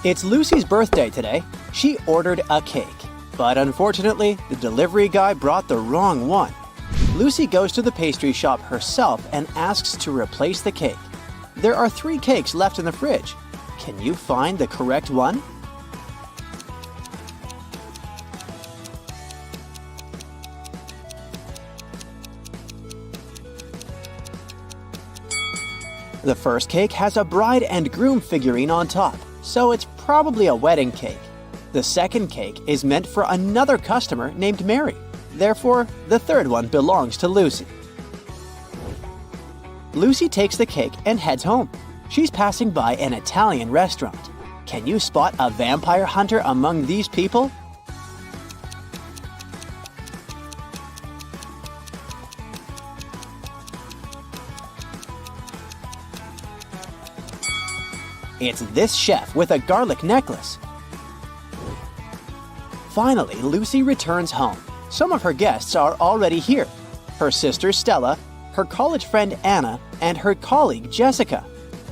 It's Lucy's birthday today. She ordered a cake, but unfortunately, the delivery guy brought the wrong one. Lucy goes to the pastry shop herself and asks to replace the cake. There are 3 cakes left in the fridge. Can you find the correct one? The first cake has a bride and groom figurine on top, so it's probably a wedding cake. The second cake is meant for another customer named Mary. Therefore, the third one belongs to Lucy. Lucy takes the cake and heads home. She's passing by an Italian restaurant. Can you spot a vampire hunter among these people? It's this chef with a garlic necklace. Finally, Lucy returns home. Some of her guests are already here. Her sister Stella, her college friend Anna, and her colleague Jessica.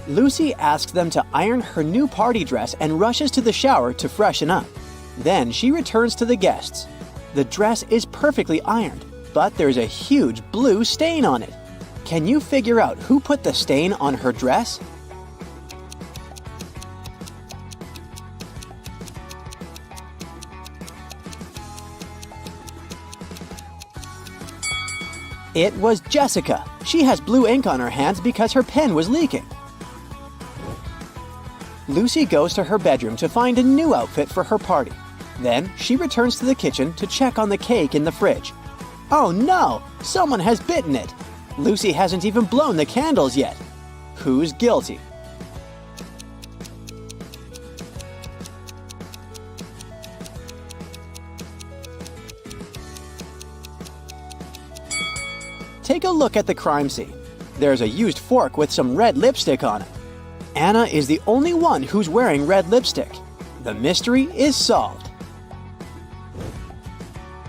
Lucy asks them to iron her new party dress and rushes to the shower to freshen up. Then she returns to the guests. The dress is perfectly ironed, but there's a huge blue stain on it. Can you figure out who put the stain on her dress? It was Jessica. She has blue ink on her hands because her pen was leaking. Lucy goes to her bedroom to find a new outfit for her party. Then she returns to the kitchen to check on the cake in the fridge. Oh no! Someone has bitten it! Lucy hasn't even blown the candles yet. Who's guilty? Take a look at the crime scene. There's a used fork with some red lipstick on it. Anna is the only one who's wearing red lipstick. The mystery is solved.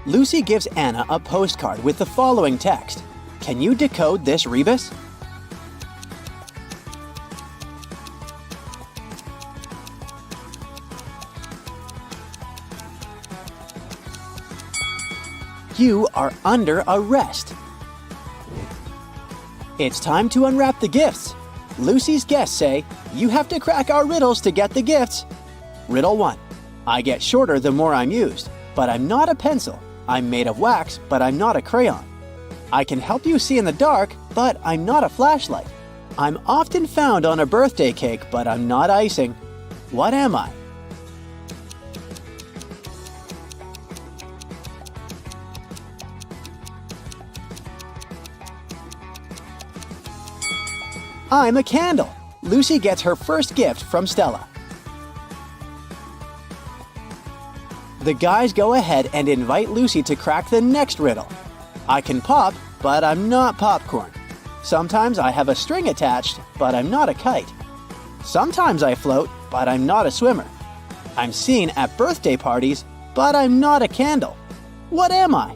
Lucy gives Anna a postcard with the following text. Can you decode this rebus? You are under arrest. It's time to unwrap the gifts. Lucy's guests say, you have to crack our riddles to get the gifts. Riddle 1. I get shorter the more I'm used, but I'm not a pencil. I'm made of wax, but I'm not a crayon. I can help you see in the dark, but I'm not a flashlight. I'm often found on a birthday cake, but I'm not icing. What am I? I'm a candle. Lucy gets her first gift from Stella. The guys go ahead and invite Lucy to crack the next riddle. I can pop, but I'm not popcorn. Sometimes I have a string attached, but I'm not a kite. Sometimes I float, but I'm not a swimmer. I'm seen at birthday parties, but I'm not a candle. What am I?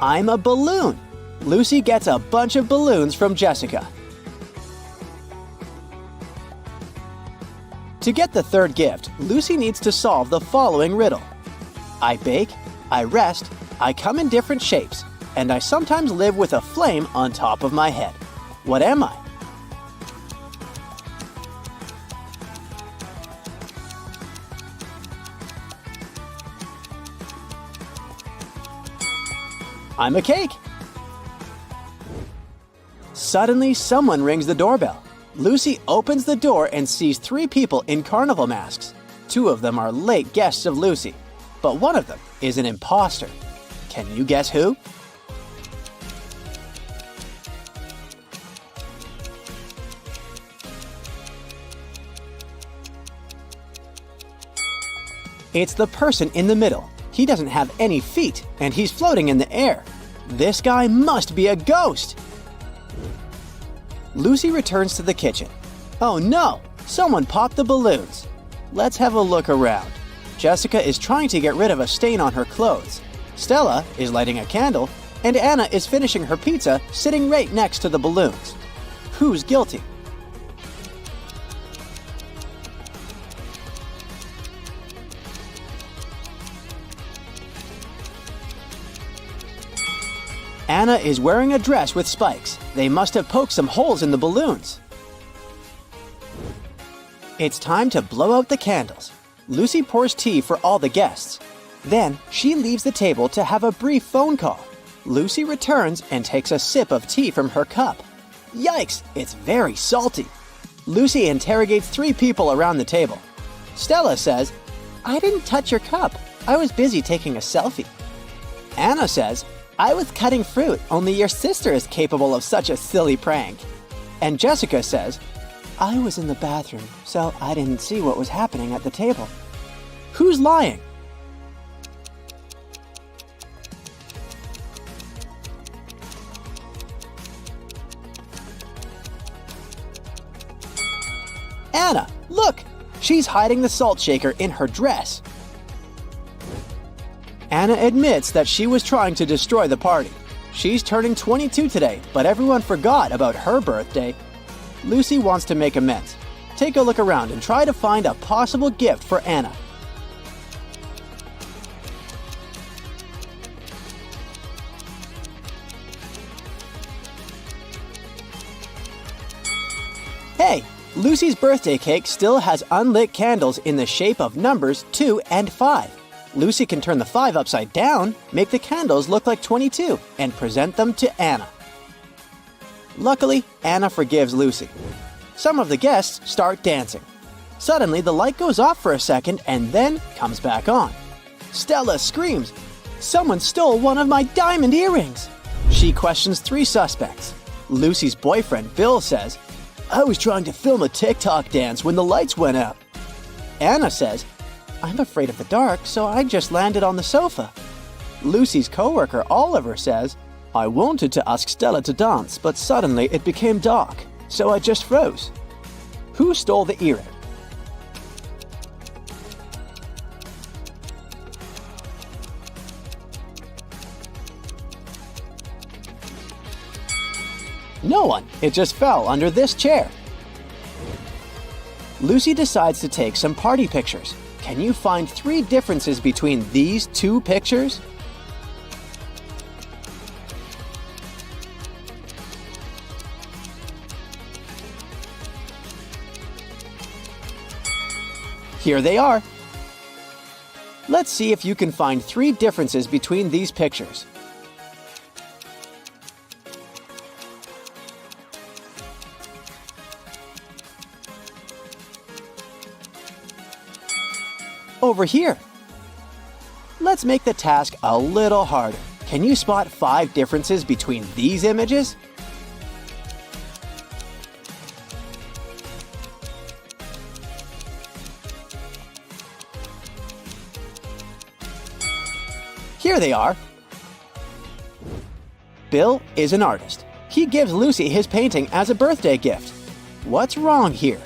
I'm a balloon. Lucy gets a bunch of balloons from Jessica. To get the third gift, Lucy needs to solve the following riddle. I bake, I rest, I come in different shapes, and I sometimes live with a flame on top of my head. What am I? I'm a cake. Suddenly, someone rings the doorbell. Lucy opens the door and sees 3 people in carnival masks. 2 of them are late guests of Lucy, but one of them is an imposter. Can you guess who? It's the person in the middle. He doesn't have any feet, and he's floating in the air. This guy must be a ghost! Lucy returns to the kitchen. Oh no! Someone popped the balloons. Let's have a look around. Jessica is trying to get rid of a stain on her clothes. Stella is lighting a candle, and Anna is finishing her pizza sitting right next to the balloons. Who's guilty? Anna is wearing a dress with spikes. They must have poked some holes in the balloons. It's time to blow out the candles. Lucy pours tea for all the guests. Then she leaves the table to have a brief phone call. Lucy returns and takes a sip of tea from her cup. Yikes, it's very salty. Lucy interrogates 3 people around the table. Stella says, "I didn't touch your cup. I was busy taking a selfie." Anna says, "I was cutting fruit, only your sister is capable of such a silly prank." And Jessica says, "I was in the bathroom, so I didn't see what was happening at the table." Who's lying? Anna, look! She's hiding the salt shaker in her dress. Anna admits that she was trying to destroy the party. She's turning 22 today, but everyone forgot about her birthday. Lucy wants to make amends. Take a look around and try to find a possible gift for Anna. Hey, Lucy's birthday cake still has unlit candles in the shape of numbers 2 and 5. Lucy can turn the 5 upside down, make the candles look like 22, and present them to Anna. Luckily, Anna forgives Lucy. Some of the guests start dancing. Suddenly, the light goes off for a second and then comes back on. Stella screams, "Someone stole one of my diamond earrings!" She questions 3 suspects. Lucy's boyfriend, Bill, says, "I was trying to film a TikTok dance when the lights went out." Anna says, "I'm afraid of the dark, so I just landed on the sofa." Lucy's coworker, Oliver, says, "I wanted to ask Stella to dance, but suddenly it became dark, so I just froze." Who stole the earring? No one. It just fell under this chair. Lucy decides to take some party pictures. Can you find 3 differences between these 2 pictures? Here they are. Let's see if you can find 3 differences between these pictures. Over here. Let's make the task a little harder. Can you spot 5 differences between these images? Here they are. Bill is an artist. He gives Lucy his painting as a birthday gift. What's wrong here?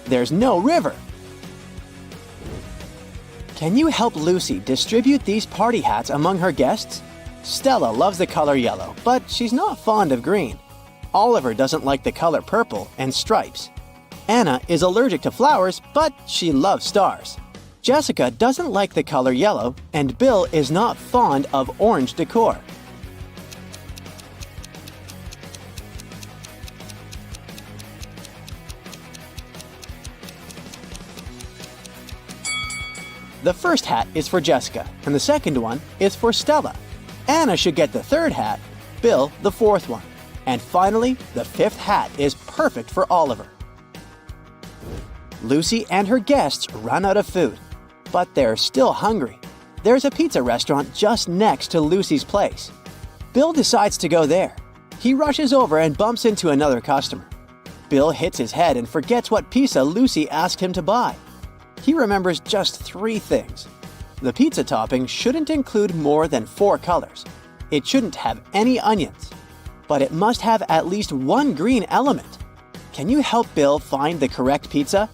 There's no river. Can you help Lucy distribute these party hats among her guests? Stella loves the color yellow, but she's not fond of green. Oliver doesn't like the color purple and stripes. Anna is allergic to flowers, but she loves stars. Jessica doesn't like the color yellow, and Bill is not fond of orange decor. The first hat is for Jessica, and the second one is for Stella. Anna should get the 3rd hat, Bill the 4th one. And finally, the 5th hat is perfect for Oliver. Lucy and her guests run out of food, but they're still hungry. There's a pizza restaurant just next to Lucy's place. Bill decides to go there. He rushes over and bumps into another customer. Bill hits his head and forgets what pizza Lucy asked him to buy. He remembers just 3 things. The pizza topping shouldn't include more than 4 colors. It shouldn't have any onions. but it must have at least one green element. Can you help Bill find the correct pizza?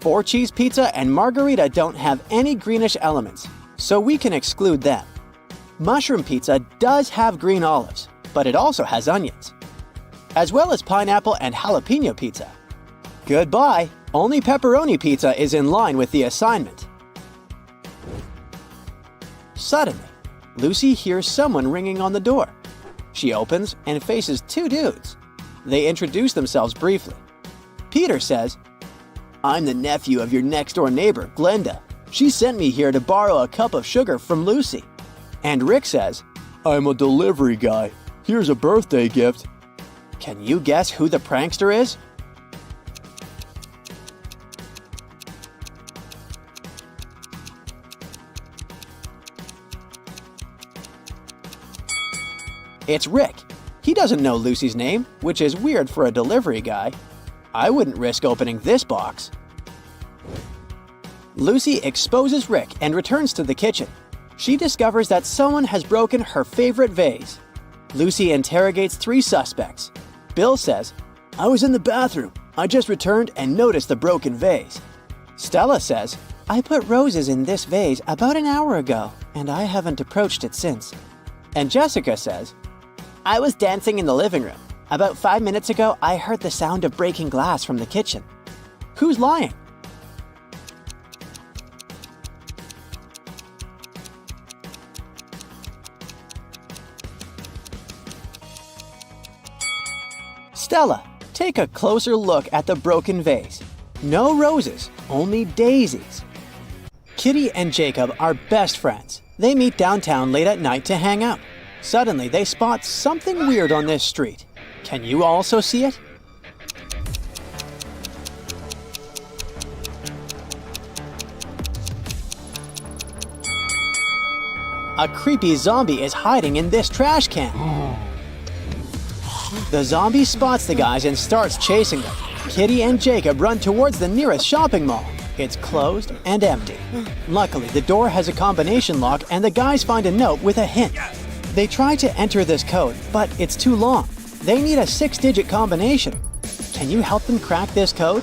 Four-cheese pizza and margarita don't have any greenish elements, so we can exclude them. Mushroom pizza does have green olives, but it also has onions, as well as pineapple and jalapeno pizza. Goodbye! Only pepperoni pizza is in line with the assignment. Suddenly, Lucy hears someone ringing on the door. She opens and faces two dudes. They introduce themselves briefly. Peter says, "I'm the nephew of your next-door neighbor, Glenda. She sent me here to borrow a cup of sugar from Lucy." And Rick says, "I'm a delivery guy. Here's a birthday gift." Can you guess who the prankster is? It's Rick. He doesn't know Lucy's name, which is weird for a delivery guy. I wouldn't risk opening this box. Lucy exposes Rick and returns to the kitchen. She discovers that someone has broken her favorite vase. Lucy interrogates three suspects. Bill says, "I was in the bathroom. I just returned and noticed the broken vase." Stella says, "I put roses in this vase about an hour ago, and I haven't approached it since." And Jessica says, "I was dancing in the living room. About 5 minutes ago, I heard the sound of breaking glass from the kitchen." Who's lying? Stella, take a closer look at the broken vase. No roses, only daisies. Kitty and Jacob are best friends. They meet downtown late at night to hang out. Suddenly, they spot something weird on this street. Can you also see it? A creepy zombie is hiding in this trash can. The zombie spots the guys and starts chasing them. Kitty and Jacob run towards the nearest shopping mall. It's closed and empty. Luckily, the door has a combination lock and the guys find a note with a hint. They try to enter this code, but it's too long. They need a 6-digit combination. Can you help them crack this code?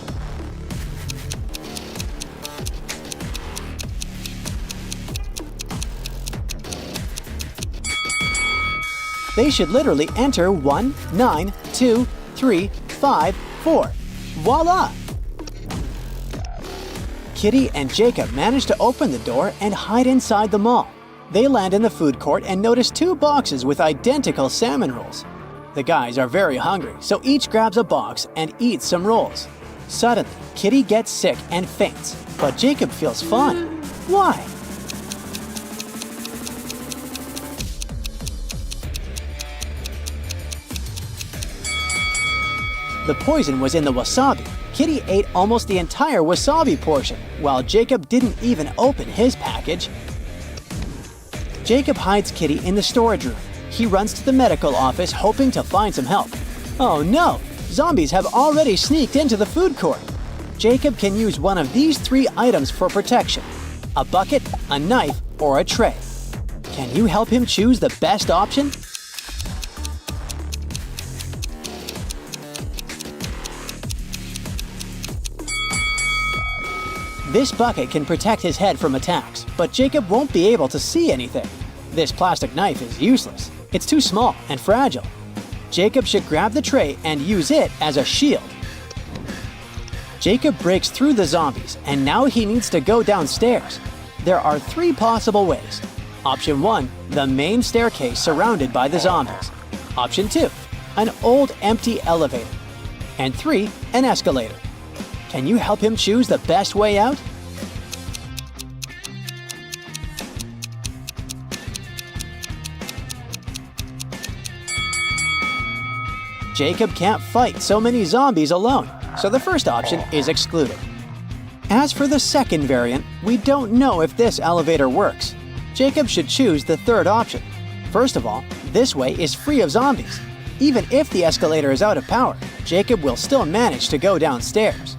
They should literally enter 1, 9, 2, 3, 5, 4. Voila! Kitty and Jacob manage to open the door and hide inside the mall. They land in the food court and notice 2 boxes with identical salmon rolls. The guys are very hungry, so each grabs a box and eats some rolls. Suddenly, Kitty gets sick and faints, but Jacob feels fine. Why? The poison was in the wasabi. Kitty ate almost the entire wasabi portion, while Jacob didn't even open his package. Jacob hides Kitty in the storage room. He runs to the medical office hoping to find some help. Oh no! Zombies have already sneaked into the food court. Jacob can use one of these 3 items for protection: a bucket, a knife, or a tray. Can you help him choose the best option? This bucket can protect his head from attacks, but Jacob won't be able to see anything. This plastic knife is useless. It's too small and fragile. Jacob should grab the tray and use it as a shield. Jacob breaks through the zombies, and now he needs to go downstairs. There are 3 possible ways. Option 1, the main staircase surrounded by the zombies. Option 2, an old empty elevator. And 3, an escalator. Can you help him choose the best way out? Jacob can't fight so many zombies alone, so the first option is excluded. As for the second variant, we don't know if this elevator works. Jacob should choose the third option. First of all, this way is free of zombies. Even if the escalator is out of power, Jacob will still manage to go downstairs.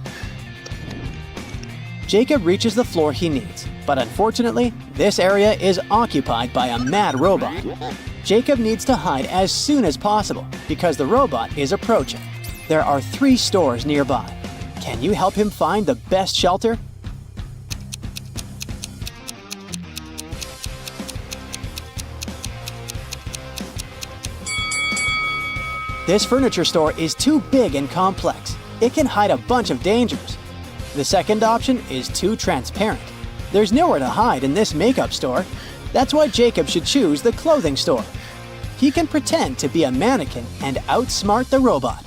Jacob reaches the floor he needs, but unfortunately, this area is occupied by a mad robot. Jacob needs to hide as soon as possible because the robot is approaching. There are 3 stores nearby. Can you help him find the best shelter? This furniture store is too big and complex. It can hide a bunch of dangers. The second option is too transparent. There's nowhere to hide in this makeup store. That's why Jacob should choose the clothing store. He can pretend to be a mannequin and outsmart the robot.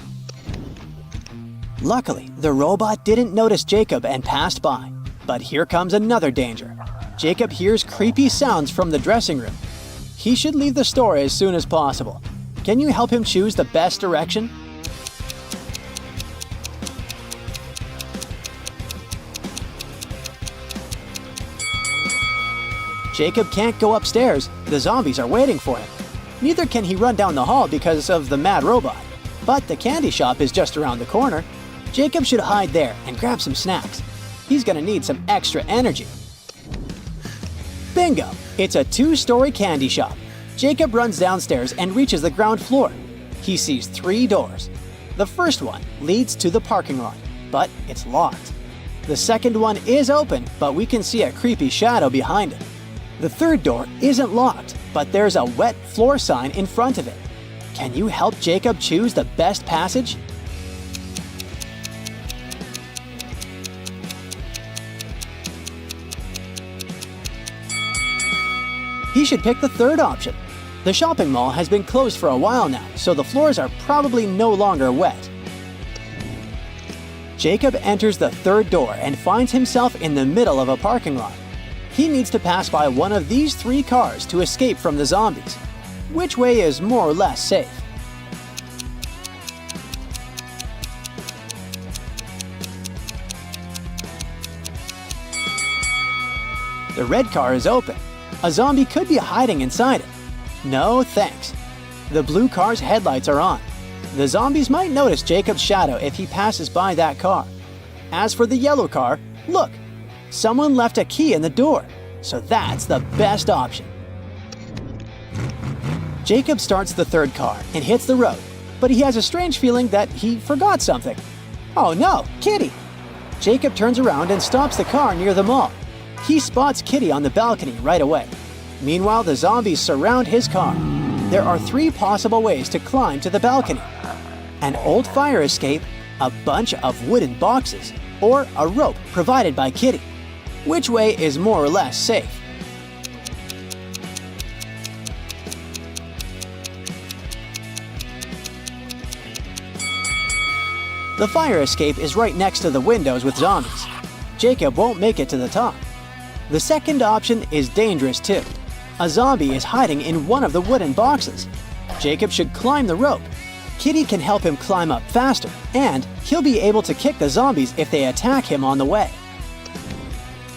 Luckily, the robot didn't notice Jacob and passed by. But here comes another danger. Jacob hears creepy sounds from the dressing room. He should leave the store as soon as possible. Can you help him choose the best direction? Jacob can't go upstairs. The zombies are waiting for him. Neither can he run down the hall because of the mad robot. But the candy shop is just around the corner. Jacob should hide there and grab some snacks. He's gonna need some extra energy. Bingo! It's a 2-story candy shop. Jacob runs downstairs and reaches the ground floor. He sees 3 doors. The first one leads to the parking lot, but it's locked. The second one is open, but we can see a creepy shadow behind it. The third door isn't locked, but there's a wet floor sign in front of it. Can you help Jacob choose the best passage? He should pick the third option. The shopping mall has been closed for a while now, so the floors are probably no longer wet. Jacob enters the third door and finds himself in the middle of a parking lot. He needs to pass by one of these 3 cars to escape from the zombies. Which way is more or less safe? The red car is open. A zombie could be hiding inside it. No thanks. The blue car's headlights are on. The zombies might notice Jacob's shadow if he passes by that car. As for the yellow car, look! Someone left a key in the door, so that's the best option. Jacob starts the third car and hits the road, but he has a strange feeling that he forgot something. Oh no, Kitty! Jacob turns around and stops the car near the mall. He spots Kitty on the balcony right away. Meanwhile, the zombies surround his car. There are 3 possible ways to climb to the balcony: an old fire escape, a bunch of wooden boxes, or a rope provided by Kitty. Which way is more or less safe? The fire escape is right next to the windows with zombies. Jacob won't make it to the top. The second option is dangerous too. A zombie is hiding in one of the wooden boxes. Jacob should climb the rope. Kitty can help him climb up faster, and he'll be able to kick the zombies if they attack him on the way.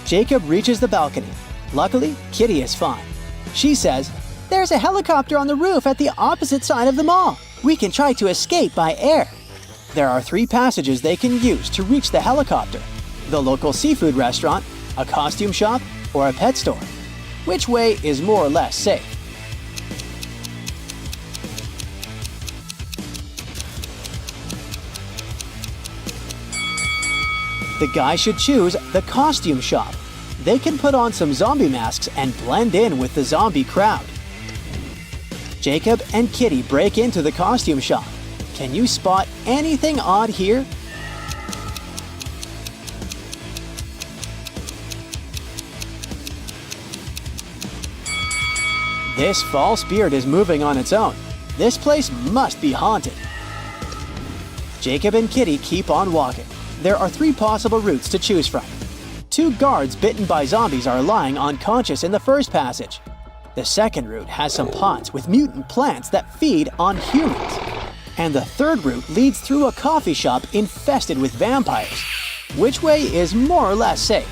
Jacob reaches the balcony. Luckily, Kitty is fine. She says, "There's a helicopter on the roof at the opposite side of the mall. We can try to escape by air." There are 3 passages they can use to reach the helicopter: the local seafood restaurant, a costume shop, or a pet store. Which way is more or less safe? The guy should choose the costume shop. They can put on some zombie masks and blend in with the zombie crowd. Jacob and Kitty break into the costume shop. Can you spot anything odd here? This false beard is moving on its own. This place must be haunted. Jacob and Kitty keep on walking. There are 3 possible routes to choose from. 2 guards bitten by zombies are lying unconscious in the first passage. The second route has some pots with mutant plants that feed on humans. And the third route leads through a coffee shop infested with vampires. Which way is more or less safe?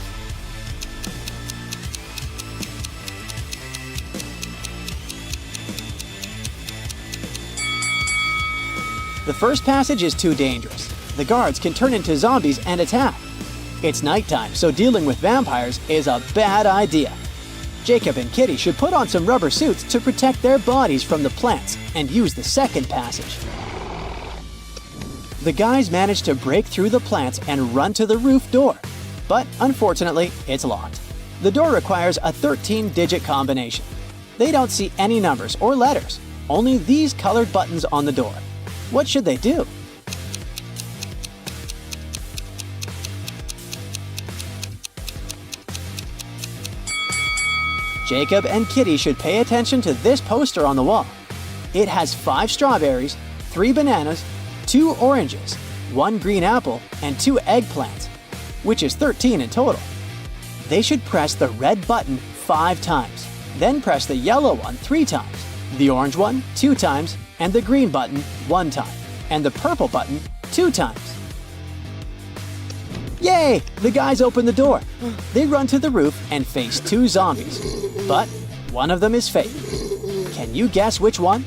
The first passage is too dangerous. The guards can turn into zombies and attack. It's nighttime, so dealing with vampires is a bad idea. Jacob and Kitty should put on some rubber suits to protect their bodies from the plants and use the second passage. The guys manage to break through the plants and run to the roof door, but unfortunately, it's locked. The door requires a 13-digit combination. They don't see any numbers or letters, only these colored buttons on the door. What should they do? Jacob and Kitty should pay attention to this poster on the wall. It has 5 strawberries, 3 bananas, 2 oranges, 1 green apple, and 2 eggplants, which is 13 in total. They should press the red button 5 times, then press the yellow one 3 times, the orange one 2 times, and the green button 1 time, and the purple button 2 times. Yay! The guys open the door. They run to the roof and face 2 zombies, but one of them is fake. Can you guess which one?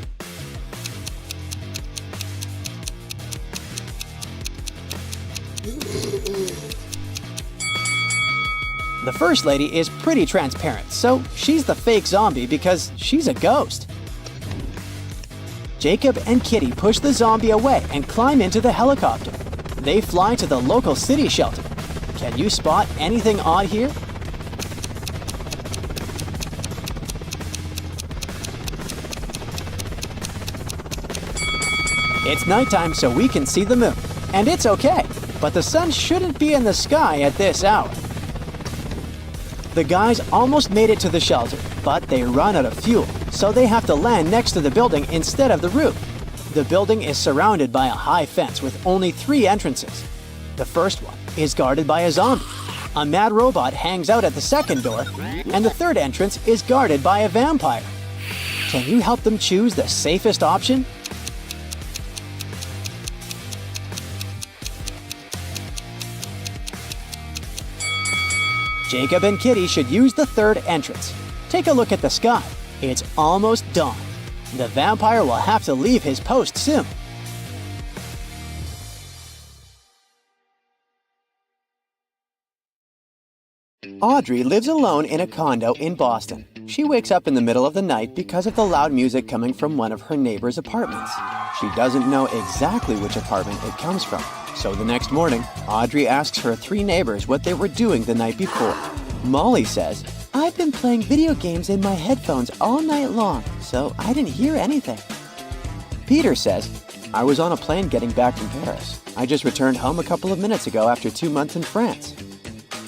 The first lady is pretty transparent, so she's the fake zombie because she's a ghost. Jacob and Kitty push the zombie away and climb into the helicopter. They fly to the local city shelter. Can you spot anything odd here? It's nighttime, so we can see the moon. And it's okay, but the sun shouldn't be in the sky at this hour. The guys almost made it to the shelter, but they run out of fuel, so they have to land next to the building instead of the roof. The building is surrounded by a high fence with only 3 entrances. The first one is guarded by a zombie. A mad robot hangs out at the second door, and the third entrance is guarded by a vampire. Can you help them choose the safest option? Jacob and Kitty should use the third entrance. Take a look at the sky. It's almost dawn. The vampire will have to leave his post soon. Audrey lives alone in a condo in Boston. She wakes up in the middle of the night because of the loud music coming from one of her neighbor's apartments. She doesn't know exactly which apartment it comes from. So the next morning, Audrey asks her 3 neighbors what they were doing the night before. Molly says, "I've been playing video games in my headphones all night long, so I didn't hear anything." Peter says, "I was on a plane getting back from Paris. I just returned home a couple of minutes ago after 2 months in France."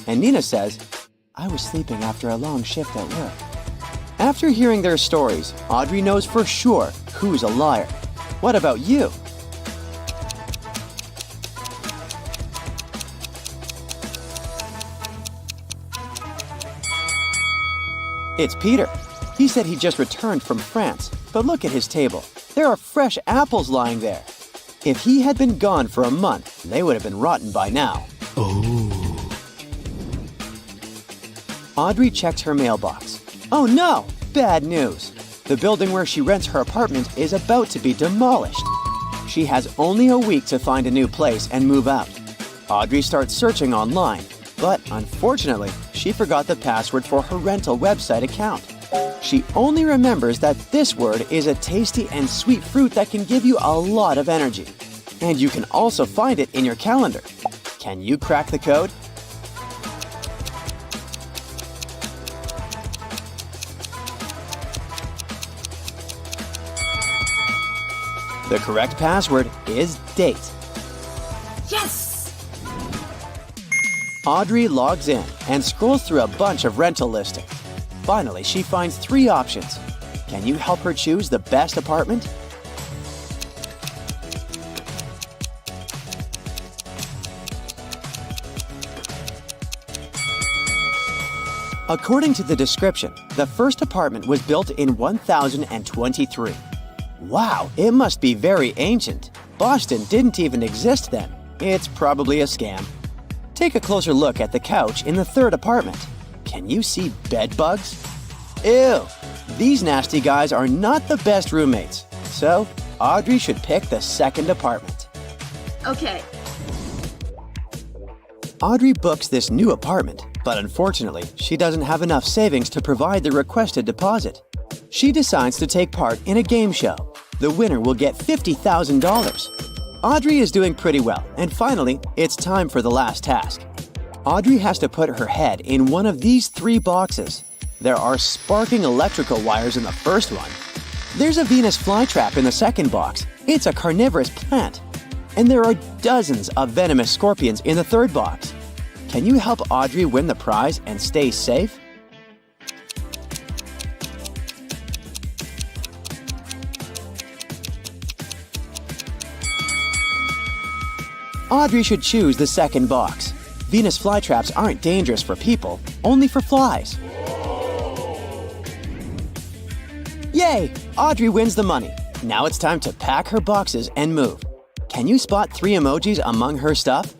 And Nina says, "I was sleeping after a long shift at work." After hearing their stories, Audrey knows for sure who's a liar. What about you? It's Peter. He said he just returned from France, but look at his table. There are fresh apples lying there. If he had been gone for a month, they would have been rotten by now. Oh. Audrey checks her mailbox. Oh no! Bad news. The building where she rents her apartment is about to be demolished. She has only a week to find a new place and move out. Audrey starts searching online, but unfortunately, she forgot the password for her rental website account. She only remembers that this word is a tasty and sweet fruit that can give you a lot of energy. And you can also find it in your calendar. Can you crack the code? The correct password is date. Yes! Audrey logs in and scrolls through a bunch of rental listings. Finally, she finds 3 options. Can you help her choose the best apartment? According to the description, the first apartment was built in 1023. Wow, it must be very ancient. Boston didn't even exist then. It's probably a scam. Take a closer look at the couch in the third apartment. Can you see bed bugs? Ew! These nasty guys are not the best roommates. So, Audrey should pick the second apartment. Okay. Audrey books this new apartment, but unfortunately, she doesn't have enough savings to provide the requested deposit. She decides to take part in a game show. The winner will get $50,000. Audrey is doing pretty well, and finally, it's time for the last task. Audrey has to put her head in one of these 3 boxes. There are sparking electrical wires in the first one. There's a Venus flytrap in the second box. It's a carnivorous plant. And there are dozens of venomous scorpions in the third box. Can you help Audrey win the prize and stay safe? Audrey should choose the second box. Venus flytraps aren't dangerous for people, only for flies. Yay! Audrey wins the money. Now it's time to pack her boxes and move. Can you spot 3 emojis among her stuff?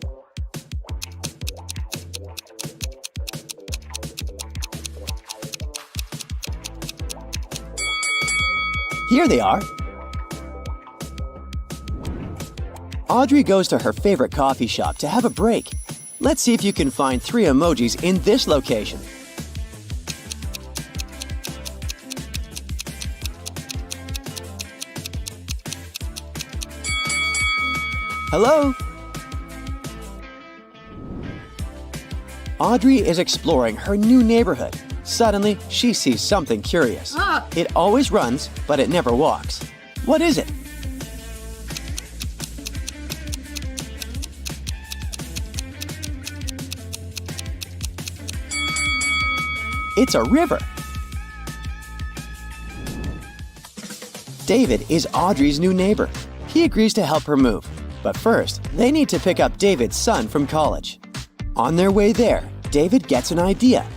Here they are. Audrey goes to her favorite coffee shop to have a break. Let's see if you can find 3 emojis in this location. Hello? Audrey is exploring her new neighborhood. Suddenly, she sees something curious. It always runs, but it never walks. What is it? It's a river. David is Audrey's new neighbor. He agrees to help her move. But first, they need to pick up David's son from college. On their way there, David gets an idea.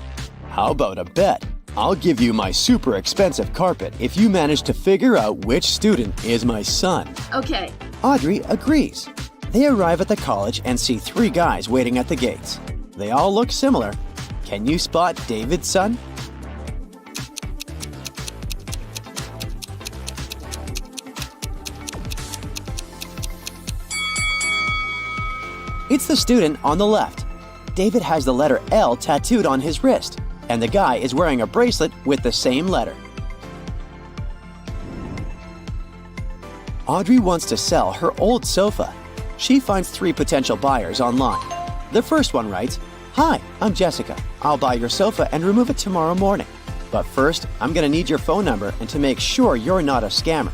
How about a bet? I'll give you my super expensive carpet if you manage to figure out which student is my son. Okay. Audrey agrees. They arrive at the college and see 3 guys waiting at the gates. They all look similar. Can you spot David's son? It's the student on the left. David has the letter L tattooed on his wrist, and the guy is wearing a bracelet with the same letter. Audrey wants to sell her old sofa. She finds 3 potential buyers online. The first one writes, "Hi, I'm Jessica. I'll buy your sofa and remove it tomorrow morning. But first, I'm going to need your phone number and to make sure you're not a scammer."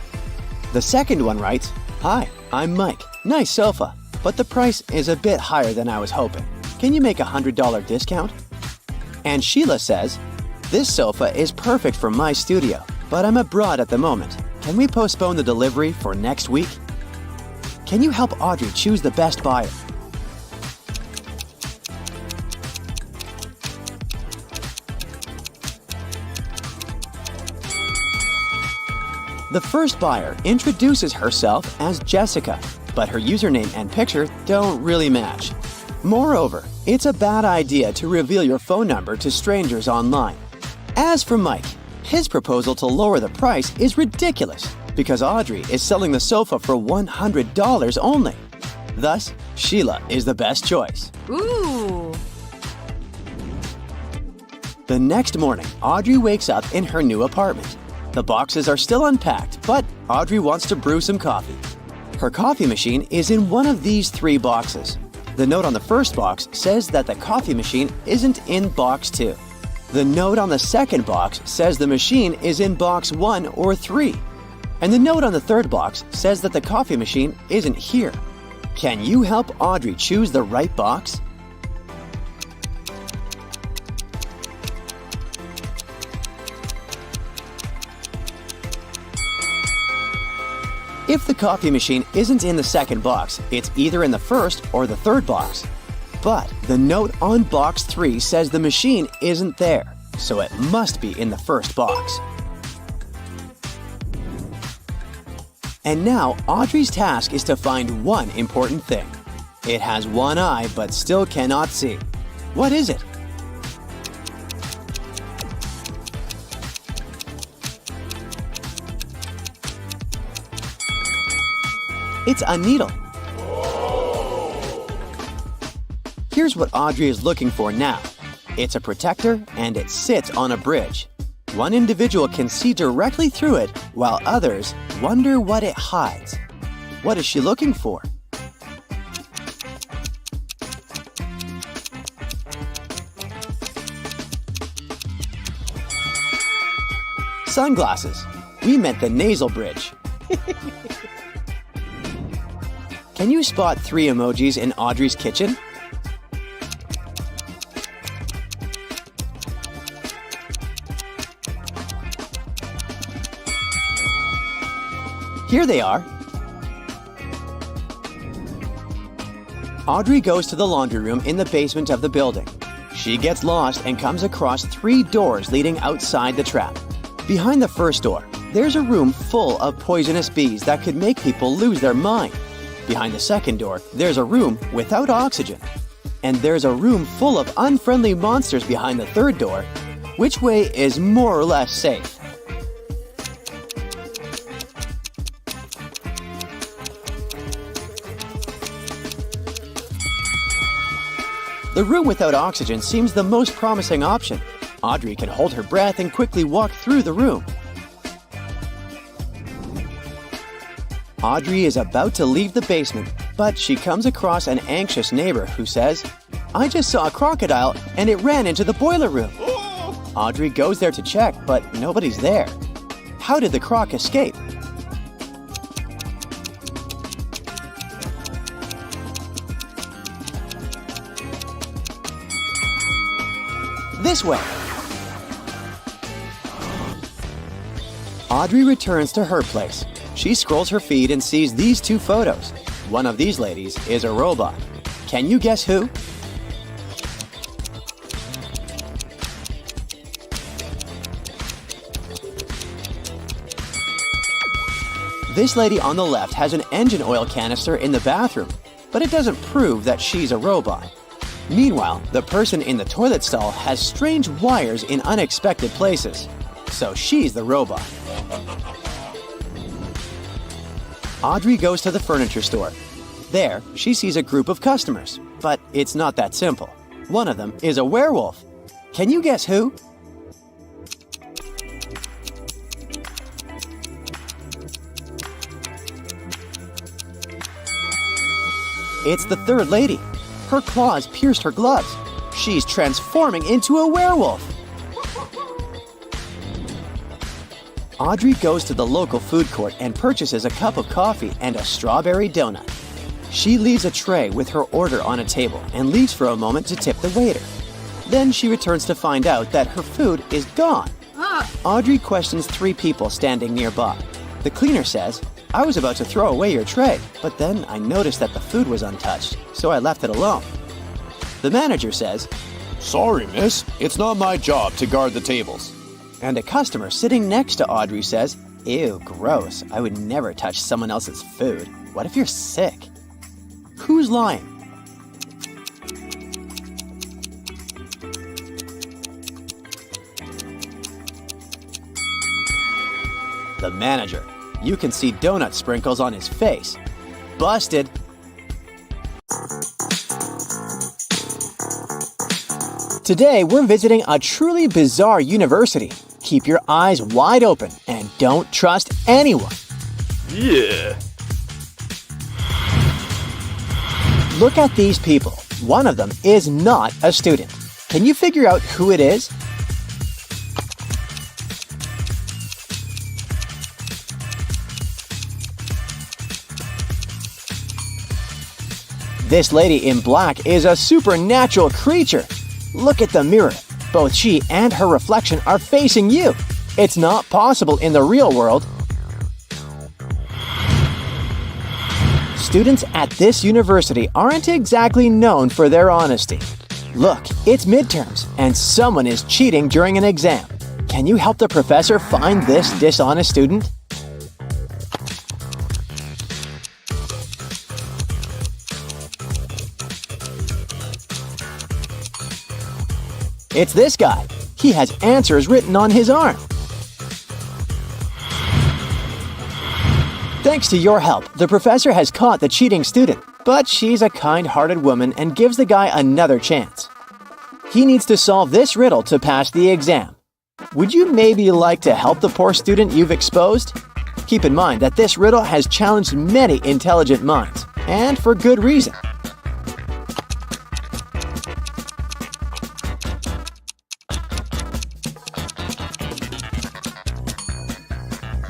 The second one writes, "Hi, I'm Mike. Nice sofa, but the price is a bit higher than I was hoping. Can you make a $100 discount?" And Sheila says, "This sofa is perfect for my studio, but I'm abroad at the moment. Can we postpone the delivery for next week?" Can you help Audrey choose the best buyer? The first buyer introduces herself as Jessica, but her username and picture don't really match. Moreover, it's a bad idea to reveal your phone number to strangers online. As for Mike, his proposal to lower the price is ridiculous because Audrey is selling the sofa for $100 only. Thus, Sheila is the best choice. Ooh. The next morning, Audrey wakes up in her new apartment. The boxes are still unpacked, but Audrey wants to brew some coffee. Her coffee machine is in one of these 3 boxes. The note on the first box says that the coffee machine isn't in box 2. The note on the second box says the machine is in box 1 or 3. And the note on the third box says that the coffee machine isn't here. Can you help Audrey choose the right box? If the coffee machine isn't in the second box, it's either in the first or the third box. But the note on box 3 says the machine isn't there, so it must be in the first box. And now Audrey's task is to find one important thing. It has one eye but still cannot see. What is it? It's a needle. Here's what Audrey is looking for now. It's a protector and it sits on a bridge. One individual can see directly through it while others wonder what it hides. What is she looking for? Sunglasses. We meant the nasal bridge. Can you spot 3 emojis in Audrey's kitchen? Here they are. Audrey goes to the laundry room in the basement of the building. She gets lost and comes across 3 doors leading outside the trap. Behind the first door, there's a room full of poisonous bees that could make people lose their mind. Behind the second door, there's a room without oxygen. And there's a room full of unfriendly monsters behind the third door. Which way is more or less safe? The room without oxygen seems the most promising option. Audrey can hold her breath and quickly walk through the room. Audrey is about to leave the basement, but she comes across an anxious neighbor who says, "I just saw a crocodile and it ran into the boiler room." Audrey goes there to check, but nobody's there. How did the croc escape? This way. Audrey returns to her place. She scrolls her feed and sees these 2 photos. One of these ladies is a robot. Can you guess who? This lady on the left has an engine oil canister in the bathroom, but it doesn't prove that she's a robot. Meanwhile, the person in the toilet stall has strange wires in unexpected places. So she's the robot. Audrey goes to the furniture store. There, she sees a group of customers, but it's not that simple. One of them is a werewolf. Can you guess who? It's the third lady. Her claws pierced her gloves. She's transforming into a werewolf. Audrey goes to the local food court and purchases a cup of coffee and a strawberry donut. She leaves a tray with her order on a table and leaves for a moment to tip the waiter. Then she returns to find out that her food is gone. Audrey questions 3 people standing nearby. The cleaner says, "I was about to throw away your tray, but then I noticed that the food was untouched, so I left it alone." The manager says, "Sorry, miss, it's not my job to guard the tables." And a customer sitting next to Audrey says, "Ew, gross, I would never touch someone else's food. What if you're sick?" Who's lying? The manager. You can see donut sprinkles on his face. Busted! Today, we're visiting a truly bizarre university. Keep your eyes wide open and don't trust anyone. Yeah. Look at these people. One of them is not a student. Can you figure out who it is? This lady in black is a supernatural creature. Look at the mirror. Both she and her reflection are facing you. It's not possible in the real world. Students at this university aren't exactly known for their honesty. Look, it's midterms, and someone is cheating during an exam. Can you help the professor find this dishonest student? It's this guy. He has answers written on his arm. Thanks to your help, the professor has caught the cheating student, but she's a kind-hearted woman and gives the guy another chance. He needs to solve this riddle to pass the exam. Would you maybe like to help the poor student you've exposed? Keep in mind that this riddle has challenged many intelligent minds, and for good reason.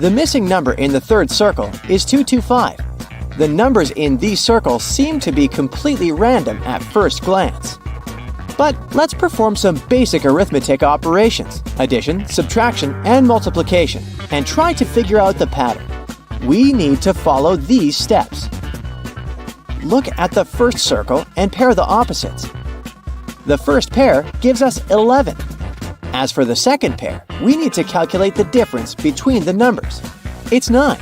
The missing number in the third circle is 225. The numbers in these circles seem to be completely random at first glance. But let's perform some basic arithmetic operations, addition, subtraction, and multiplication, and try to figure out the pattern. We need to follow these steps. Look at the first circle and pair the opposites. The first pair gives us 11. As for the second pair, we need to calculate the difference between the numbers. It's 9.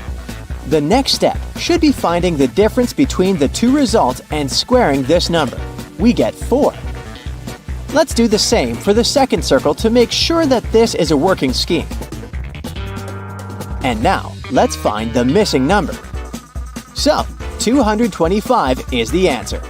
The next step should be finding the difference between the two results and squaring this number. We get 4. Let's do the same for the second circle to make sure that this is a working scheme. And now, let's find the missing number. So, 225 is the answer.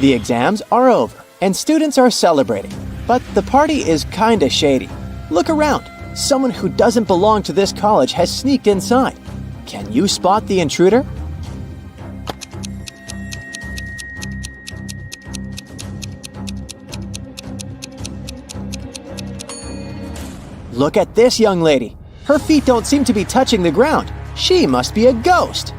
The exams are over, and students are celebrating. But the party is kinda shady. Look around. Someone who doesn't belong to this college has sneaked inside. Can you spot the intruder? Look at this young lady. Her feet don't seem to be touching the ground. She must be a ghost.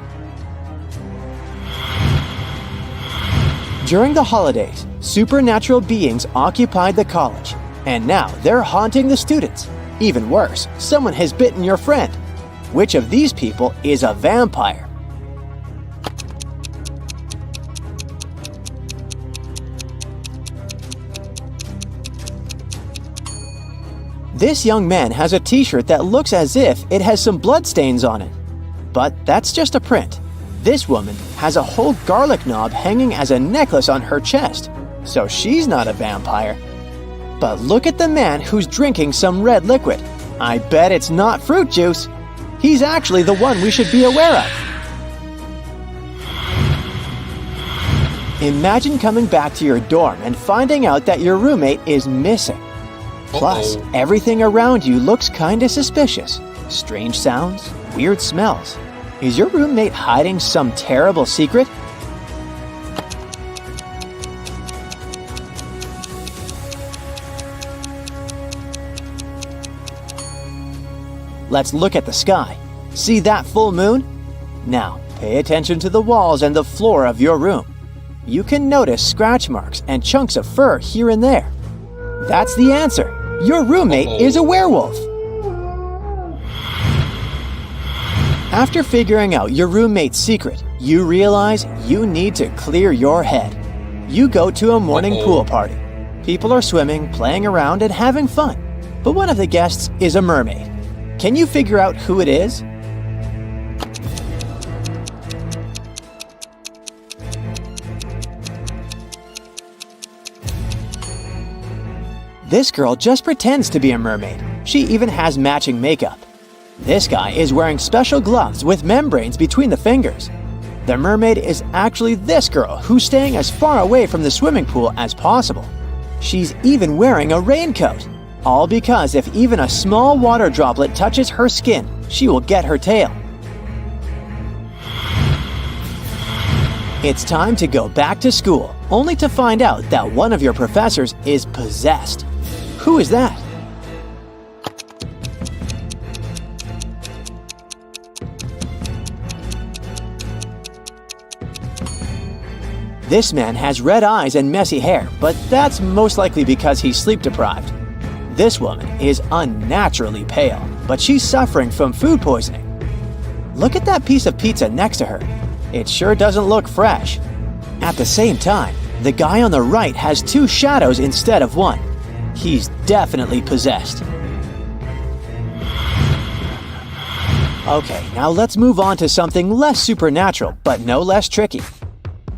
During the holidays, supernatural beings occupied the college, and now they're haunting the students. Even worse, someone has bitten your friend. Which of these people is a vampire? This young man has a t-shirt that looks as if it has some bloodstains on it. But that's just a print. This woman has a whole garlic knob hanging as a necklace on her chest, so she's not a vampire. But look at the man who's drinking some red liquid. I bet it's not fruit juice. He's actually the one we should be aware of. Imagine coming back to your dorm and finding out that your roommate is missing. Plus, everything around you looks kinda suspicious. Strange sounds, weird smells. Is your roommate hiding some terrible secret? Let's look at the sky. See that full moon? Now, pay attention to the walls and the floor of your room. You can notice scratch marks and chunks of fur here and there. That's the answer. Your roommate is a werewolf. After figuring out your roommate's secret, you realize you need to clear your head. You go to a morning pool party. People are swimming, playing around, and having fun. But one of the guests is a mermaid. Can you figure out who it is? This girl just pretends to be a mermaid. She even has matching makeup. This guy is wearing special gloves with membranes between the fingers. The mermaid is actually this girl who's staying as far away from the swimming pool as possible. She's even wearing a raincoat. All because if even a small water droplet touches her skin, she will get her tail. It's time to go back to school, only to find out that one of your professors is possessed. Who is that? This man has red eyes and messy hair, but that's most likely because he's sleep-deprived. This woman is unnaturally pale, but she's suffering from food poisoning. Look at that piece of pizza next to her. It sure doesn't look fresh. At the same time, the guy on the right has two shadows instead of one. He's definitely possessed. Okay, now let's move on to something less supernatural, but no less tricky.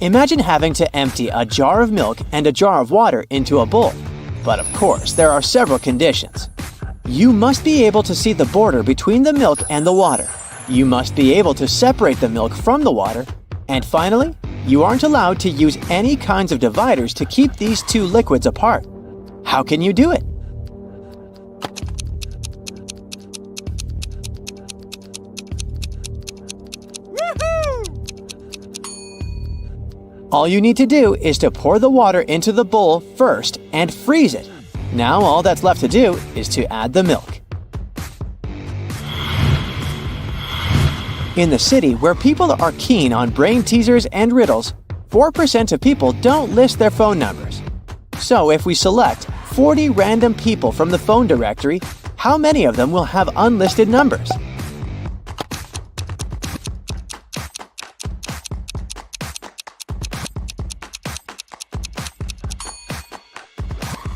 Imagine having to empty a jar of milk and a jar of water into a bowl. But of course, there are several conditions. You must be able to see the border between the milk and the water. You must be able to separate the milk from the water. And finally, you aren't allowed to use any kinds of dividers to keep these two liquids apart. How can you do it? All you need to do is to pour the water into the bowl first and freeze it. Now all that's left to do is to add the milk. In the city, where people are keen on brain teasers and riddles, 4% of people don't list their phone numbers. So if we select 40 random people from the phone directory, how many of them will have unlisted numbers?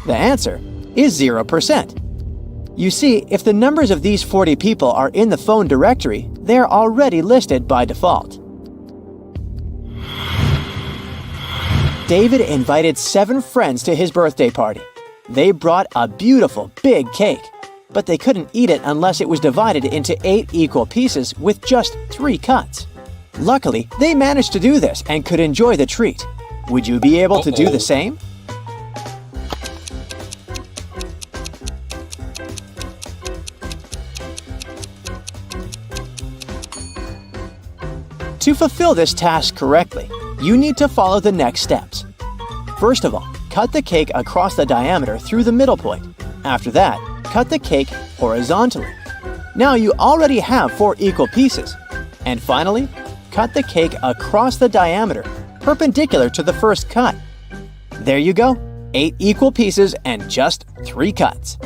The answer is 0%. You see, if the numbers of these 40 people are in the phone directory, they're already listed by default. David invited 7 friends to his birthday party. They brought a beautiful big cake, but they couldn't eat it unless it was divided into 8 equal pieces with just 3 cuts. Luckily, they managed to do this and could enjoy the treat. Would you be able to do the same? To fulfill this task correctly, you need to follow the next steps. First of all, cut the cake across the diameter through the middle point. After that, cut the cake horizontally. Now you already have 4 equal pieces. And finally, cut the cake across the diameter, perpendicular to the first cut. There you go, 8 equal pieces and just 3 cuts.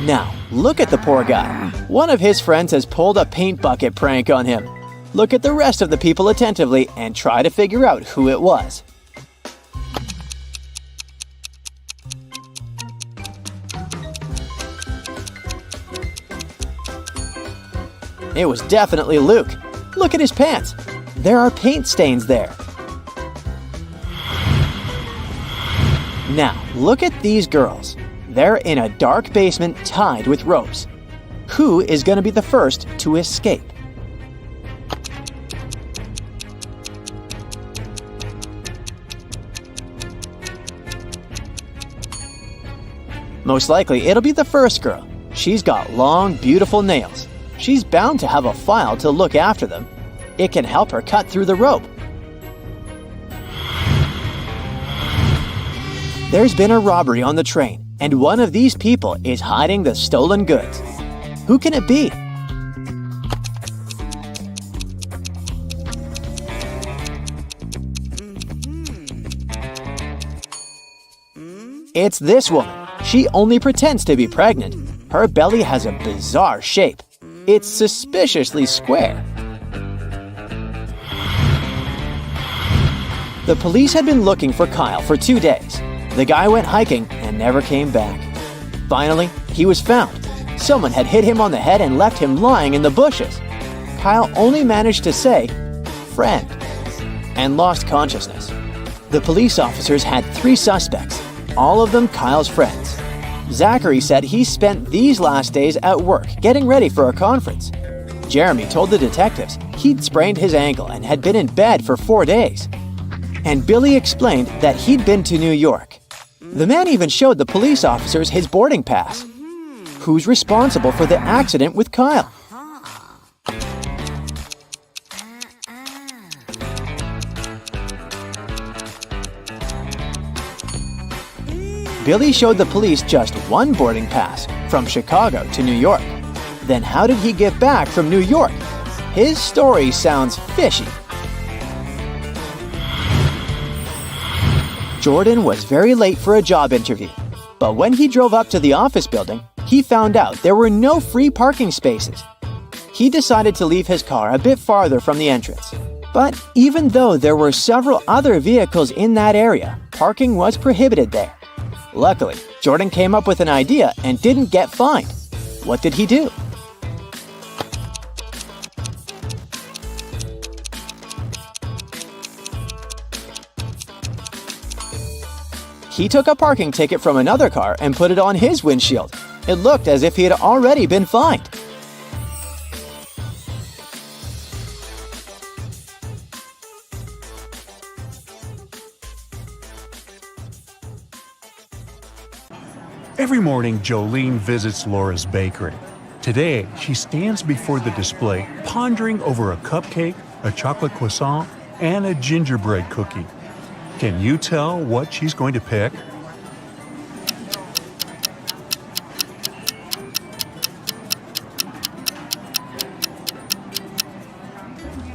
Now, look at the poor guy. One of his friends has pulled a paint bucket prank on him. Look at the rest of the people attentively and try to figure out who it was. It was definitely Luke. Look at his pants. There are paint stains there. Now, look at these girls. They're in a dark basement tied with ropes. Who is going to be the first to escape? Most likely, it'll be the first girl. She's got long, beautiful nails. She's bound to have a file to look after them. It can help her cut through the rope. There's been a robbery on the train, and one of these people is hiding the stolen goods. Who can it be? It's this woman. She only pretends to be pregnant. Her belly has a bizarre shape. It's suspiciously square. The police had been looking for Kyle for 2 days. The guy went hiking and never came back. Finally, he was found. Someone had hit him on the head and left him lying in the bushes. Kyle only managed to say, "Friend," and lost consciousness. The police officers had 3 suspects, all of them Kyle's friends. Zachary said he spent these last days at work getting ready for a conference. Jeremy told the detectives he'd sprained his ankle and had been in bed for 4 days. And Billy explained that he'd been to New York. The man even showed the police officers his boarding pass. Who's responsible for the accident with Kyle? Billy showed the police just one boarding pass from Chicago to New York. Then how did he get back from New York? His story sounds fishy. Jordan was very late for a job interview, but when he drove up to the office building, he found out there were no free parking spaces. He decided to leave his car a bit farther from the entrance. But even though there were several other vehicles in that area, parking was prohibited there. Luckily, Jordan came up with an idea and didn't get fined. What did he do? He took a parking ticket from another car and put it on his windshield. It looked as if he had already been fined. Every morning, Jolene visits Laura's bakery. Today, she stands before the display, pondering over a cupcake, a chocolate croissant, and a gingerbread cookie. Can you tell what she's going to pick?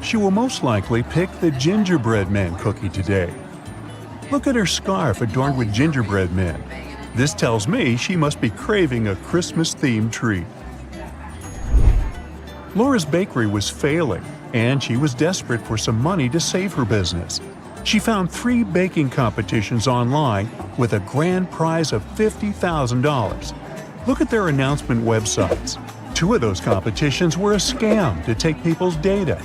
She will most likely pick the gingerbread man cookie today. Look at her scarf adorned with gingerbread men. This tells me she must be craving a Christmas-themed treat. Laura's bakery was failing, and she was desperate for some money to save her business. She found 3 baking competitions online with a grand prize of $50,000. Look at their announcement websites. 2 of those competitions were a scam to take people's data.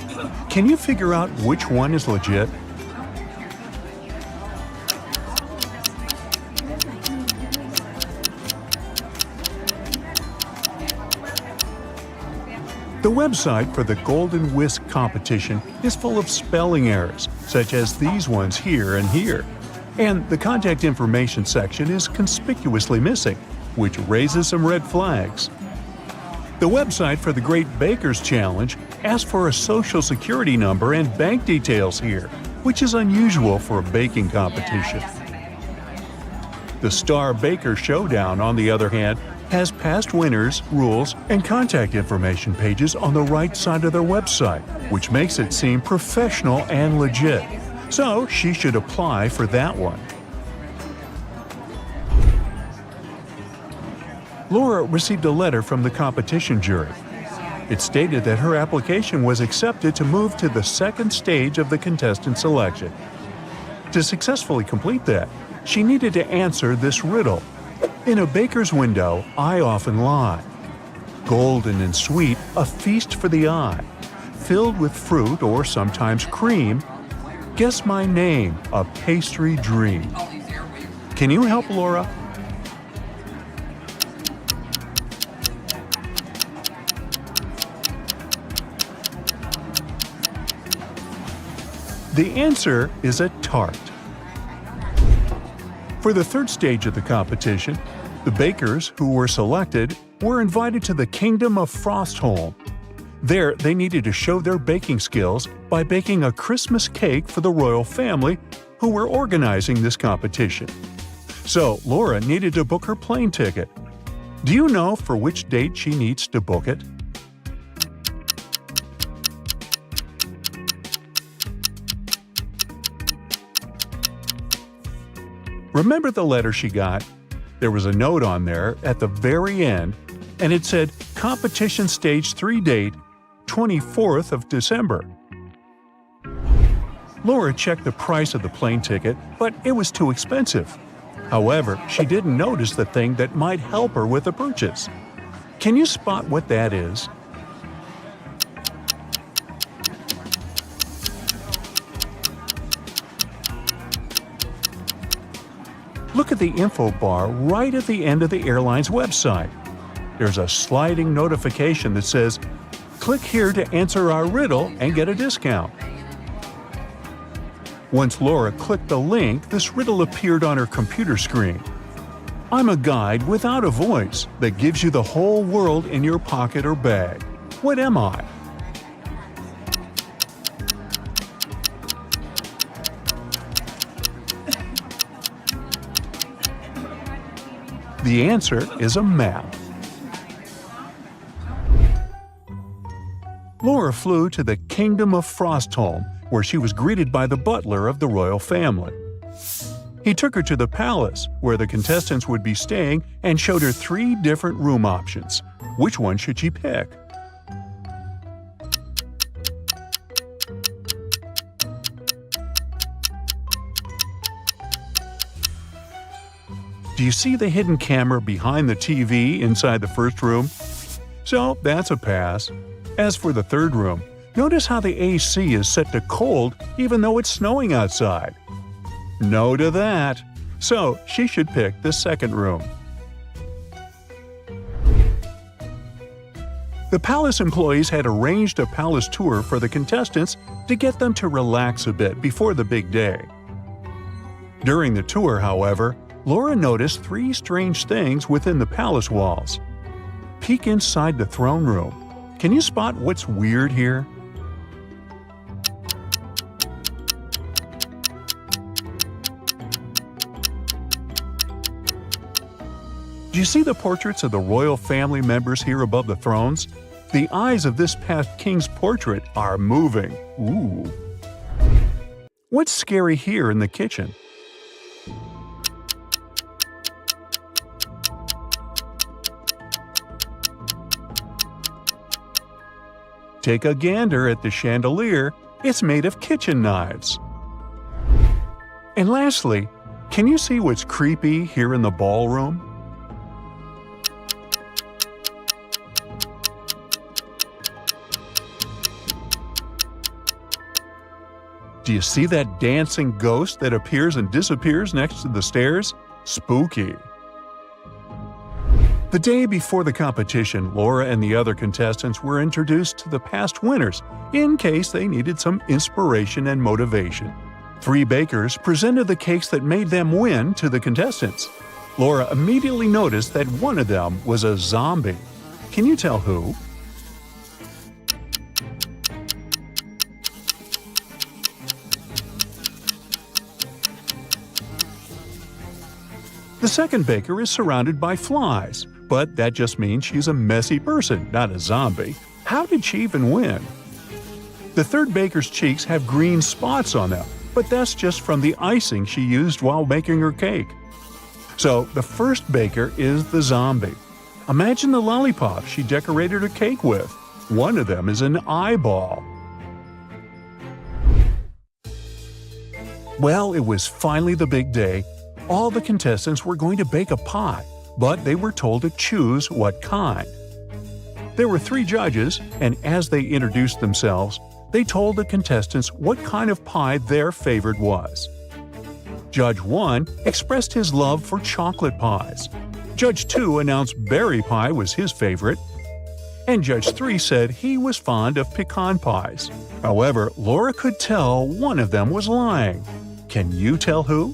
Can you figure out which one is legit? The website for the Golden Whisk competition is full of spelling errors, such as these ones here and here. And the contact information section is conspicuously missing, which raises some red flags. The website for the Great Bakers Challenge asks for a social security number and bank details here, which is unusual for a baking competition. The Star Baker Showdown, on the other hand, has past winners, rules, and contact information pages on the right side of their website, which makes it seem professional and legit. So she should apply for that one. Laura received a letter from the competition jury. It stated that her application was accepted to move to the second stage of the contestant selection. To successfully complete that, she needed to answer this riddle. In a baker's window, I often lie. Golden and sweet, a feast for the eye. Filled with fruit or sometimes cream. Guess my name, a pastry dream. Can you help Laura? The answer is a tart. For the third stage of the competition, the bakers who were selected were invited to the Kingdom of Frostholm. There, they needed to show their baking skills by baking a Christmas cake for the royal family who were organizing this competition. So, Laura needed to book her plane ticket. Do you know for which date she needs to book it? Remember the letter she got? There was a note on there at the very end, and it said, Competition Stage 3 date, 24th of December. Laura checked the price of the plane ticket, but it was too expensive. However, she didn't notice the thing that might help her with the purchase. Can you spot what that is? Look at the info bar right at the end of the airline's website. There's a sliding notification that says, click here to answer our riddle and get a discount. Once Laura clicked the link, this riddle appeared on her computer screen. I'm a guide without a voice that gives you the whole world in your pocket or bag. What am I? The answer is a map. Laura flew to the Kingdom of Frostholm, where she was greeted by the butler of the royal family. He took her to the palace, where the contestants would be staying, and showed her 3 different room options. Which one should she pick? Do you see the hidden camera behind the TV inside the first room? So that's a pass. As for the third room, notice how the AC is set to cold even though it's snowing outside. No to that. so she should pick the second room. The palace employees had arranged a palace tour for the contestants to get them to relax a bit before the big day. During the tour, however, Laura noticed three strange things within the palace walls. Peek inside the throne room. Can you spot what's weird here? Do you see the portraits of the royal family members here above the thrones? The eyes of this past king's portrait are moving. Ooh. What's scary here in the kitchen? Take a gander at the chandelier. It's made of kitchen knives. And lastly, can you see what's creepy here in the ballroom? Do you see that dancing ghost that appears and disappears next to the stairs? Spooky. The day before the competition, Laura and the other contestants were introduced to the past winners in case they needed some inspiration and motivation. Three bakers presented the cakes that made them win to the contestants. Laura immediately noticed that one of them was a zombie. Can you tell who? The second baker is surrounded by flies, but that just means she's a messy person, not a zombie. How did she even win? The third baker's cheeks have green spots on them, but that's just from the icing she used while making her cake. So the first baker is the zombie. Imagine the lollipop she decorated her cake with. One of them is an eyeball. Well, it was finally the big day. All the contestants were going to bake a pie, but they were told to choose what kind. There were three judges, and as they introduced themselves, they told the contestants what kind of pie their favorite was. Judge 1 expressed his love for chocolate pies. Judge 2 announced berry pie was his favorite. And Judge 3 said he was fond of pecan pies. However, Laura could tell one of them was lying. Can you tell who?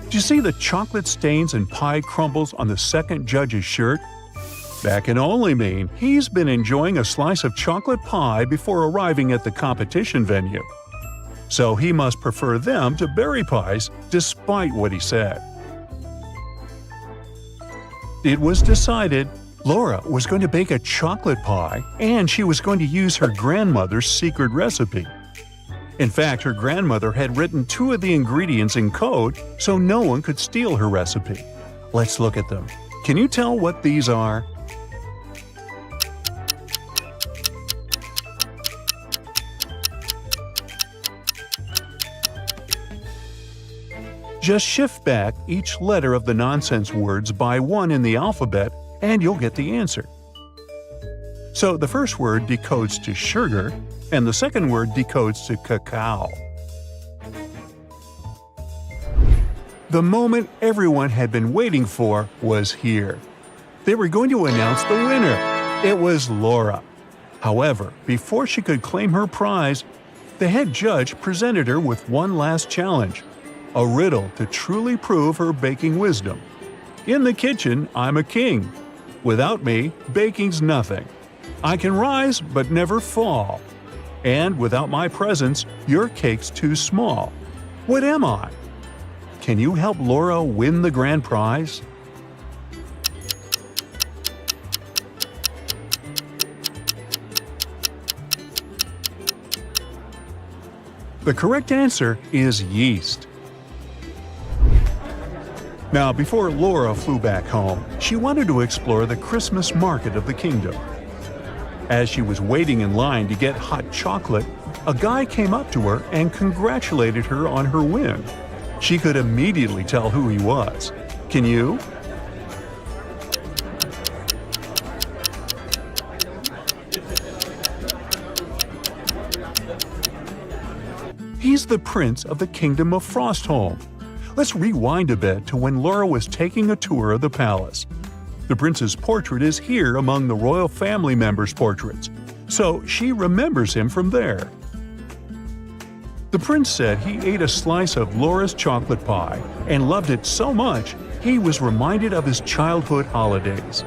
Do you see the chocolate stains and pie crumbles on the second judge's shirt? That can only mean he's been enjoying a slice of chocolate pie before arriving at the competition venue. So he must prefer them to berry pies, despite what he said. It was decided Laura was going to bake a chocolate pie, and she was going to use her grandmother's secret recipe. In fact, her grandmother had written 2 of the ingredients in code so no one could steal her recipe. Let's look at them. Can you tell what these are? Just shift back each letter of the nonsense words by 1 in the alphabet, and you'll get the answer. So the first word decodes to sugar, and the second word decodes to cacao. The moment everyone had been waiting for was here. They were going to announce the winner. It was Laura. However, before she could claim her prize, the head judge presented her with one last challenge, a riddle to truly prove her baking wisdom. In the kitchen, I'm a king. Without me, baking's nothing. I can rise but never fall. And without my presence, your cake's too small. What am I? Can you help Laura win the grand prize? The correct answer is yeast. Now, before Laura flew back home, she wanted to explore the Christmas market of the kingdom. As she was waiting in line to get hot chocolate, a guy came up to her and congratulated her on her win. She could immediately tell who he was. Can you? He's the prince of the kingdom of Frostholm. Let's rewind a bit to when Laura was taking a tour of the palace. The prince's portrait is here among the royal family members' portraits, so she remembers him from there. The prince said he ate a slice of Laura's chocolate pie and loved it so much he was reminded of his childhood holidays.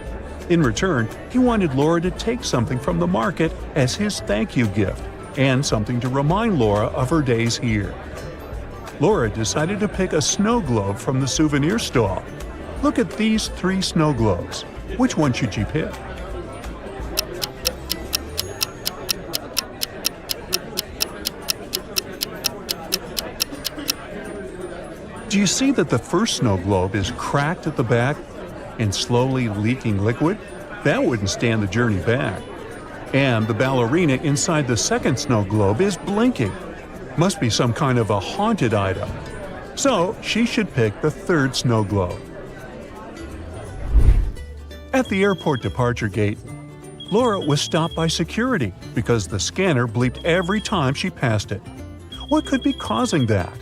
In return, he wanted Laura to take something from the market as his thank you gift and something to remind Laura of her days here. Laura decided to pick a snow globe from the souvenir stall. Look at these 3 snow globes. Which one should she pick? Do you see that the first snow globe is cracked at the back and slowly leaking liquid? That wouldn't stand the journey back. And the ballerina inside the second snow globe is blinking. Must be some kind of a haunted item. So she should pick the third snow globe. At the airport departure gate, Laura was stopped by security because the scanner bleeped every time she passed it. What could be causing that?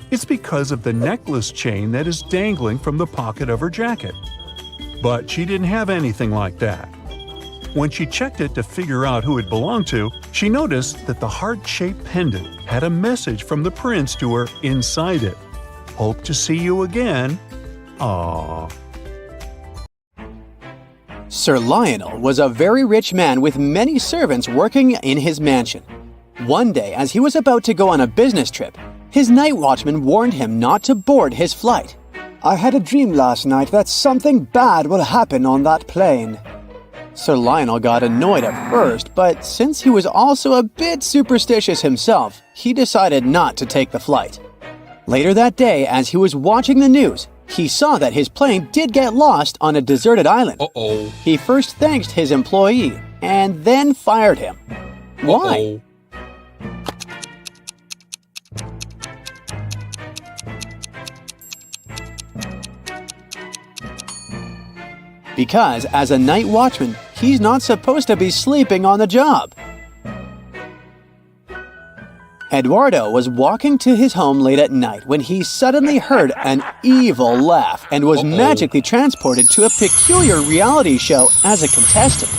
It's because of the necklace chain that is dangling from the pocket of her jacket. But she didn't have anything like that. When she checked it to figure out who it belonged to, she noticed that the heart-shaped pendant had a message from the prince to her inside it. Hope to see you again. Aww. Sir Lionel was a very rich man with many servants working in his mansion. One day, as he was about to go on a business trip, his night watchman warned him not to board his flight. "I had a dream last night that something bad will happen on that plane." Sir Lionel got annoyed at first, but since he was also a bit superstitious himself, he decided not to take the flight. Later that day, as he was watching the news, he saw that his plane did get lost on a deserted island. He first thanked his employee and then fired him. Why? Because as a night watchman, he's not supposed to be sleeping on the job. Eduardo was walking to his home late at night when he suddenly heard an evil laugh and was magically transported to a peculiar reality show as a contestant.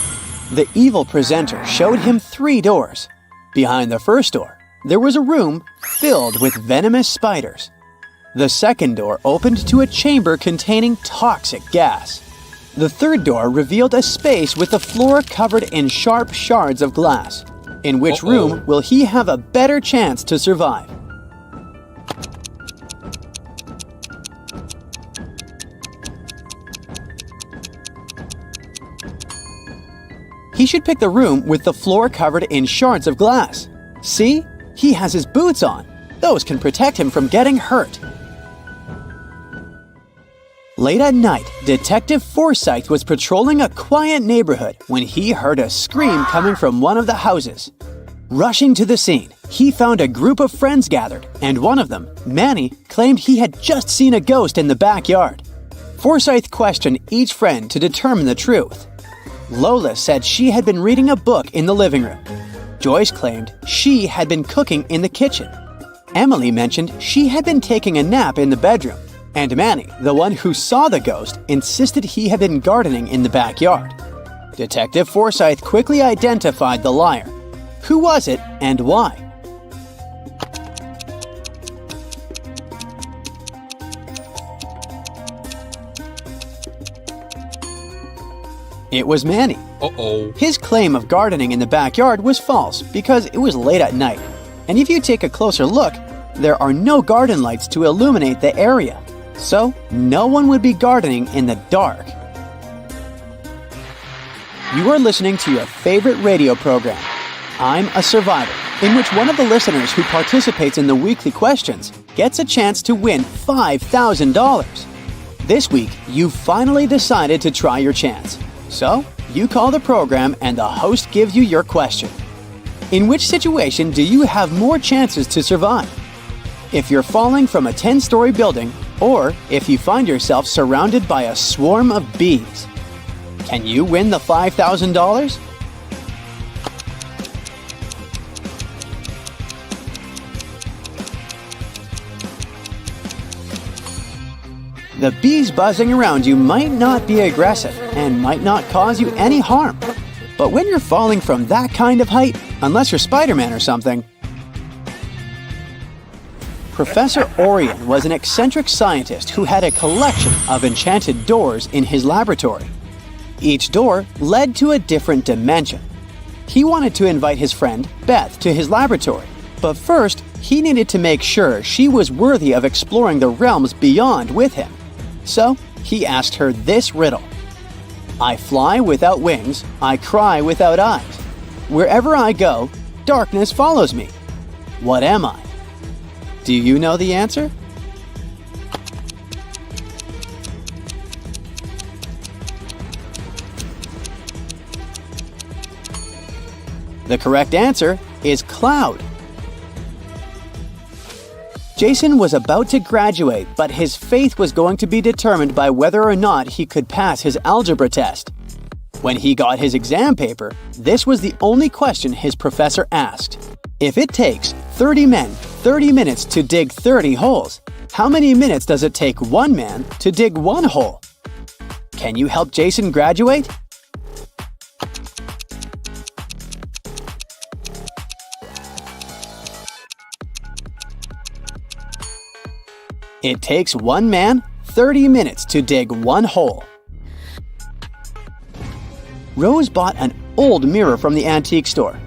The evil presenter showed him 3 doors. Behind the first door, there was a room filled with venomous spiders. The second door opened to a chamber containing toxic gas. The third door revealed a space with the floor covered in sharp shards of glass. In which room will he have a better chance to survive? He should pick the room with the floor covered in shards of glass. See? He has his boots on. Those can protect him from getting hurt. Late at night, Detective Forsyth was patrolling a quiet neighborhood when he heard a scream coming from one of the houses. Rushing to the scene, he found a group of friends gathered, and one of them, Manny, claimed he had just seen a ghost in the backyard. Forsyth questioned each friend to determine the truth. Lola said she had been reading a book in the living room. Joyce claimed she had been cooking in the kitchen. Emily mentioned she had been taking a nap in the bedroom. And Manny, the one who saw the ghost, insisted he had been gardening in the backyard. Detective Forsyth quickly identified the liar. Who was it and why? It was Manny. His claim of gardening in the backyard was false because it was late at night. And if you take a closer look, there are no garden lights to illuminate the area. So, no one would be gardening in the dark. You are listening to your favorite radio program, I'm a Survivor, in which one of the listeners who participates in the weekly questions gets a chance to win $5,000. This week, you finally decided to try your chance. So, you call the program and the host gives you your question. In which situation do you have more chances to survive? If you're falling from a 10-story building, or if you find yourself surrounded by a swarm of bees. Can you win the $5,000? The bees buzzing around you might not be aggressive and might not cause you any harm. But when you're falling from that kind of height, unless you're Spider-Man or something. Professor Orion was an eccentric scientist who had a collection of enchanted doors in his laboratory. Each door led to a different dimension. He wanted to invite his friend, Beth, to his laboratory, but first he needed to make sure she was worthy of exploring the realms beyond with him. So he asked her this riddle. I fly without wings, I cry without eyes. Wherever I go, darkness follows me. What am I? Do you know the answer? The correct answer is cloud. Jason was about to graduate, but his fate was going to be determined by whether or not he could pass his algebra test. When he got his exam paper, this was the only question his professor asked. If it takes 30 men 30 minutes to dig 30 holes, how many minutes does it take one man to dig one hole? Can you help Jason graduate? It takes one man 30 minutes to dig one hole. Rose bought an old mirror from the antique store.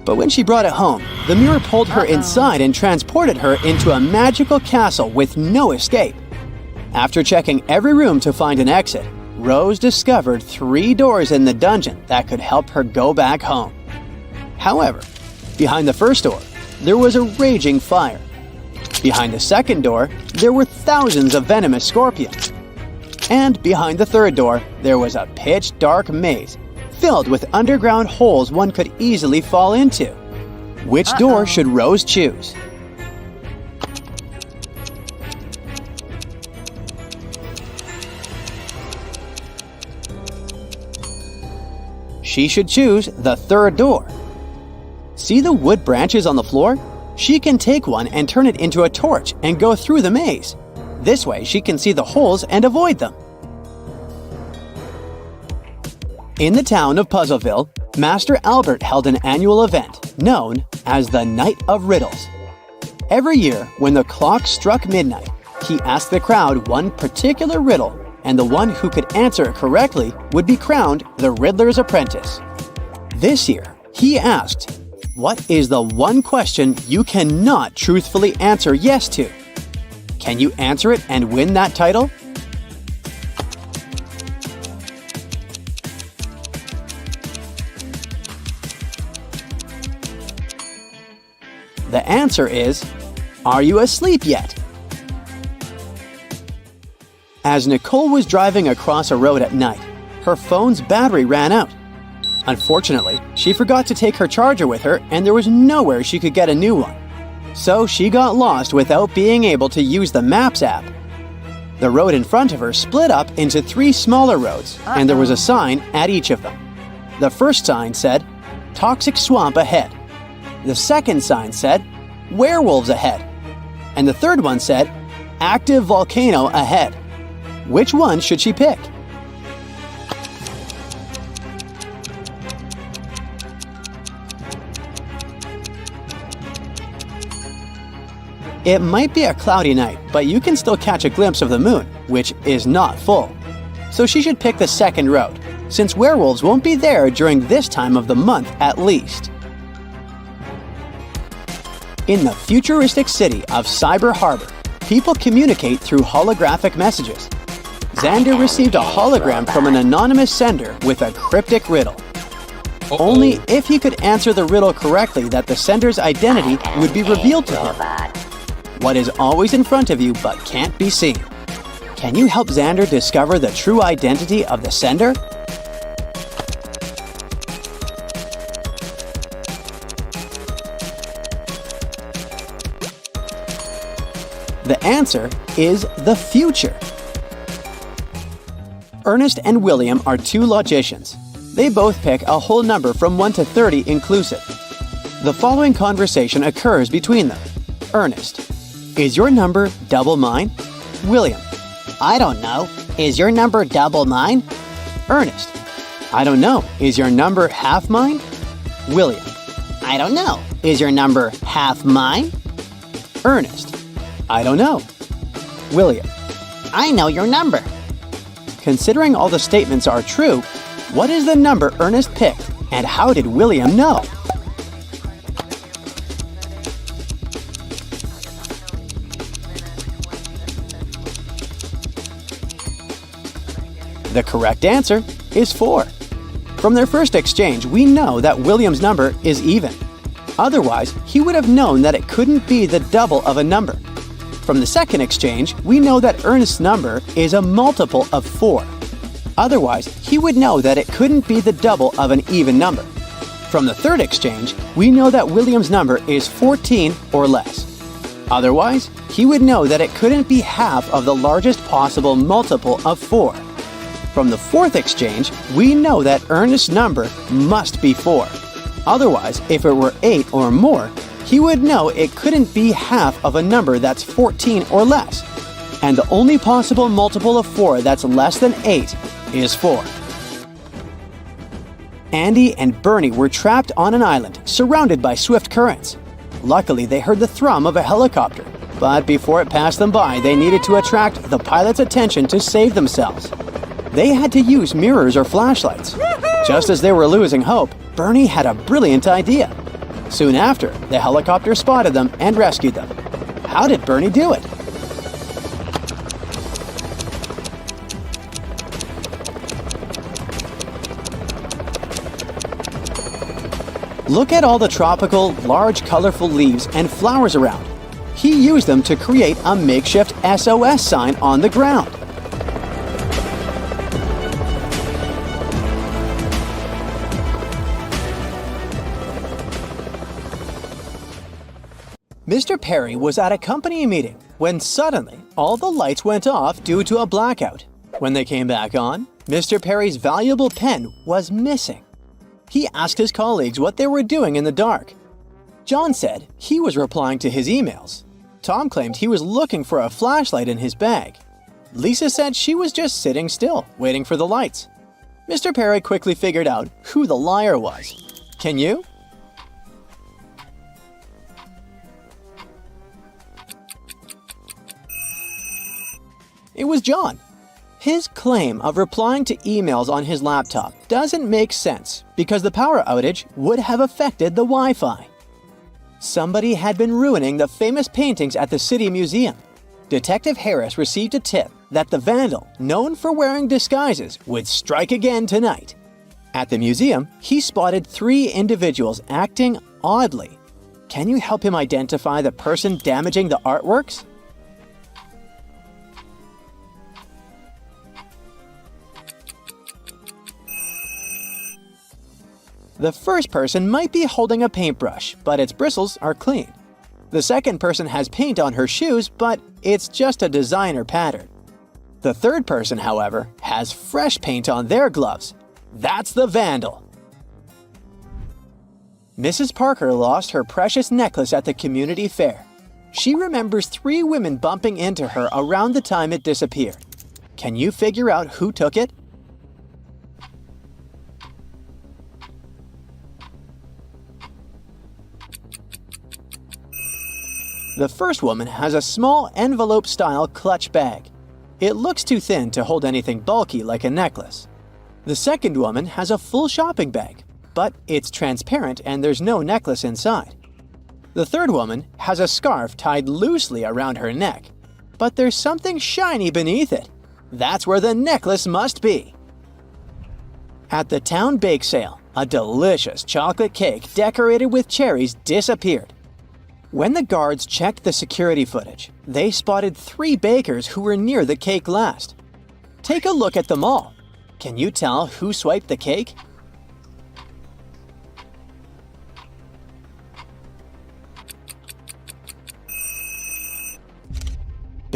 But when she brought it home, the mirror pulled her inside and transported her into a magical castle with no escape. After checking every room to find an exit, Rose discovered 3 doors in the dungeon that could help her go back home. However, behind the first door, there was a raging fire. Behind the second door, there were thousands of venomous scorpions. And behind the third door, there was a pitch-dark maze filled with underground holes one could easily fall into. Which door should Rose choose? She should choose the third door. See the wood branches on the floor? She can take one and turn it into a torch and go through the maze. This way she can see the holes and avoid them. In the town of Puzzleville, Master Albert held an annual event known as the Night of Riddles. Every year, when the clock struck midnight, he asked the crowd one particular riddle, and the one who could answer it correctly would be crowned the Riddler's Apprentice. This year, he asked, what is the one question you cannot truthfully answer yes to? Can you answer it and win that title? The answer is, are you asleep yet? As Nicole was driving across a road at night, her phone's battery ran out. Unfortunately, she forgot to take her charger with her and there was nowhere she could get a new one. So she got lost without being able to use the Maps app. The road in front of her split up into 3 smaller roads and there was a sign at each of them. The first sign said, Toxic Swamp ahead. The second sign said, Werewolves ahead. And the third one said, Active Volcano ahead. Which one should she pick? It might be a cloudy night, but you can still catch a glimpse of the moon, which is not full. So she should pick the second road, since werewolves won't be there during this time of the month at least. In the futuristic city of Cyber Harbor, people communicate through holographic messages. Xander received a hologram from an anonymous sender with a cryptic riddle. Only if he could answer the riddle correctly that the sender's identity would be revealed to him. What is always in front of you but can't be seen? Can you help Xander discover the true identity of the sender? The answer is the future. Ernest and William are two logicians. They both pick a whole number from 1 to 30 inclusive. The following conversation occurs between them. Ernest: is your number double mine? William: I don't know. Is your number double mine? Ernest: I don't know. Is your number half mine? William: I don't know. Is your number half mine? Ernest: I don't know. William: I know your number. Considering all the statements are true, what is the number Ernest picked, and how did William know? The correct answer is 4. From their first exchange, we know that William's number is even. Otherwise, he would have known that it couldn't be the double of a number. From the second exchange, we know that Ernest's number is a multiple of 4. Otherwise, he would know that it couldn't be the double of an even number. From the third exchange, we know that William's number is 14 or less. Otherwise, he would know that it couldn't be half of the largest possible multiple of 4. From the fourth exchange, we know that Ernest's number must be 4. Otherwise, if it were 8 or more, he would know it couldn't be half of a number that's 14 or less. And the only possible multiple of 4 that's less than 8 is 4. Andy and Bernie were trapped on an island, surrounded by swift currents. Luckily, they heard the thrum of a helicopter, but before it passed them by, they needed to attract the pilot's attention to save themselves. They had to use mirrors or flashlights. Just as they were losing hope, Bernie had a brilliant idea. Soon after, the helicopter spotted them and rescued them. How did Bernie do it? Look at all the tropical, large, colorful leaves and flowers around. He used them to create a makeshift SOS sign on the ground. Mr. Perry was at a company meeting when suddenly all the lights went off due to a blackout. When they came back on, Mr. Perry's valuable pen was missing. He asked his colleagues what they were doing in the dark. John said he was replying to his emails. Tom claimed he was looking for a flashlight in his bag. Lisa said she was just sitting still, waiting for the lights. Mr. Perry quickly figured out who the liar was. Can you? It was John. His claim of replying to emails on his laptop doesn't make sense because the power outage would have affected the Wi-Fi. Somebody had been ruining the famous paintings at the City Museum. Detective Harris received a tip that the vandal, known for wearing disguises, would strike again tonight. At the museum, he spotted 3 individuals acting oddly. Can you help him identify the person damaging the artworks? The first person might be holding a paintbrush, but its bristles are clean. The second person has paint on her shoes, but it's just a designer pattern. The third person, however, has fresh paint on their gloves. That's the vandal. Mrs. Parker lost her precious necklace at the community fair. She remembers 3 women bumping into her around the time it disappeared. Can you figure out who took it? The first woman has a small envelope-style clutch bag. It looks too thin to hold anything bulky like a necklace. The second woman has a full shopping bag, but it's transparent and there's no necklace inside. The third woman has a scarf tied loosely around her neck, but there's something shiny beneath it. That's where the necklace must be. At the town bake sale, a delicious chocolate cake decorated with cherries disappeared. When the guards checked the security footage, they spotted 3 bakers who were near the cake last. Take a look at them all. Can you tell who swiped the cake?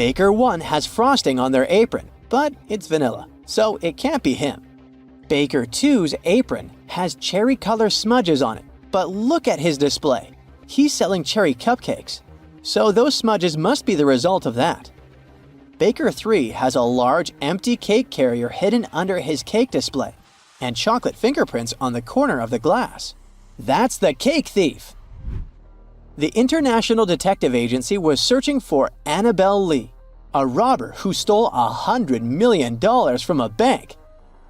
Baker 1 has frosting on their apron, but it's vanilla, so it can't be him. Baker 2's apron has cherry color smudges on it, but look at his display. He's selling cherry cupcakes, so those smudges must be the result of that. Baker 3 has a large empty cake carrier hidden under his cake display, and chocolate fingerprints on the corner of the glass. That's the cake thief! The International Detective Agency was searching for Annabelle Lee, a robber who stole $100 million from a bank.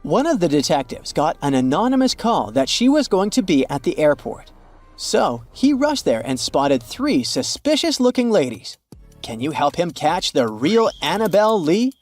One of the detectives got an anonymous call that she was going to be at the airport. So he rushed there and spotted 3 suspicious-looking ladies. Can you help him catch the real Annabelle Lee?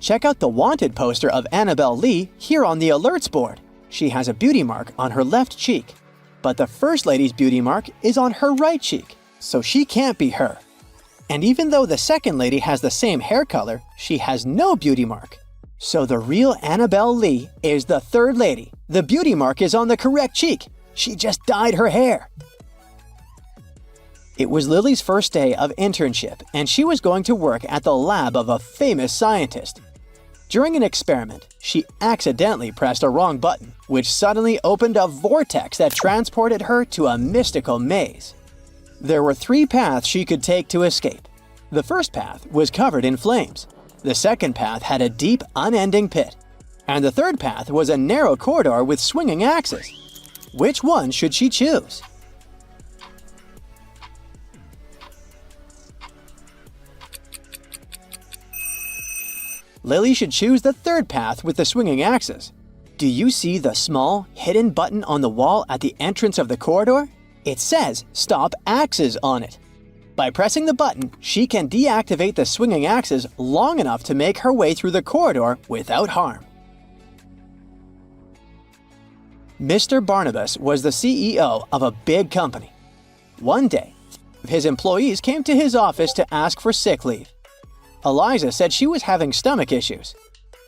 Check out the wanted poster of Annabelle Lee here on the alerts board. She has a beauty mark on her left cheek, but the first lady's beauty mark is on her right cheek, so she can't be her. And even though the second lady has the same hair color, she has no beauty mark. So the real Annabelle Lee is the third lady. The beauty mark is on the correct cheek. She just dyed her hair. It was Lily's first day of internship, and she was going to work at the lab of a famous scientist. During an experiment, she accidentally pressed a wrong button, which suddenly opened a vortex that transported her to a mystical maze. There were 3 paths she could take to escape. The first path was covered in flames. The second path had a deep, unending pit. And the third path was a narrow corridor with swinging axes. Which one should she choose? Lily should choose the third path with the swinging axes. Do you see the small, hidden button on the wall at the entrance of the corridor? It says Stop Axes on it. By pressing the button, she can deactivate the swinging axes long enough to make her way through the corridor without harm. Mr. Barnabas was the CEO of a big company. One day, his employees came to his office to ask for sick leave. Eliza said she was having stomach issues,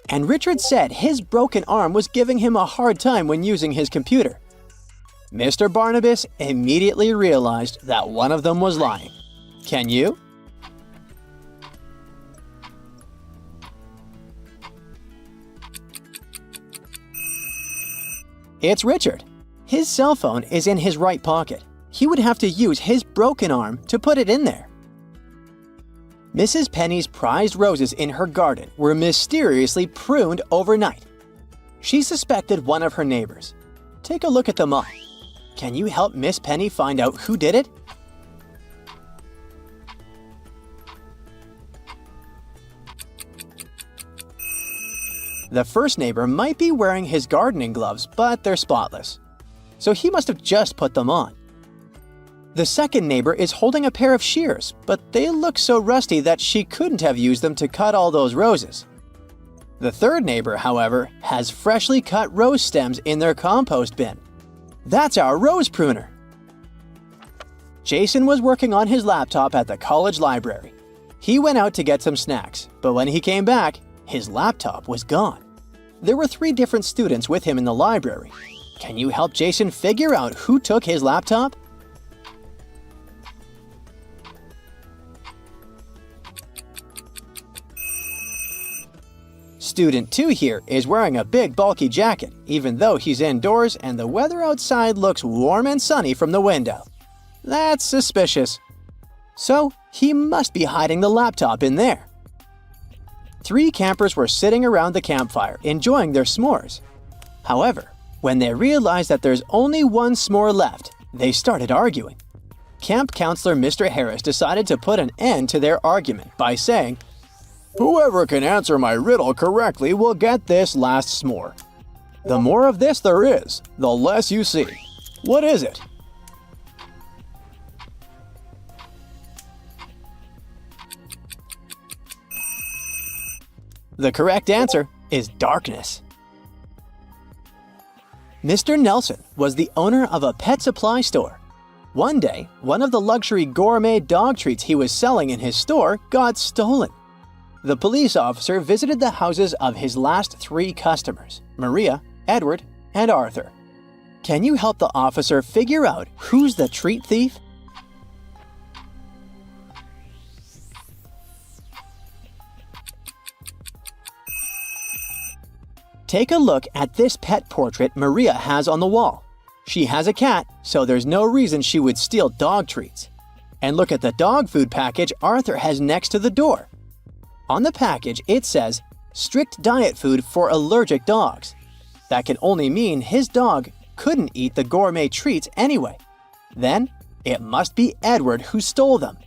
and Richard said his broken arm was giving him a hard time when using his computer. Mr. Barnabas immediately realized that one of them was lying. Can you? It's Richard. His cell phone is in his right pocket. He would have to use his broken arm to put it in there. Mrs. Penny's prized roses in her garden were mysteriously pruned overnight. She suspected one of her neighbors. Take a look at them all. Can you help Miss Penny find out who did it? The first neighbor might be wearing his gardening gloves, but they're spotless. So he must have just put them on. The second neighbor is holding a pair of shears, but they look so rusty that she couldn't have used them to cut all those roses. The third neighbor, however, has freshly cut rose stems in their compost bin. That's our rose pruner. Jason was working on his laptop at the college library. He went out to get some snacks, but when he came back, his laptop was gone. There were 3 different students with him in the library. Can you help Jason figure out who took his laptop? Student 2 here is wearing a big bulky jacket, even though he's indoors and the weather outside looks warm and sunny from the window. That's suspicious. So he must be hiding the laptop in there. 3 campers were sitting around the campfire enjoying their s'mores. However, when they realized that there's only one s'more left, they started arguing. Camp counselor Mr. Harris decided to put an end to their argument by saying, "Whoever can answer my riddle correctly will get this last s'more. The more of this there is, the less you see. What is it?" The correct answer is darkness. Mr. Nelson was the owner of a pet supply store. One day, one of the luxury gourmet dog treats he was selling in his store got stolen. The police officer visited the houses of his last 3 customers, Maria, Edward, and Arthur. Can you help the officer figure out who's the treat thief? Take a look at this pet portrait Maria has on the wall. She has a cat, so there's no reason she would steal dog treats. And look at the dog food package Arthur has next to the door. On the package, it says, "Strict diet food for allergic dogs." That can only mean his dog couldn't eat the gourmet treats anyway. Then, it must be Edward who stole them.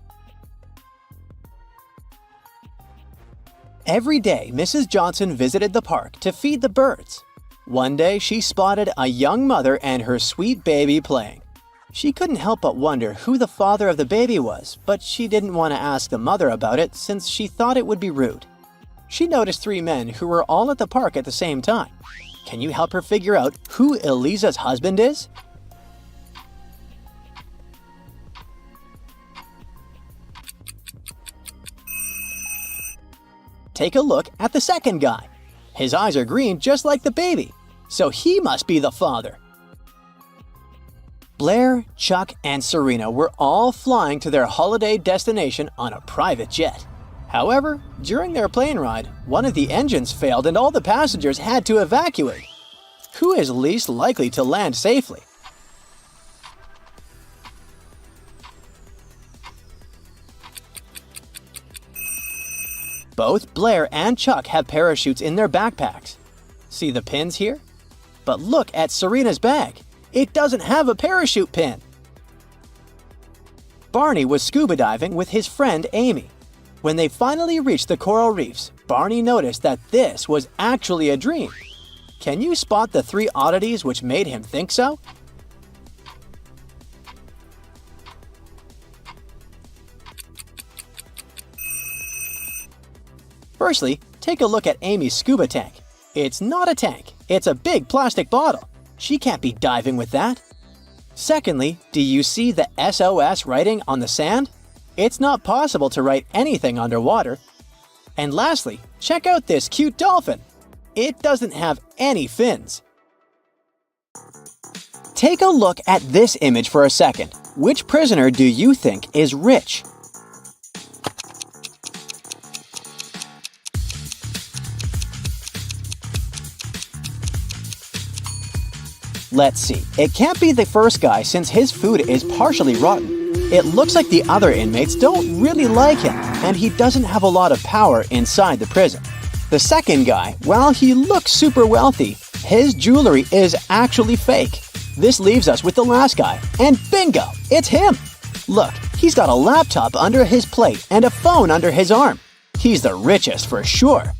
Every day, Mrs. Johnson visited the park to feed the birds. One day, she spotted a young mother and her sweet baby playing. She couldn't help but wonder who the father of the baby was, but she didn't want to ask the mother about it since she thought it would be rude. She noticed 3 men who were all at the park at the same time. Can you help her figure out who Elisa's husband is? Take a look at the second guy. His eyes are green just like the baby, so he must be the father. Blair, Chuck, and Serena were all flying to their holiday destination on a private jet. However, during their plane ride, one of the engines failed and all the passengers had to evacuate. Who is least likely to land safely? Both Blair and Chuck have parachutes in their backpacks. See the pins here? But look at Serena's bag. It doesn't have a parachute pin. Barney was scuba diving with his friend Amy. When they finally reached the coral reefs, Barney noticed that this was actually a dream. Can you spot the 3 oddities which made him think so? Firstly, take a look at Amy's scuba tank. It's not a tank, it's a big plastic bottle. She can't be diving with that. Secondly, do you see the SOS writing on the sand? It's not possible to write anything underwater. And lastly, check out this cute dolphin. It doesn't have any fins. Take a look at this image for a second. Which prisoner do you think is rich? Let's see. It can't be the first guy since his food is partially rotten. It looks like the other inmates don't really like him, and he doesn't have a lot of power inside the prison. The second guy, while he looks super wealthy, his jewelry is actually fake. This leaves us with the last guy, and bingo, it's him! Look, he's got a laptop under his plate and a phone under his arm. He's the richest for sure.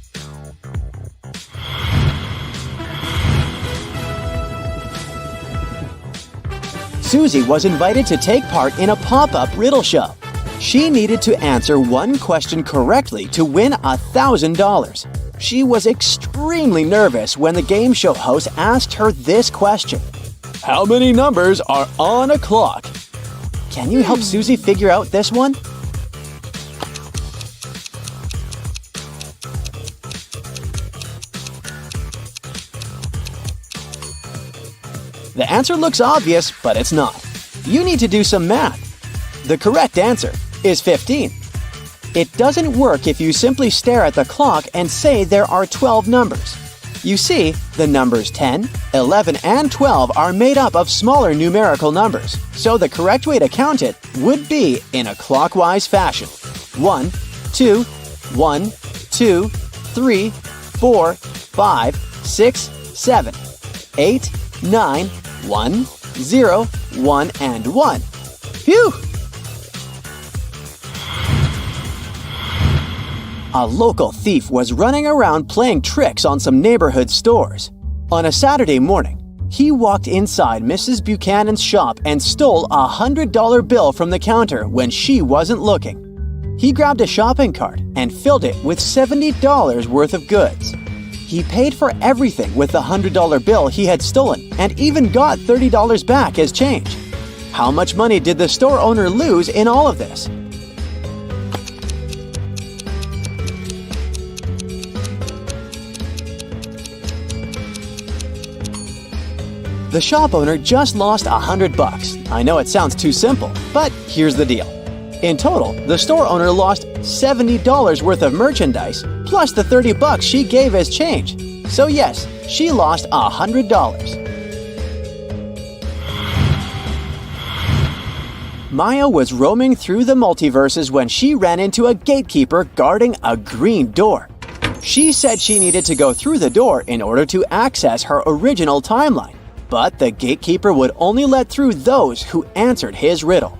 Susie was invited to take part in a pop-up riddle show. She needed to answer one question correctly to win $1,000. She was extremely nervous when the game show host asked her this question. How many numbers are on a clock? Can you help Susie figure out this one? The answer looks obvious, but it's not. You need to do some math. The correct answer is 15. It doesn't work if you simply stare at the clock and say there are 12 numbers. You see, the numbers 10, 11, and 12 are made up of smaller numerical numbers, so the correct way to count it would be in a clockwise fashion. 1, 2, 1, 2, 3, 4, 5, 6, 7, 8, 9, 1, 0, 1, and 1. Phew! A local thief was running around playing tricks on some neighborhood stores. On a Saturday morning, he walked inside Mrs. Buchanan's shop and stole a $100 bill from the counter when she wasn't looking. He grabbed a shopping cart and filled it with $70 worth of goods. He paid for everything with the $100 bill he had stolen and even got $30 back as change. How much money did the store owner lose in all of this? The shop owner just lost $100. I know it sounds too simple, but here's the deal. In total, the store owner lost $70 worth of merchandise, plus the $30 she gave as change. So yes, she lost $100. Maya was roaming through the multiverses when she ran into a gatekeeper guarding a green door. She said she needed to go through the door in order to access her original timeline, but the gatekeeper would only let through those who answered his riddle.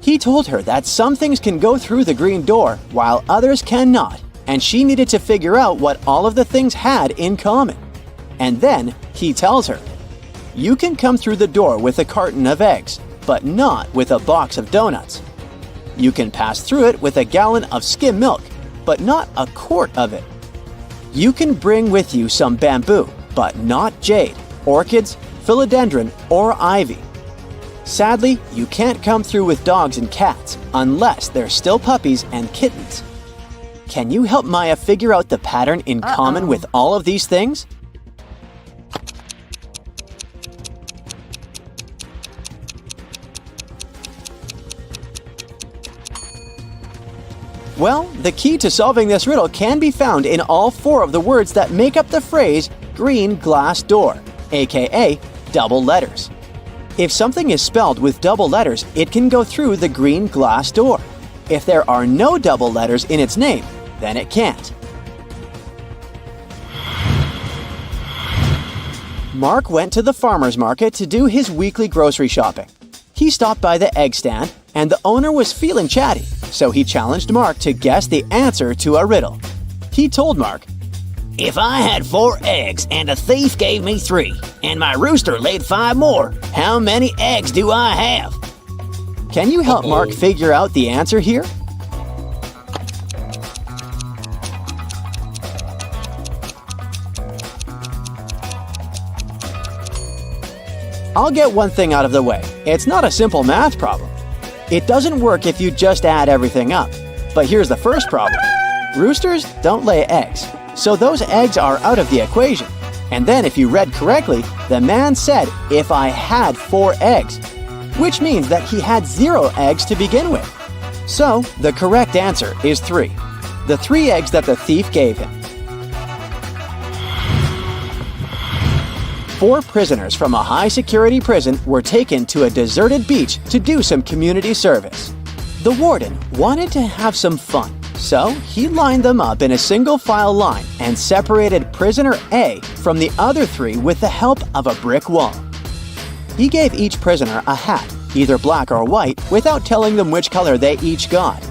He told her that some things can go through the green door while others cannot, and she needed to figure out what all of the things had in common. And then he tells her, "You can come through the door with a carton of eggs, but not with a box of donuts. You can pass through it with a gallon of skim milk, but not a quart of it. You can bring with you some bamboo, but not jade, orchids, philodendron, or ivy. Sadly, you can't come through with dogs and cats unless they're still puppies and kittens." Can you help Maya figure out the pattern in common with all of these things? Well, the key to solving this riddle can be found in all 4 of the words that make up the phrase green glass door, aka double letters. If something is spelled with double letters, it can go through the green glass door. If there are no double letters in its name, then it can't. Mark went to the farmer's market to do his weekly grocery shopping. He stopped by the egg stand, and the owner was feeling chatty, so he challenged Mark to guess the answer to a riddle. He told Mark, "If I had 4 eggs and a thief gave me 3, and my rooster laid 5 more, how many eggs do I have?" Can you help Mark figure out the answer here? I'll get one thing out of the way. It's not a simple math problem. It doesn't work if you just add everything up. But here's the first problem. Roosters don't lay eggs, so those eggs are out of the equation. And then if you read correctly, the man said, "If I had 4 eggs," which means that he had 0 eggs to begin with. So the correct answer is 3. The 3 eggs that the thief gave him. 4 prisoners from a high-security prison were taken to a deserted beach to do some community service. The warden wanted to have some fun, so he lined them up in a single-file line and separated prisoner A from the other 3 with the help of a brick wall. He gave each prisoner a hat, either black or white, without telling them which color they each got.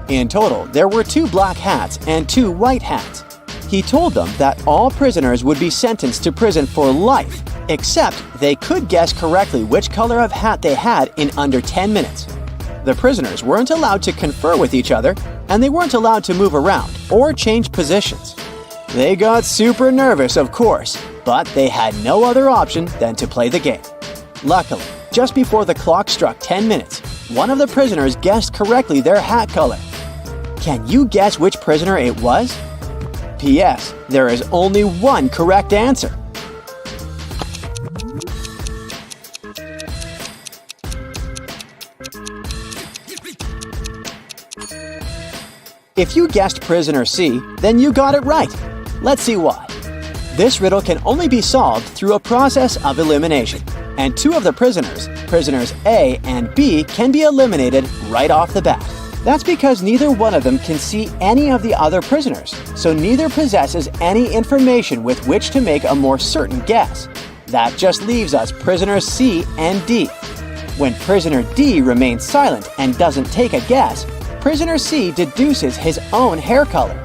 In total, there were 2 black hats and 2 white hats. He told them that all prisoners would be sentenced to prison for life, except they could guess correctly which color of hat they had in under 10 minutes. The prisoners weren't allowed to confer with each other, and they weren't allowed to move around or change positions. They got super nervous, of course, but they had no other option than to play the game. Luckily, just before the clock struck 10 minutes, one of the prisoners guessed correctly their hat color. Can you guess which prisoner it was? P.S. There is only one correct answer. If you guessed prisoner C, then you got it right. Let's see why. This riddle can only be solved through a process of elimination, and 2 of the prisoners, prisoners A and B, can be eliminated right off the bat. That's because neither one of them can see any of the other prisoners, so neither possesses any information with which to make a more certain guess. That just leaves us prisoners C and D. When prisoner D remains silent and doesn't take a guess, prisoner C deduces his own hair color.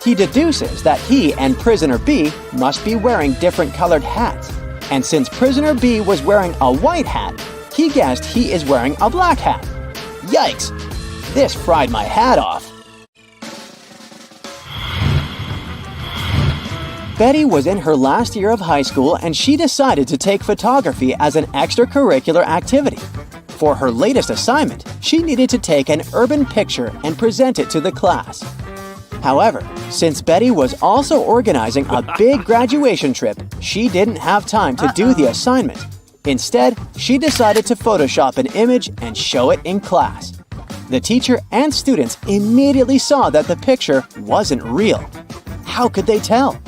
He deduces that he and prisoner B must be wearing different colored hats, and since prisoner B was wearing a white hat, he guessed he is wearing a black hat. Yikes! This fried my hat off. Betty was in her last year of high school and she decided to take photography as an extracurricular activity. For her latest assignment, she needed to take an urban picture and present it to the class. However, since Betty was also organizing a big graduation trip, she didn't have time to do the assignment. Instead, she decided to Photoshop an image and show it in class. The teacher and students immediately saw that the picture wasn't real. How could they tell?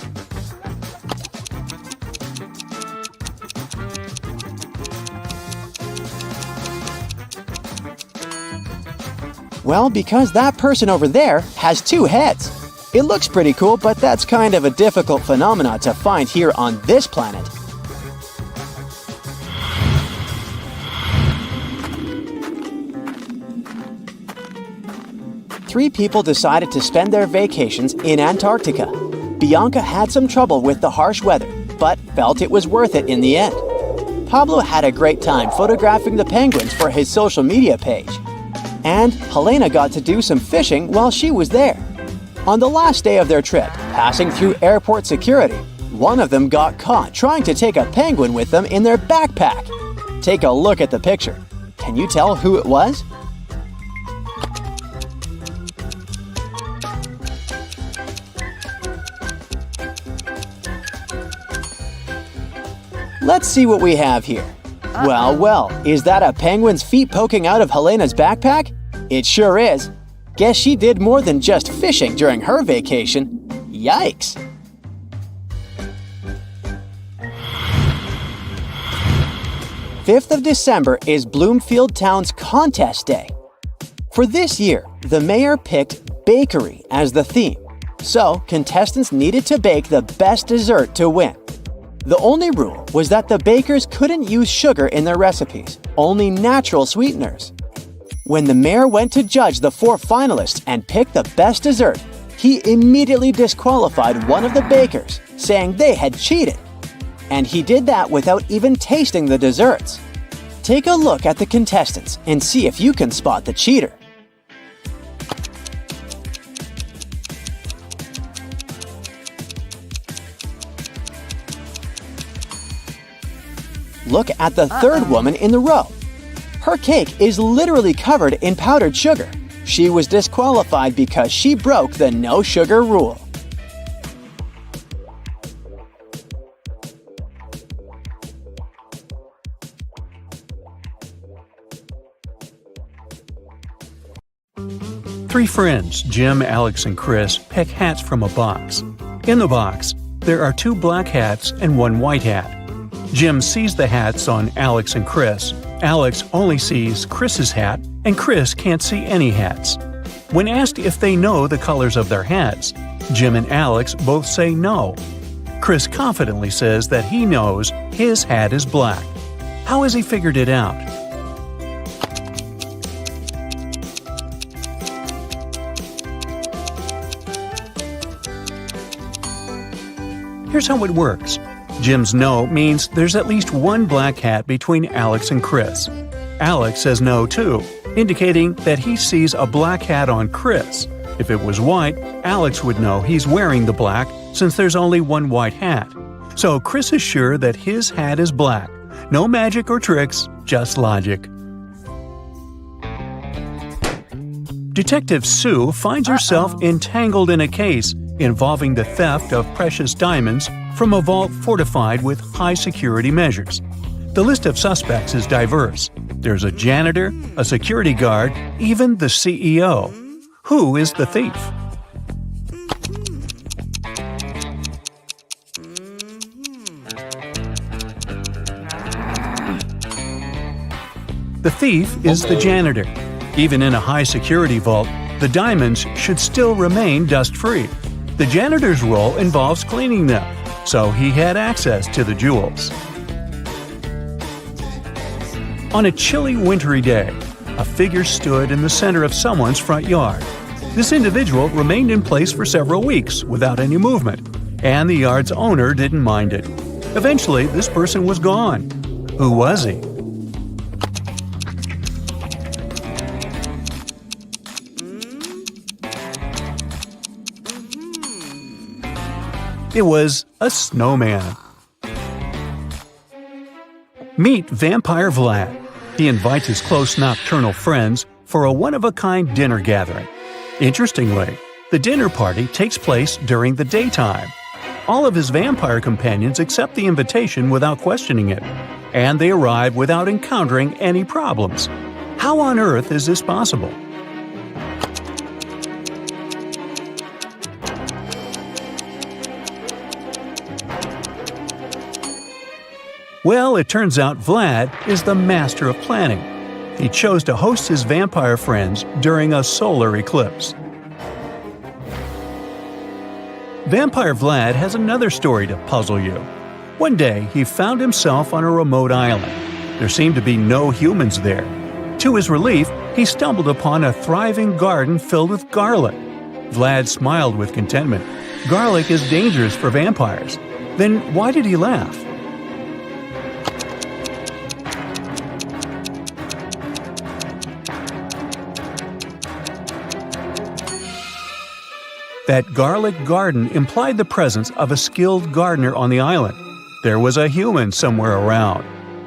Well, because that person over there has two heads. It looks pretty cool, but that's kind of a difficult phenomenon to find here on this planet. Three people decided to spend their vacations in Antarctica. Bianca had some trouble with the harsh weather, but felt it was worth it in the end. Pablo had a great time photographing the penguins for his social media page. And Helena got to do some fishing while she was there. On the last day of their trip, passing through airport security, one of them got caught trying to take a penguin with them in their backpack. Take a look at the picture. Can you tell who it was? Let's see what we have here. Well, is that a penguin's feet poking out of Helena's backpack? It sure is. Guess she did more than just fishing during her vacation. Yikes! December 5th is Bloomfield Town's Contest Day. For this year, the mayor picked bakery as the theme, so contestants needed to bake the best dessert to win. The only rule was that the bakers couldn't use sugar in their recipes, only natural sweeteners. When the mayor went to judge the 4 finalists and pick the best dessert, he immediately disqualified one of the bakers, saying they had cheated. And he did that without even tasting the desserts. Take a look at the contestants and see if you can spot the cheater. Look at the third woman in the row. Her cake is literally covered in powdered sugar. She was disqualified because she broke the no sugar rule. Three friends, Jim, Alex, and Chris, pick hats from a box. In the box, there are 2 black hats and 1 white hat. Jim sees the hats on Alex and Chris. Alex only sees Chris's hat, and Chris can't see any hats. When asked if they know the colors of their hats, Jim and Alex both say no. Chris confidently says that he knows his hat is black. How has he figured it out? Here's how it works. Jim's no means there's at least 1 black hat between Alex and Chris. Alex says no too, indicating that he sees a black hat on Chris. If it was white, Alex would know he's wearing the black since there's only 1 white hat. So Chris is sure that his hat is black. No magic or tricks, just logic. Detective Sue finds herself entangled in a case involving the theft of precious diamonds from a vault fortified with high-security measures. The list of suspects is diverse. There's a janitor, a security guard, even the CEO. Who is the thief? The thief is the janitor. Even in a high-security vault, the diamonds should still remain dust-free. The janitor's role involves cleaning them, so he had access to the jewels. On a chilly, wintry day, a figure stood in the center of someone's front yard. This individual remained in place for several weeks without any movement, and the yard's owner didn't mind it. Eventually, this person was gone. Who was he? It was a snowman. Meet Vampire Vlad. He invites his close nocturnal friends for a one-of-a-kind dinner gathering. Interestingly, The dinner party takes place during the daytime. All of his vampire companions accept the invitation without questioning it, and they arrive without encountering any problems. How on earth is this possible? Well, it turns out Vlad is the master of planning. He chose to host his vampire friends during a solar eclipse. Vampire Vlad has another story to puzzle you. One day, he found himself on a remote island. There seemed to be no humans there. To his relief, he stumbled upon a thriving garden filled with garlic. Vlad smiled with contentment. Garlic is dangerous for vampires. Then why did he laugh? That garlic garden implied the presence of a skilled gardener on the island. There was a human somewhere around.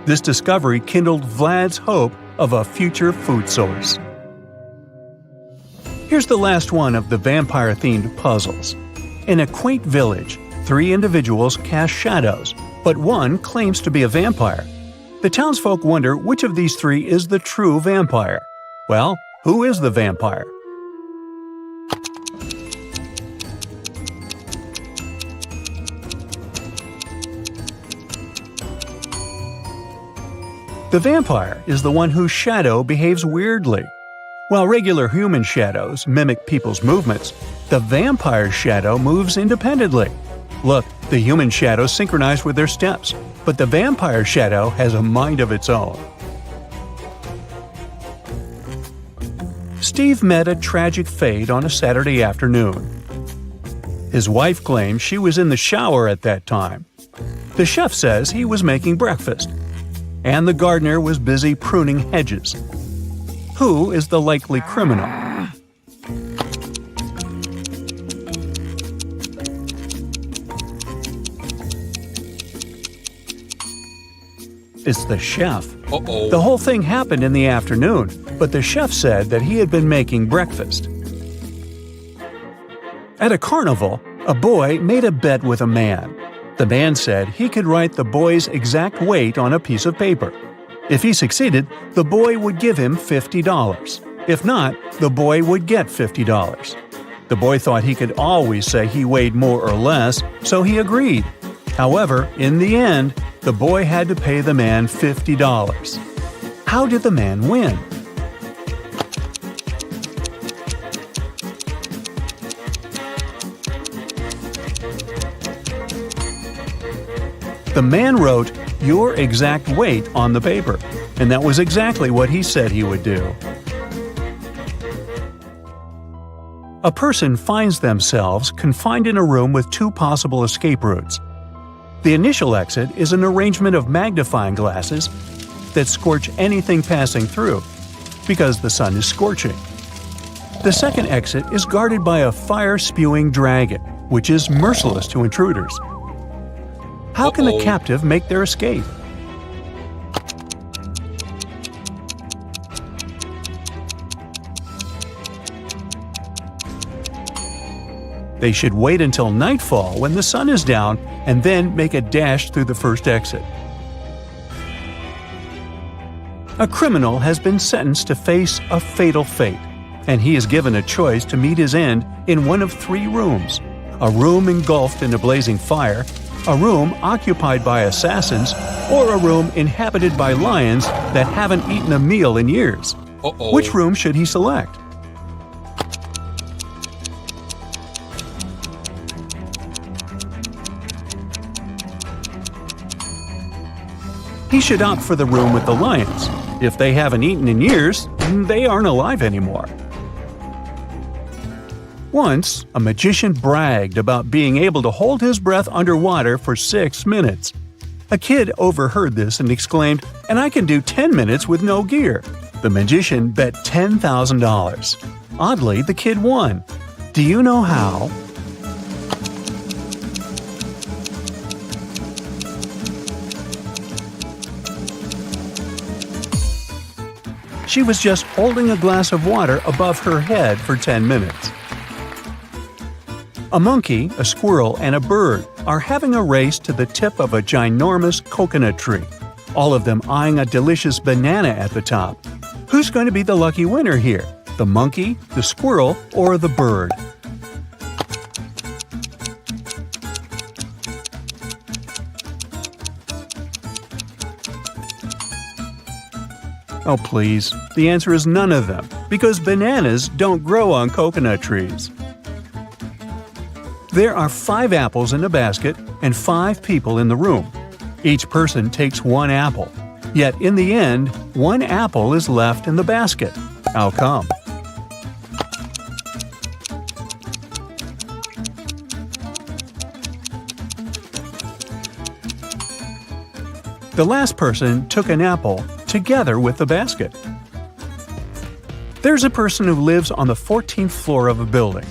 This discovery kindled Vlad's hope of a future food source. Here's the last one of the vampire-themed puzzles. In a quaint village, 3 individuals cast shadows, but one claims to be a vampire. The townsfolk wonder which of these 3 is the true vampire. Well, who is the vampire? The vampire is the one whose shadow behaves weirdly. While regular human shadows mimic people's movements, the vampire's shadow moves independently. Look, the human shadows synchronize with their steps, but the vampire shadow has a mind of its own. Steve met a tragic fate on a Saturday afternoon. His wife claims she was in the shower at that time. The chef says he was making breakfast, and the gardener was busy pruning hedges. Who is the likely criminal? It's the chef. Uh-oh. The whole thing happened in the afternoon, but the chef said that he had been making breakfast. At a carnival, a boy made a bet with a man. The man said he could write the boy's exact weight on a piece of paper. If he succeeded, the boy would give him $50. If not, the boy would get $50. The boy thought he could always say he weighed more or less, so he agreed. However, in the end, the boy had to pay the man $50. How did the man win? The man wrote your exact weight on the paper, and that was exactly what he said he would do. A person finds themselves confined in a room with 2 possible escape routes. The initial exit is an arrangement of magnifying glasses that scorch anything passing through, because the sun is scorching. The second exit is guarded by a fire-spewing dragon, which is merciless to intruders. How can the captive make their escape? They should wait until nightfall when the sun is down and then make a dash through the first exit. A criminal has been sentenced to face a fatal fate, and he is given a choice to meet his end in one of 3 rooms: a room engulfed in a blazing fire, a room occupied by assassins, or a room inhabited by lions that haven't eaten a meal in years. Which room should he select? He should opt for the room with the lions. If they haven't eaten in years, they aren't alive anymore. Once, a magician bragged about being able to hold his breath underwater for 6 minutes. A kid overheard this and exclaimed, "And I can do 10 minutes with no gear." The magician bet $10,000. Oddly, the kid won. Do you know how? She was just holding a glass of water above her head for 10 minutes. A monkey, a squirrel, and a bird are having a race to the tip of a ginormous coconut tree, all of them eyeing a delicious banana at the top. Who's going to be the lucky winner here? The monkey, the squirrel, or the bird? Oh please, the answer is none of them, because bananas don't grow on coconut trees. There are 5 apples in a basket and 5 people in the room. Each person takes 1 apple. Yet in the end, 1 apple is left in the basket. How come? The last person took an apple together with the basket. There's a person who lives on the 14th floor of a building.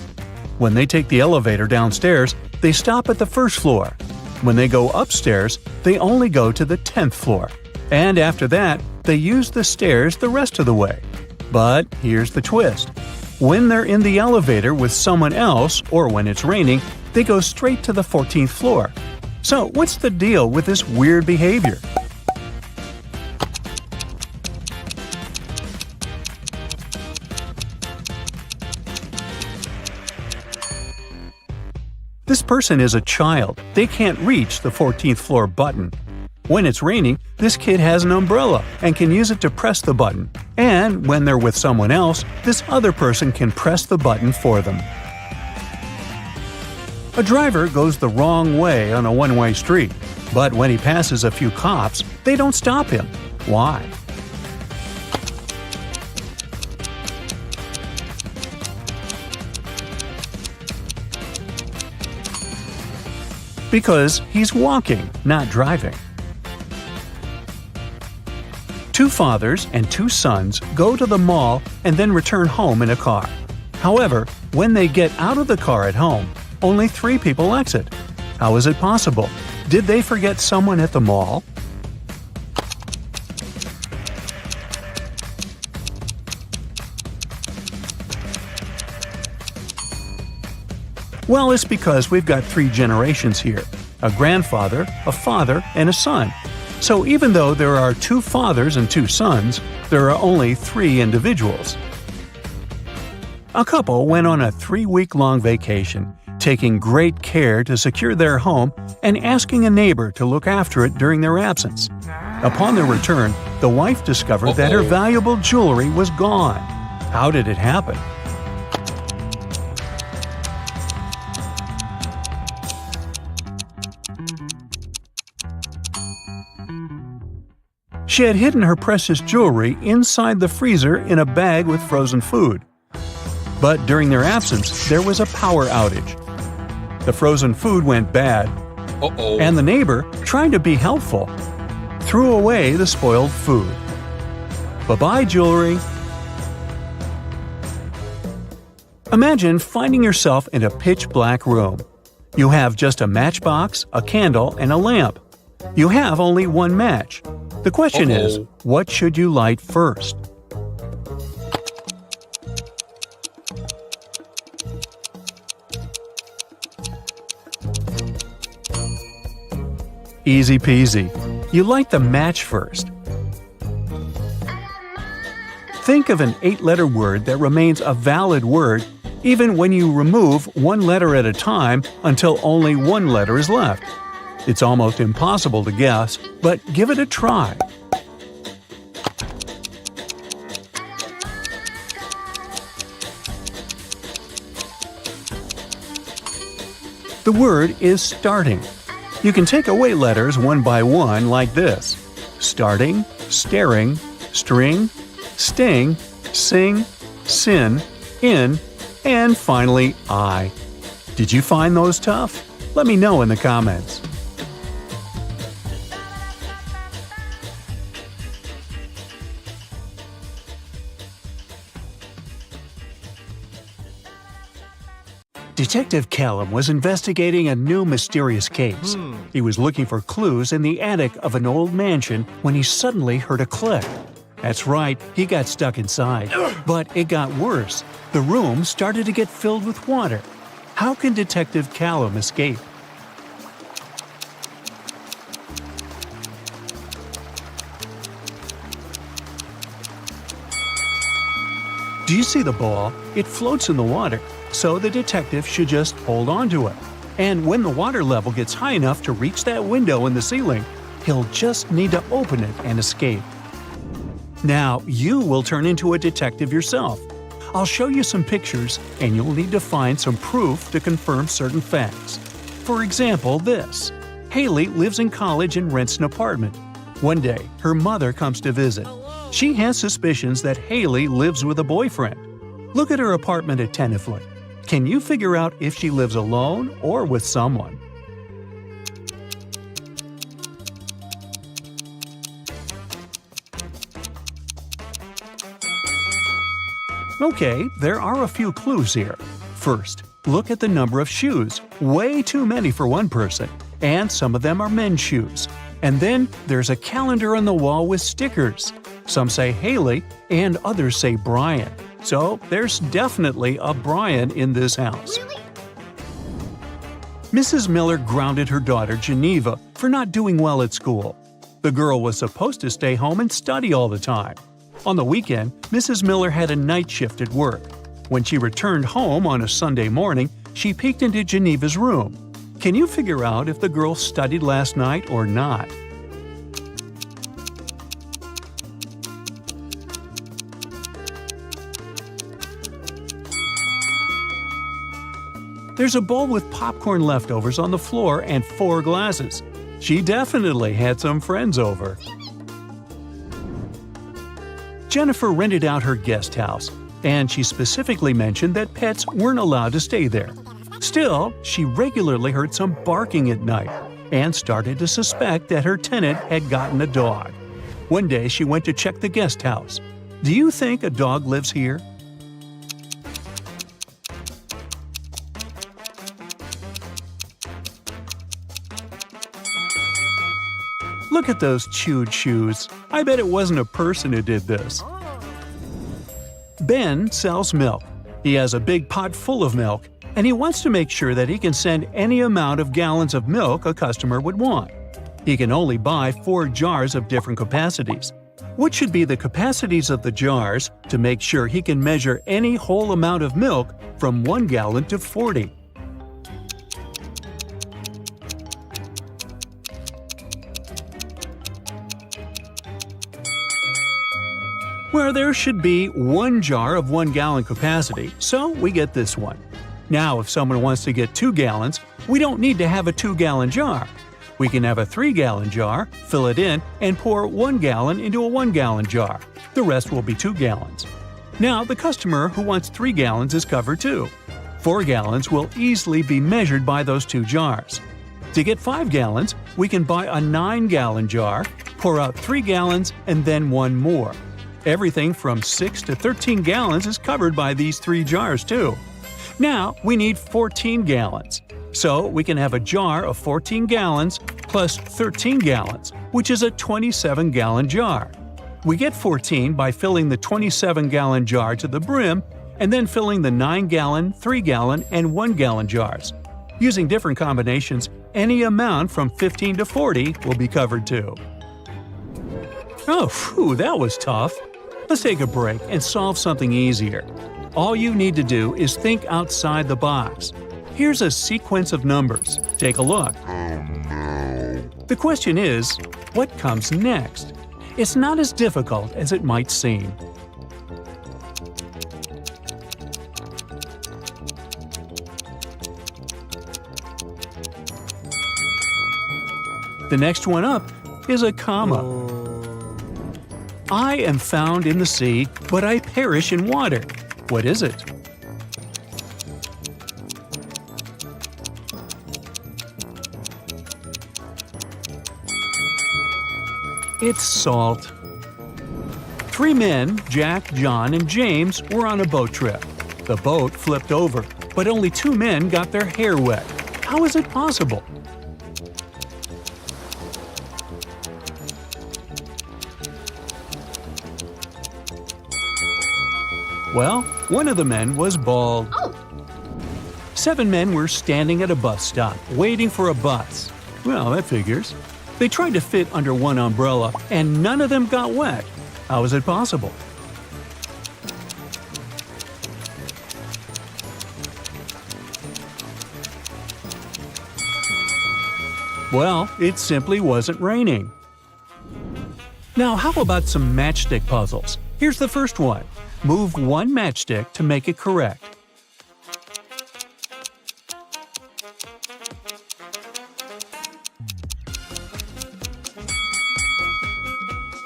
When they take the elevator downstairs, they stop at the first floor. When they go upstairs, they only go to the 10th floor. And after that, they use the stairs the rest of the way. But here's the twist. When they're in the elevator with someone else, or when it's raining, they go straight to the 14th floor. So what's the deal with this weird behavior? This person is a child. They can't reach the 14th floor button. When it's raining, this kid has an umbrella and can use it to press the button. And when they're with someone else, this other person can press the button for them. A driver goes the wrong way on a one-way street, but when he passes a few cops, they don't stop him. Why? Because he's walking, not driving. 2 fathers and 2 sons go to the mall and then return home in a car. However, when they get out of the car at home, only 3 people exit. How is it possible? Did they forget someone at the mall? Well, it's because we've got 3 generations here: a grandfather, a father, and a son. So even though there are 2 fathers and 2 sons, there are only 3 individuals. A couple went on a 3-week-long vacation, taking great care to secure their home and asking a neighbor to look after it during their absence. Upon their return, the wife discovered that her valuable jewelry was gone. How did it happen? She had hidden her precious jewelry inside the freezer in a bag with frozen food. But during their absence, there was a power outage. The frozen food went bad, and the neighbor, trying to be helpful, threw away the spoiled food. Bye-bye, jewelry. Imagine finding yourself in a pitch-black room. You have just a matchbox, a candle, and a lamp. You have only 1 match. The question is, what should you light first? Easy peasy. You light the match first. Think of an 8-letter word that remains a valid word even when you remove 1 letter at a time until only 1 letter is left. It's almost impossible to guess, but give it a try. The word is starting. You can take away letters one by one like this: starting, staring, string, sting, sing, sin, in, and finally I. Did you find those tough? Let me know in the comments. Detective Callum was investigating a new mysterious case. He was looking for clues in the attic of an old mansion when he suddenly heard a click. That's right, he got stuck inside. But it got worse. The room started to get filled with water. How can Detective Callum escape? Do you see the ball? It floats in the water, so the detective should just hold on to it. And when the water level gets high enough to reach that window in the ceiling, he'll just need to open it and escape. Now you will turn into a detective yourself. I'll show you some pictures, and you'll need to find some proof to confirm certain facts. For example, this. Haley lives in college and rents an apartment. One day, her mother comes to visit. She has suspicions that Haley lives with a boyfriend. Look at her apartment attentively. Can you figure out if she lives alone or with someone? Okay, there are a few clues here. First, look at the number of shoes. Way too many for one person, and some of them are men's shoes. And then there's a calendar on the wall with stickers. Some say Haley, and others say Brian. So there's definitely a Brian in this house. Mrs. Miller grounded her daughter Geneva for not doing well at school. The girl was supposed to stay home and study all the time. On the weekend, Mrs. Miller had a night shift at work. When she returned home on a Sunday morning, she peeked into Geneva's room. Can you figure out if the girl studied last night or not? There's a bowl with popcorn leftovers on the floor and 4 glasses. She definitely had some friends over. Jennifer rented out her guest house, and she specifically mentioned that pets weren't allowed to stay there. Still, she regularly heard some barking at night and started to suspect that her tenant had gotten a dog. One day she went to check the guest house. Do you think a dog lives here? Look at those chewed shoes. I bet it wasn't a person who did this. Ben sells milk. He has a big pot full of milk, and he wants to make sure that he can send any amount of gallons of milk a customer would want. He can only buy 4 jars of different capacities. What should be the capacities of the jars to make sure he can measure any whole amount of milk from 1 gallon to 40? Where there should be 1 jar of 1 gallon capacity, so we get this one. Now, if someone wants to get 2 gallons, we don't need to have a 2-gallon jar. We can have a 3-gallon jar, fill it in, and pour 1 gallon into a 1-gallon jar. The rest will be 2 gallons. Now, the customer who wants 3 gallons is covered too. 4 gallons will easily be measured by those 2 jars. To get 5 gallons, we can buy a 9-gallon jar, pour out 3 gallons, and then 1 more. Everything from 6 to 13 gallons is covered by these 3 jars too. Now we need 14 gallons. So we can have a jar of 14 gallons plus 13 gallons, which is a 27-gallon jar. We get 14 by filling the 27-gallon jar to the brim and then filling the 9-gallon, 3-gallon, and 1-gallon jars. Using different combinations, any amount from 15 to 40 will be covered too. Oh, phew, that was tough. Let's take a break and solve something easier. All you need to do is think outside the box. Here's a sequence of numbers. Take a look. The question is, what comes next? It's not as difficult as it might seem. The next one up is a comma. I am found in the sea, but I perish in water. What is it? It's salt. 3 men, Jack, John, and James, were on a boat trip. The boat flipped over, but only 2 men got their hair wet. How is it possible? Well, one of the men was bald. 7 men were standing at a bus stop, waiting for a bus. Well, that figures. They tried to fit under one umbrella, and none of them got wet. How is it possible? Well, it simply wasn't raining. Now, how about some matchstick puzzles? Here's the first one. Move one matchstick to make it correct.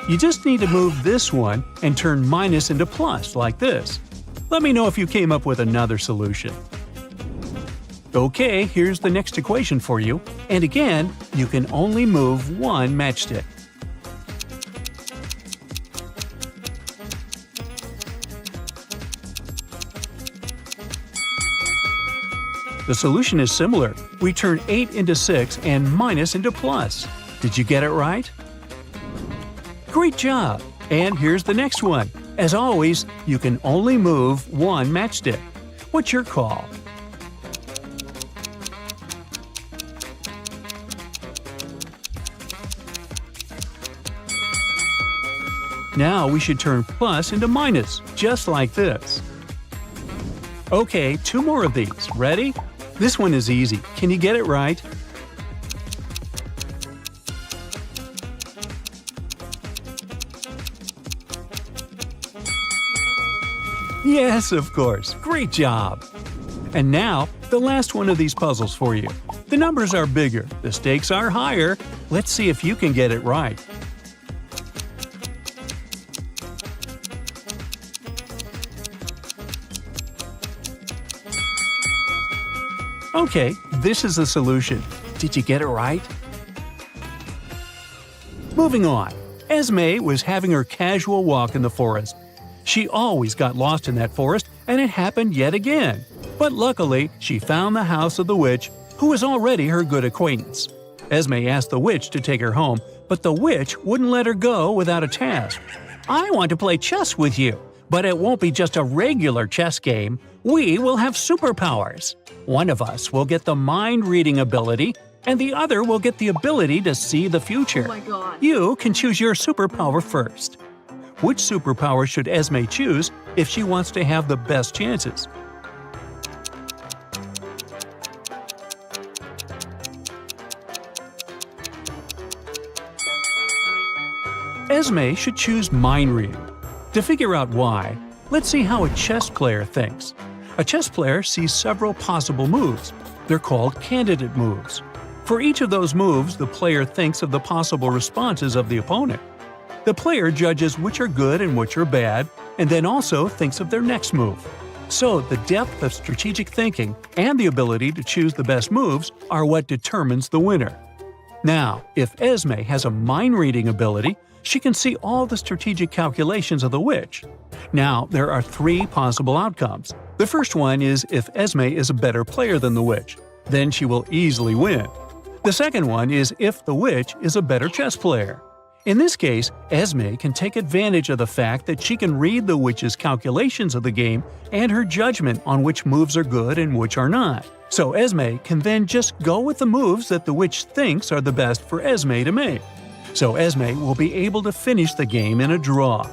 You just need to move this one and turn minus into plus, like this. Let me know if you came up with another solution. Okay, here's the next equation for you. And again, you can only move one matchstick. The solution is similar. We turn 8 into 6 and minus into plus. Did you get it right? Great job! And here's the next one. As always, you can only move one matchstick. What's your call? Now we should turn plus into minus, just like this. Okay, 2 more of these. Ready? This one is easy. Can you get it right? Yes, of course. Great job! And now, the last one of these puzzles for you. The numbers are bigger, the stakes are higher. Let's see if you can get it right. Okay, this is the solution. Did you get it right? Moving on. Esme was having her casual walk in the forest. She always got lost in that forest, and it happened yet again. But luckily, she found the house of the witch, who was already her good acquaintance. Esme asked the witch to take her home, but the witch wouldn't let her go without a task. "I want to play chess with you, but it won't be just a regular chess game. We will have superpowers. One of us will get the mind-reading ability, and the other will get the ability to see the future. Oh my god. You can choose your superpower first." Which superpower should Esme choose if she wants to have the best chances? Esme should choose mind reading. To figure out why, let's see how a chess player thinks. A chess player sees several possible moves. They're called candidate moves. For each of those moves, the player thinks of the possible responses of the opponent. The player judges which are good and which are bad, and then also thinks of their next move. So, the depth of strategic thinking and the ability to choose the best moves are what determines the winner. Now, if Esme has a mind-reading ability, she can see all the strategic calculations of the witch. Now, there are 3 possible outcomes. The first one is if Esme is a better player than the witch. Then she will easily win. The second one is if the witch is a better chess player. In this case, Esme can take advantage of the fact that she can read the witch's calculations of the game and her judgment on which moves are good and which are not. So Esme can then just go with the moves that the witch thinks are the best for Esme to make. So Esme will be able to finish the game in a draw.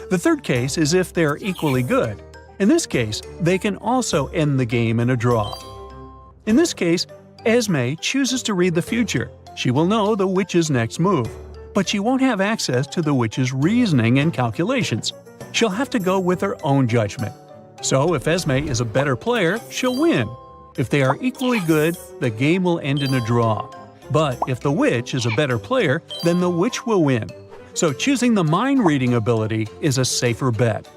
The third case is if they are equally good. In this case, they can also end the game in a draw. In this case, Esme chooses to read the future. She will know the witch's next move, but she won't have access to the witch's reasoning and calculations. She'll have to go with her own judgment. So if Esme is a better player, she'll win. If they are equally good, the game will end in a draw. But if the witch is a better player, then the witch will win. So choosing the mind-reading ability is a safer bet.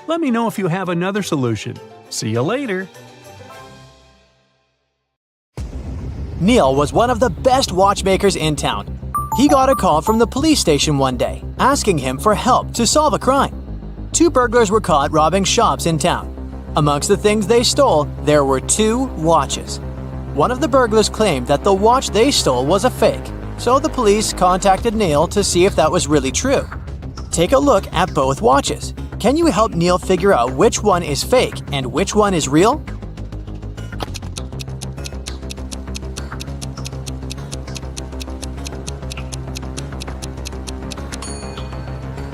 Let me know if you have another solution. See you later! Neil was one of the best watchmakers in town. He got a call from the police station one day, asking him for help to solve a crime. 2 burglars were caught robbing shops in town. Amongst the things they stole, there were 2 watches. One of the burglars claimed that the watch they stole was a fake, so the police contacted Neil to see if that was really true. Take a look at both watches. Can you help Neil figure out which one is fake and which one is real?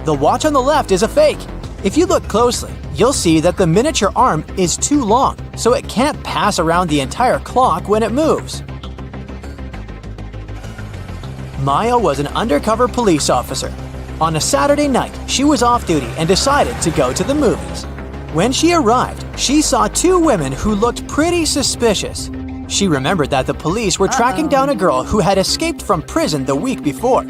The watch on the left is a fake. If you look closely, you'll see that the miniature arm is too long, so it can't pass around the entire clock when it moves. Maya was an undercover police officer. On a Saturday night, she was off duty and decided to go to the movies. When she arrived, she saw two women who looked pretty suspicious. She remembered that the police were tracking down a girl who had escaped from prison the week before.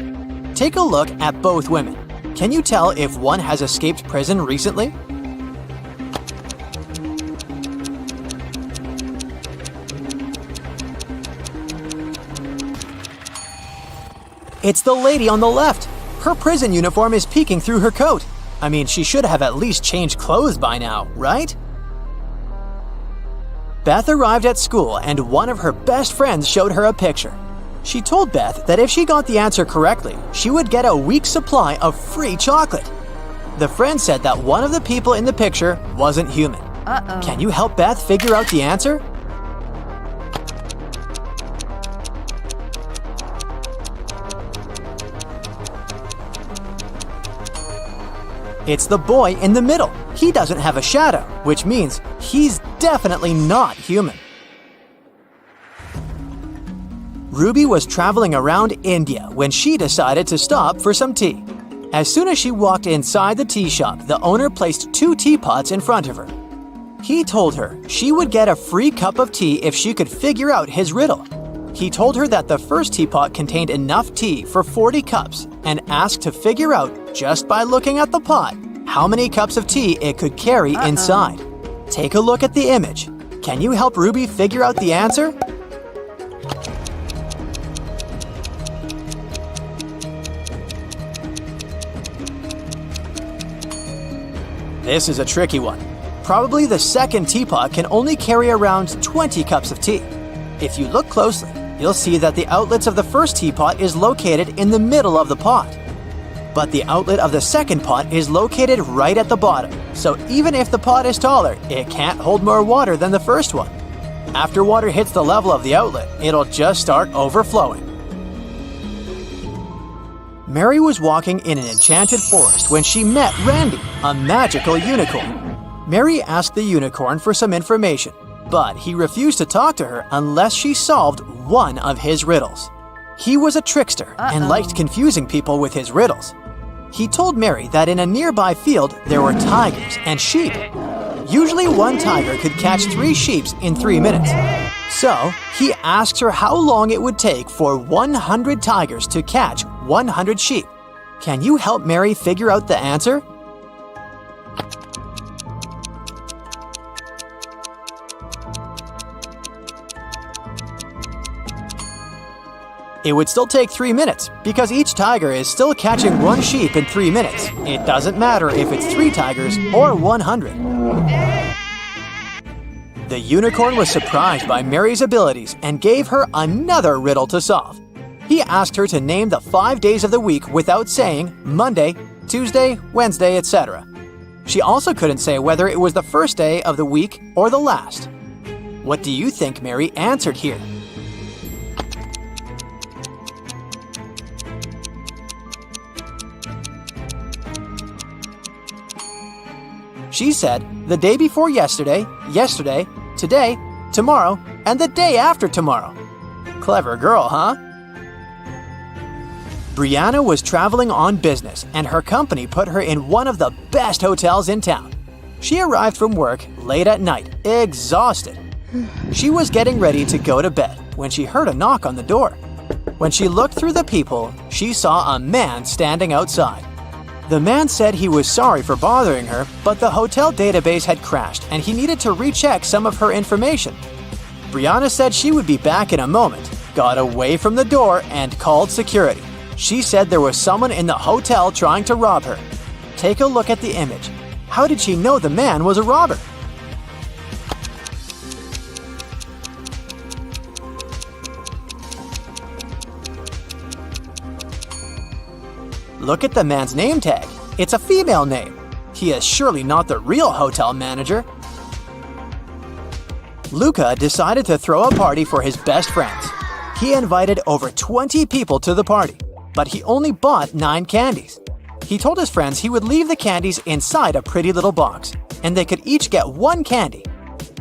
Take a look at both women. Can you tell if one has escaped prison recently? It's the lady on the left. Her prison uniform is peeking through her coat. I mean, she should have at least changed clothes by now, right? Beth arrived at school and one of her best friends showed her a picture. She told Beth that if she got the answer correctly, she would get a week's supply of free chocolate. The friend said that one of the people in the picture wasn't human. Can you help Beth figure out the answer? It's the boy in the middle. He doesn't have a shadow, which means he's definitely not human. Ruby was traveling around India when she decided to stop for some tea. As soon as she walked inside the tea shop, the owner placed 2 teapots in front of her. He told her she would get a free cup of tea if she could figure out his riddle. He told her that the first teapot contained enough tea for 40 cups and asked to figure out, just by looking at the pot, how many cups of tea it could carry inside. Take a look at the image. Can you help Ruby figure out the answer? This is a tricky one. Probably the second teapot can only carry around 20 cups of tea. If you look closely, you'll see that the outlets of the first teapot is located in the middle of the pot. But the outlet of the second pot is located right at the bottom, so even if the pot is taller, it can't hold more water than the first one. After water hits the level of the outlet, it'll just start overflowing. Mary was walking in an enchanted forest when she met Randy, a magical unicorn. Mary asked the unicorn for some information, but he refused to talk to her unless she solved one of his riddles. He was a trickster and liked confusing people with his riddles. He told Mary that in a nearby field there were tigers and sheep. Usually one tiger could catch 3 sheep in 3 minutes. So he asked her how long it would take for 100 tigers to catch 100 sheep. Can you help Mary figure out the answer? It would still take 3 minutes, because each tiger is still catching 1 sheep in 3 minutes. It doesn't matter if it's 3 tigers or 100. The unicorn was surprised by Mary's abilities and gave her another riddle to solve. He asked her to name the 5 days of the week without saying Monday, Tuesday, Wednesday, etc. She also couldn't say whether it was the first day of the week or the last. What do you think Mary answered here? She said, the day before yesterday, yesterday, today, tomorrow, and the day after tomorrow. Clever girl, huh? Brianna was traveling on business, and her company put her in one of the best hotels in town. She arrived from work late at night, exhausted. She was getting ready to go to bed when she heard a knock on the door. When she looked through the peephole, she saw a man standing outside. The man said he was sorry for bothering her, but the hotel database had crashed and he needed to recheck some of her information. Brianna said she would be back in a moment, got away from the door, and called security. She said there was someone in the hotel trying to rob her. Take a look at the image. How did she know the man was a robber? Look at the man's name tag. It's a female name. He is surely not the real hotel manager. Luca decided to throw a party for his best friends. He invited over 20 people to the party, but he only bought 9 candies. He told his friends he would leave the candies inside a pretty little box, and they could each get one candy.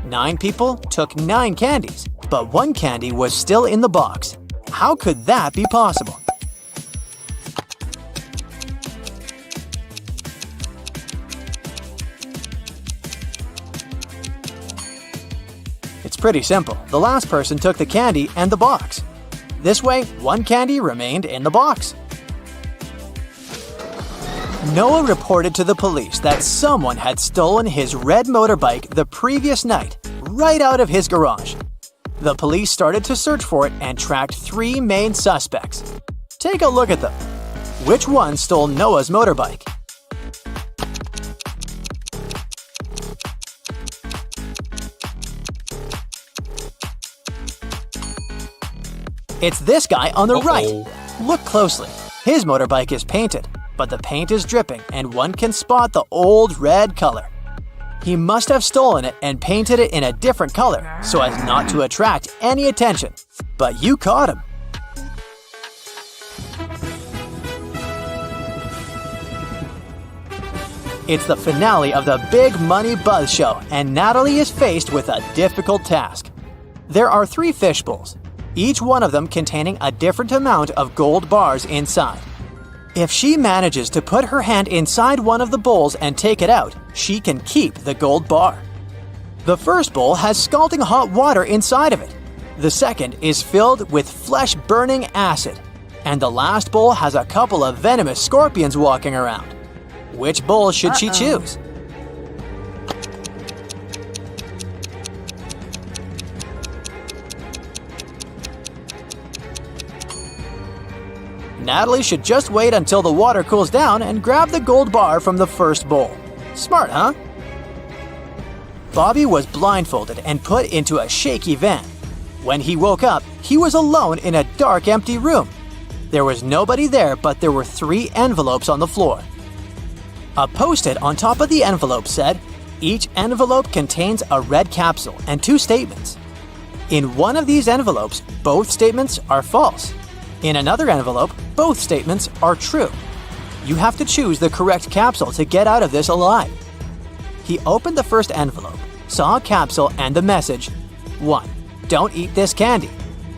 9 people took 9 candies, but one candy was still in the box. How could that be possible? It's pretty simple. The last person took the candy and the box. This way, one candy remained in the box. Noah reported to the police that someone had stolen his red motorbike the previous night, right out of his garage. The police started to search for it and tracked 3 main suspects. Take a look at them. Which one stole Noah's motorbike? It's this guy on the right. Look closely. His motorbike is painted, but the paint is dripping and one can spot the old red color. He must have stolen it and painted it in a different color so as not to attract any attention. But you caught him. It's the finale of the Big Money Buzz Show, and Natalie is faced with a difficult task. There are 3 fish bowls, each one of them containing a different amount of gold bars inside. If she manages to put her hand inside one of the bowls and take it out, she can keep the gold bar. The first bowl has scalding hot water inside of it. The second is filled with flesh-burning acid. And the last bowl has a couple of venomous scorpions walking around. Which bowl should she choose? Natalie should just wait until the water cools down and grab the gold bar from the first bowl. Smart, huh? Bobby was blindfolded and put into a shaky van. When he woke up, he was alone in a dark, empty room. There was nobody there, but there were 3 envelopes on the floor. A post-it on top of the envelope said, "Each envelope contains a red capsule and 2 statements. In one of these envelopes, both statements are false. In another envelope, both statements are true. You have to choose the correct capsule to get out of this alive." He opened the first envelope, saw a capsule and the message, 1. Don't eat this candy.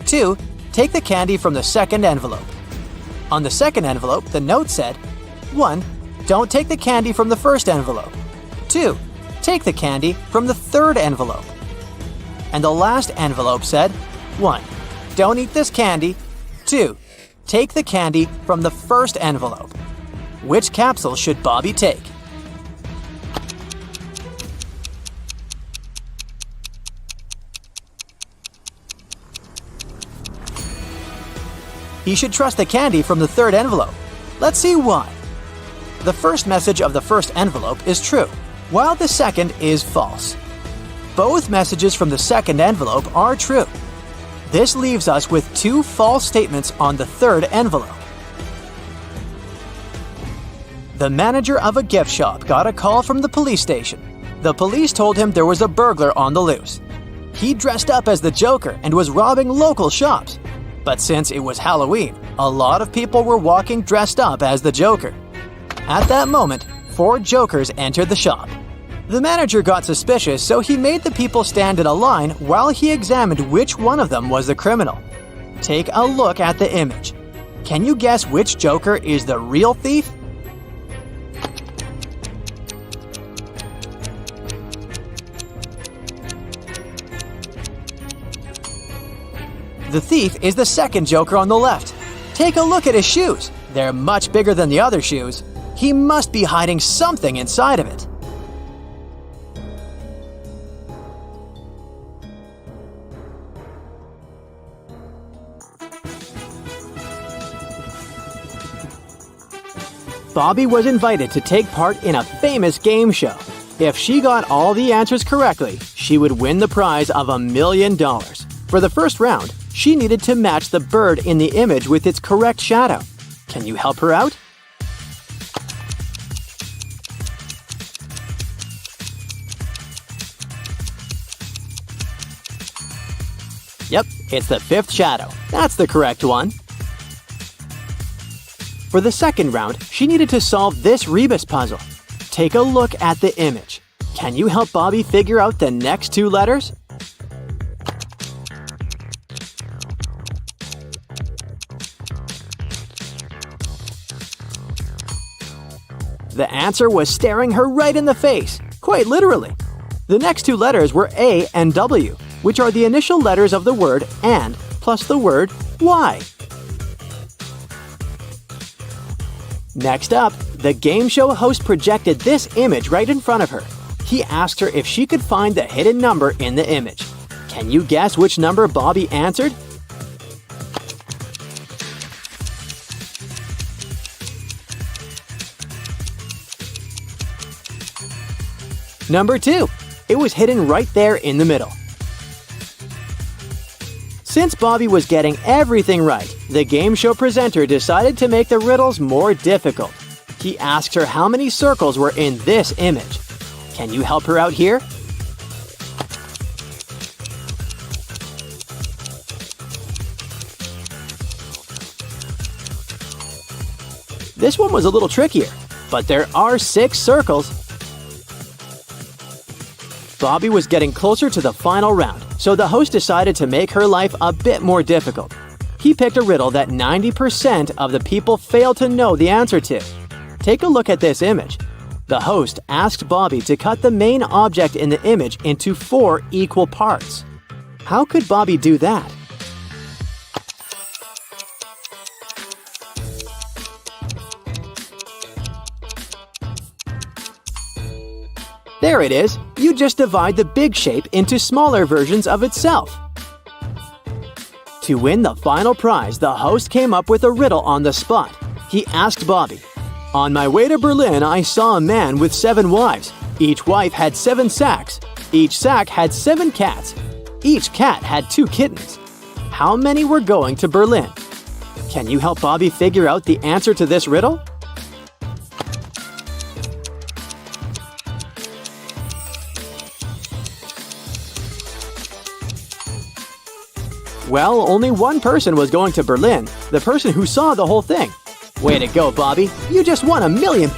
2. Take the candy from the second envelope. On the second envelope, the note said, 1. Don't take the candy from the first envelope. 2. Take the candy from the third envelope. And the last envelope said, 1. Don't eat this candy. 2. Take the candy from the first envelope. Which capsule should Bobby take? He should trust the candy from the third envelope. Let's see why. The first message of the first envelope is true, while the second is false. Both messages from the second envelope are true. This leaves us with 2 false statements on the third envelope. The manager of a gift shop got a call from the police station. The police told him there was a burglar on the loose. He dressed up as the Joker and was robbing local shops. But since it was Halloween, a lot of people were walking dressed up as the Joker. At that moment, 4 Jokers entered the shop. The manager got suspicious, so he made the people stand in a line while he examined which one of them was the criminal. Take a look at the image. Can you guess which Joker is the real thief? The thief is the second Joker on the left. Take a look at his shoes. They're much bigger than the other shoes. He must be hiding something inside of it. Bobby was invited to take part in a famous game show. If she got all the answers correctly, she would win the prize of $1 million. For the first round, she needed to match the bird in the image with its correct shadow. Can you help her out? Yep, it's the 5th shadow. That's the correct one. For the second round, she needed to solve this rebus puzzle. Take a look at the image. Can you help Bobby figure out the next two letters? The answer was staring her right in the face, quite literally. The next two letters were A and W, which are the initial letters of the word and plus the word why. Next up, the game show host projected this image right in front of her. He asked her if she could find the hidden number in the image. Can you guess which number Bobby answered? Number 2. It was hidden right there in the middle. Since Bobby was getting everything right, the game show presenter decided to make the riddles more difficult. He asked her how many circles were in this image. Can you help her out here? This one was a little trickier, but there are 6 circles. Bobby was getting closer to the final round, so the host decided to make her life a bit more difficult. He picked a riddle that 90% of the people failed to know the answer to. Take a look at this image. The host asked Bobby to cut the main object in the image into 4 equal parts. How could Bobby do that? There it is. You just divide the big shape into smaller versions of itself. To win the final prize, the host came up with a riddle on the spot. He asked Bobby, "On my way to Berlin, I saw a man with 7 wives. Each wife had 7 sacks. Each sack had 7 cats. Each cat had 2 kittens. How many were going to Berlin?" Can you help Bobby figure out the answer to this riddle? Well, only one person was going to Berlin, the person who saw the whole thing. Way to go, Bobby. You just won $1 million.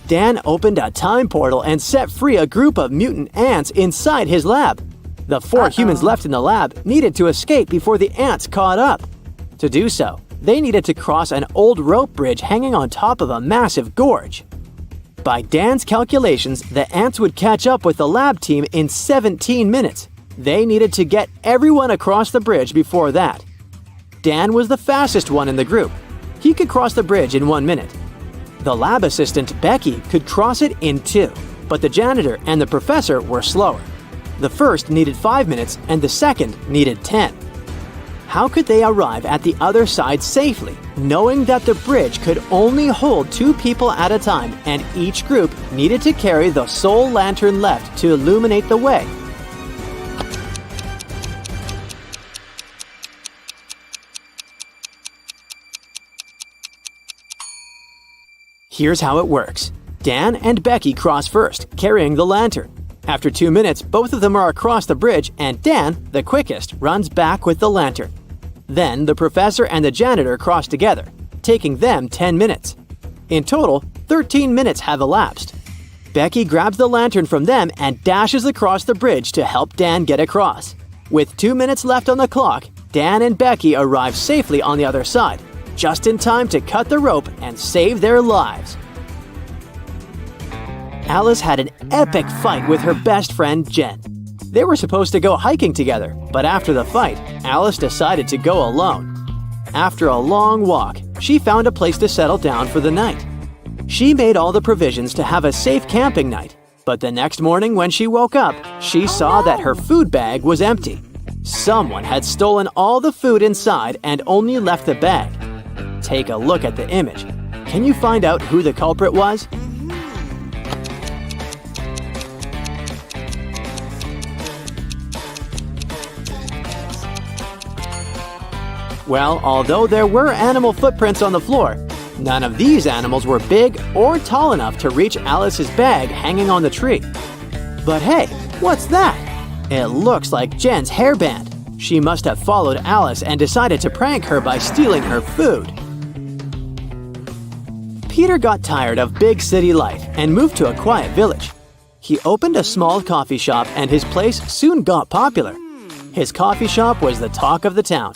Dan opened a time portal and set free a group of mutant ants inside his lab. The 4 humans left in the lab needed to escape before the ants caught up. To do so, they needed to cross an old rope bridge hanging on top of a massive gorge. By Dan's calculations, the ants would catch up with the lab team in 17 minutes. They needed to get everyone across the bridge before that. Dan was the fastest one in the group. He could cross the bridge in 1 minute. The lab assistant, Becky, could cross it in 2, but the janitor and the professor were slower. The first needed 5 minutes and the second needed 10. How could they arrive at the other side safely, knowing that the bridge could only hold 2 people at a time and each group needed to carry the sole lantern left to illuminate the way? Here's how it works. Dan and Becky cross first, carrying the lantern. After 2 minutes, both of them are across the bridge and Dan, the quickest, runs back with the lantern. Then the professor and the janitor cross together, taking them 10 minutes. In total, 13 minutes have elapsed. Becky grabs the lantern from them and dashes across the bridge to help Dan get across. With 2 minutes left on the clock, Dan and Becky arrive safely on the other side, just in time to cut the rope and save their lives. Alice had an epic fight with her best friend Jen. They were supposed to go hiking together, but after the fight, Alice decided to go alone. After a long walk, she found a place to settle down for the night. She made all the provisions to have a safe camping night, but the next morning when she woke up, she saw that her food bag was empty. Someone had stolen all the food inside and only left the bag. Take a look at the image. Can you find out who the culprit was? Well, although there were animal footprints on the floor, none of these animals were big or tall enough to reach Alice's bag hanging on the tree. But hey, what's that? It looks like Jen's hairband. She must have followed Alice and decided to prank her by stealing her food. Peter got tired of big city life and moved to a quiet village. He opened a small coffee shop and his place soon got popular. His coffee shop was the talk of the town.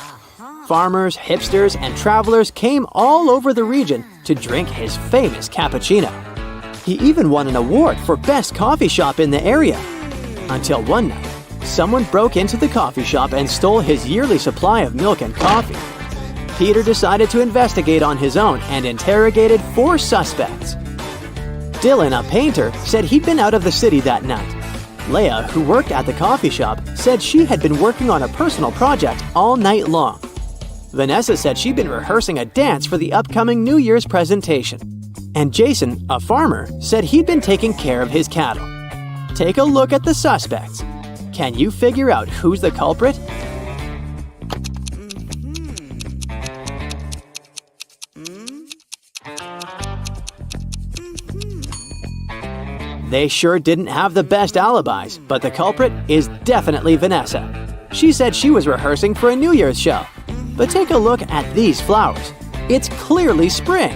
Farmers, hipsters, and travelers came all over the region to drink his famous cappuccino. He even won an award for best coffee shop in the area. Until one night, someone broke into the coffee shop and stole his yearly supply of milk and coffee. Peter decided to investigate on his own and interrogated 4 suspects. Dylan, a painter, said he'd been out of the city that night. Leah, who worked at the coffee shop, said she had been working on a personal project all night long. Vanessa said she'd been rehearsing a dance for the upcoming New Year's presentation. And Jason, a farmer, said he'd been taking care of his cattle. Take a look at the suspects. Can you figure out who's the culprit? They sure didn't have the best alibis, but the culprit is definitely Vanessa. She said she was rehearsing for a New Year's show. But take a look at these flowers. It's clearly spring.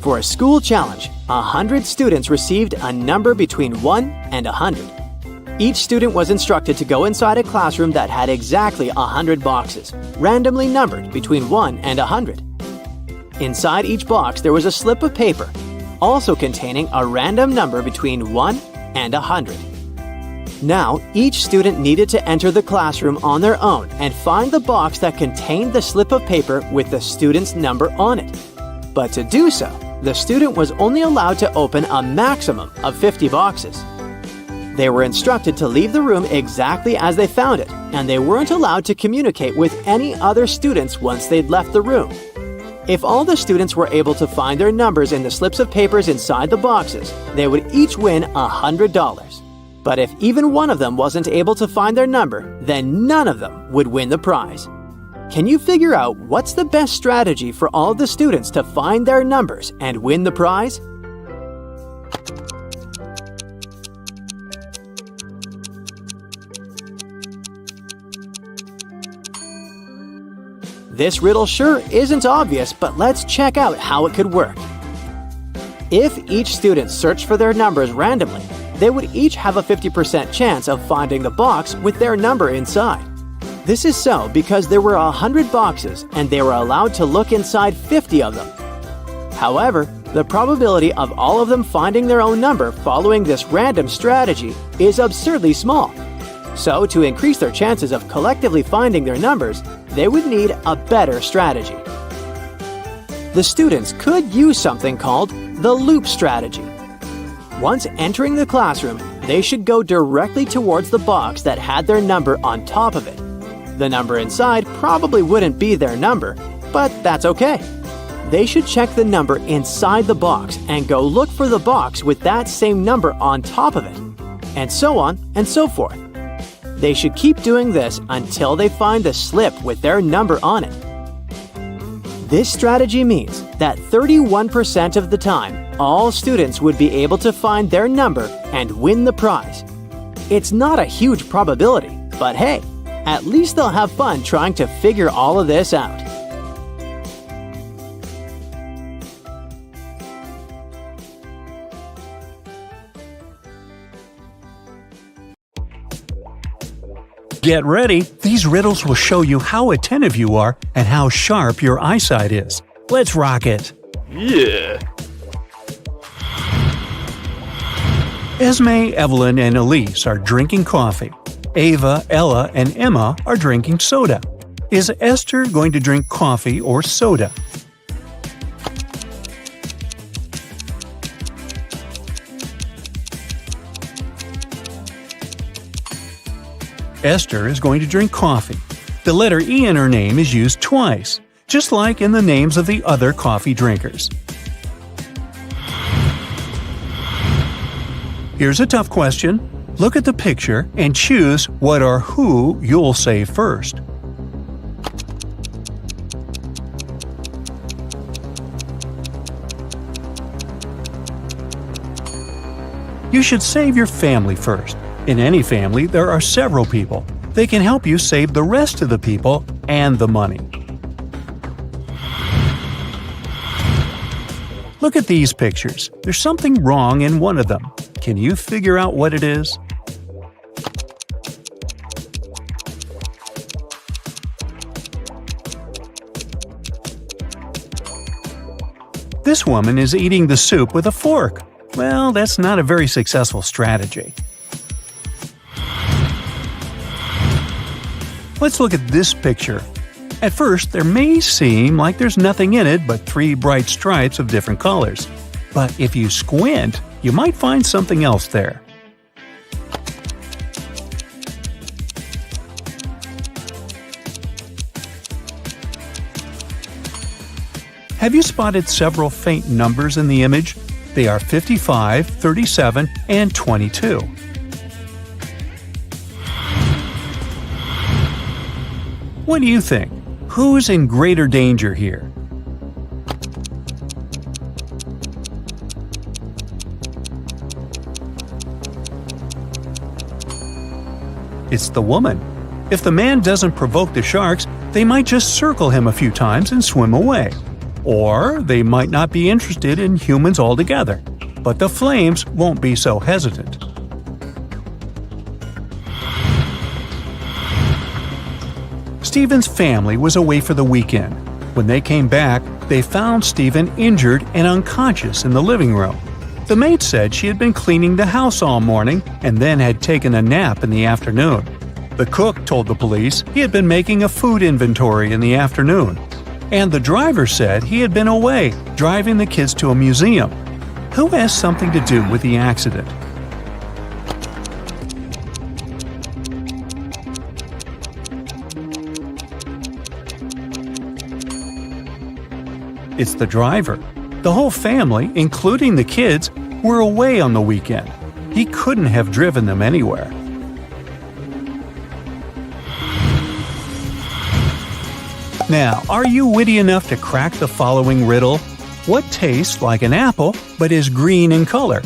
For a school challenge, 100 students received a number between 1 and 100. Each student was instructed to go inside a classroom that had exactly 100 boxes, randomly numbered between 1 and 100. Inside each box there was a slip of paper, also containing a random number between 1 and 100. Now, each student needed to enter the classroom on their own and find the box that contained the slip of paper with the student's number on it. But to do so, the student was only allowed to open a maximum of 50 boxes. They were instructed to leave the room exactly as they found it, and they weren't allowed to communicate with any other students once they'd left the room. If all the students were able to find their numbers in the slips of papers inside the boxes, they would each win $100. But if even one of them wasn't able to find their number, then none of them would win the prize. Can you figure out what's the best strategy for all of the students to find their numbers and win the prize? This riddle sure isn't obvious, but let's check out how it could work. If each student searched for their numbers randomly, they would each have a 50% chance of finding the box with their number inside. This is so because there were 100 boxes and they were allowed to look inside 50 of them. However, the probability of all of them finding their own number following this random strategy is absurdly small. So, to increase their chances of collectively finding their numbers, they would need a better strategy. The students could use something called the loop strategy. Once entering the classroom, they should go directly towards the box that had their number on top of it. The number inside probably wouldn't be their number, but that's okay. They should check the number inside the box and go look for the box with that same number on top of it, and so on and so forth. They should keep doing this until they find the slip with their number on it. This strategy means that 31% of the time, all students would be able to find their number and win the prize. It's not a huge probability, but hey, at least they'll have fun trying to figure all of this out. Get ready! These riddles will show you how attentive you are and how sharp your eyesight is. Let's rock it! Yeah! Esme, Evelyn, and Elise are drinking coffee. Ava, Ella, and Emma are drinking soda. Is Esther going to drink coffee or soda? Esther is going to drink coffee. The letter E in her name is used twice, just like in the names of the other coffee drinkers. Here's a tough question. Look at the picture and choose what or who you'll say first. You should save your family first. In any family, there are several people, They can help you save the rest of the people and the money. Look at these pictures. There's something wrong in one of them. Can you figure out what it is? This woman is eating the soup with a fork. Well, that's not a very successful strategy. Let's look at this picture. At first, there may seem like there's nothing in it but 3 bright stripes of different colors. But if you squint, you might find something else there. Have you spotted several faint numbers in the image? They are 55, 37, and 22. What do you think? Who's in greater danger here? It's the woman. If the man doesn't provoke the sharks, they might just circle him a few times and swim away. Or they might not be interested in humans altogether. But the flames won't be so hesitant. Stephen's family was away for the weekend. When they came back, they found Stephen injured and unconscious in the living room. The maid said she had been cleaning the house all morning and then had taken a nap in the afternoon. The cook told the police he had been making a food inventory in the afternoon. And the driver said he had been away, driving the kids to a museum. Who has something to do with the accident? It's the driver. The whole family, including the kids, were away on the weekend. He couldn't have driven them anywhere. Now, are you witty enough to crack the following riddle? What tastes like an apple but is green in color?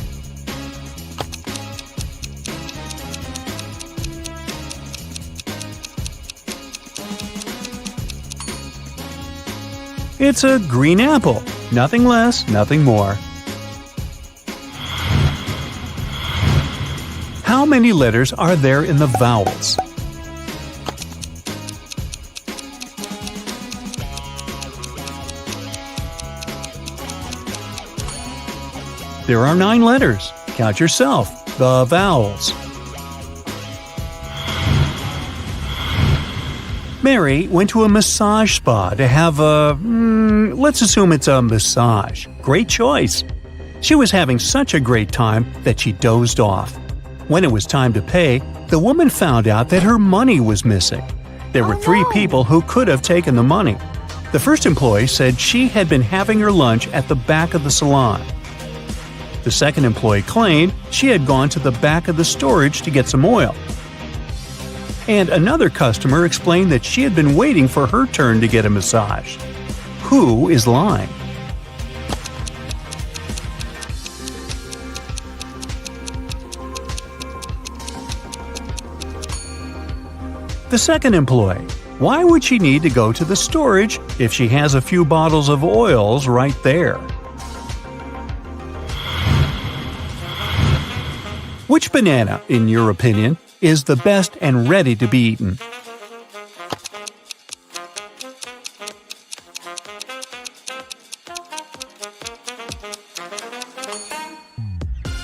It's a green apple. Nothing less, nothing more. How many letters are there in the vowels? There are 9 letters. Count yourself. The vowels. Mary went to a massage spa to have let's assume it's a massage. Great choice. She was having such a great time that she dozed off. When it was time to pay, the woman found out that her money was missing. There were 3 people who could have taken the money. The first employee said she had been having her lunch at the back of the salon. The second employee claimed she had gone to the back of the storage to get some oil. And another customer explained that she had been waiting for her turn to get a massage. Who is lying? The second employee. Why would she need to go to the storage if she has a few bottles of oils right there? Which banana, in your opinion, is the best and ready to be eaten?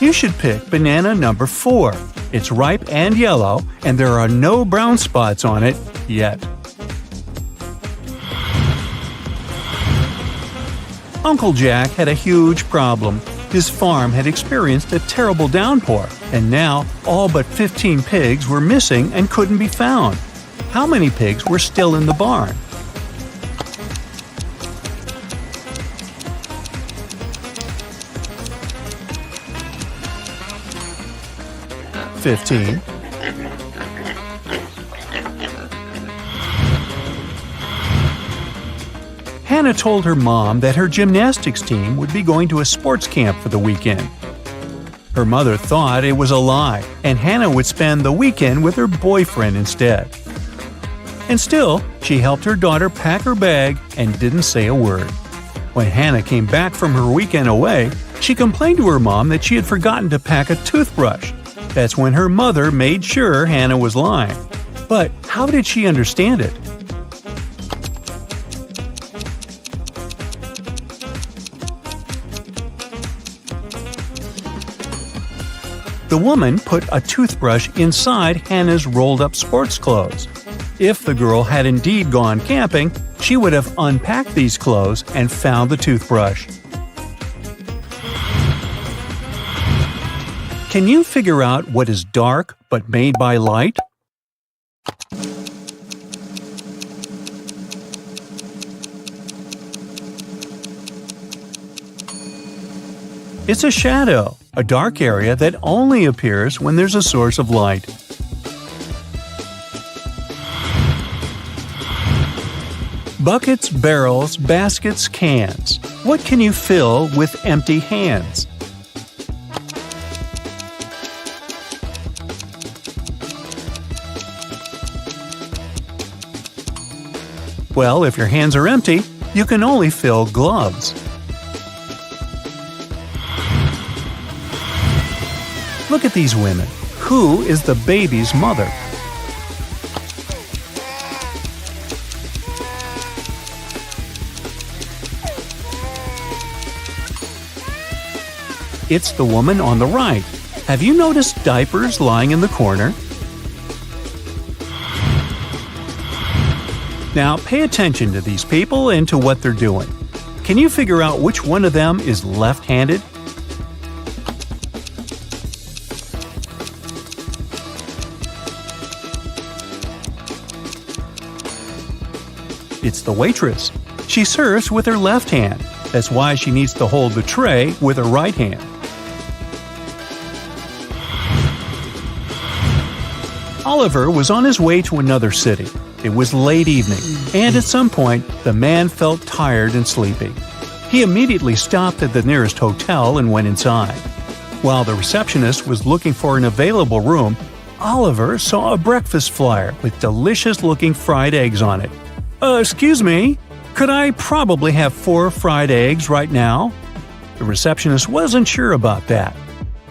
You should pick banana number 4. It's ripe and yellow, and there are no brown spots on it yet. Uncle Jack had a huge problem. His farm had experienced a terrible downpour, and now all but 15 pigs were missing and couldn't be found. How many pigs were still in the barn? $15. Hannah told her mom that her gymnastics team would be going to a sports camp for the weekend. Her mother thought it was a lie, and Hannah would spend the weekend with her boyfriend instead. And still, she helped her daughter pack her bag and didn't say a word. When Hannah came back from her weekend away, she complained to her mom that she had forgotten to pack a toothbrush. That's when her mother made sure Hannah was lying. But how did she understand it? The woman put a toothbrush inside Hannah's rolled-up sports clothes. If the girl had indeed gone camping, she would have unpacked these clothes and found the toothbrush. Can you figure out what is dark but made by light? It's a shadow, a dark area that only appears when there's a source of light. Buckets, barrels, baskets, cans. What can you fill with empty hands? Well, if your hands are empty, you can only fill gloves. Look at these women. Who is the baby's mother? It's the woman on the right. Have you noticed diapers lying in the corner? Now pay attention to these people and to what they're doing. Can you figure out which one of them is left-handed? It's the waitress. She serves with her left hand. That's why she needs to hold the tray with her right hand. Oliver was on his way to another city. It was late evening, and at some point, the man felt tired and sleepy. He immediately stopped at the nearest hotel and went inside. While the receptionist was looking for an available room, Oliver saw a breakfast flyer with delicious-looking fried eggs on it. Excuse me, could I probably have 4 fried eggs right now?" The receptionist wasn't sure about that.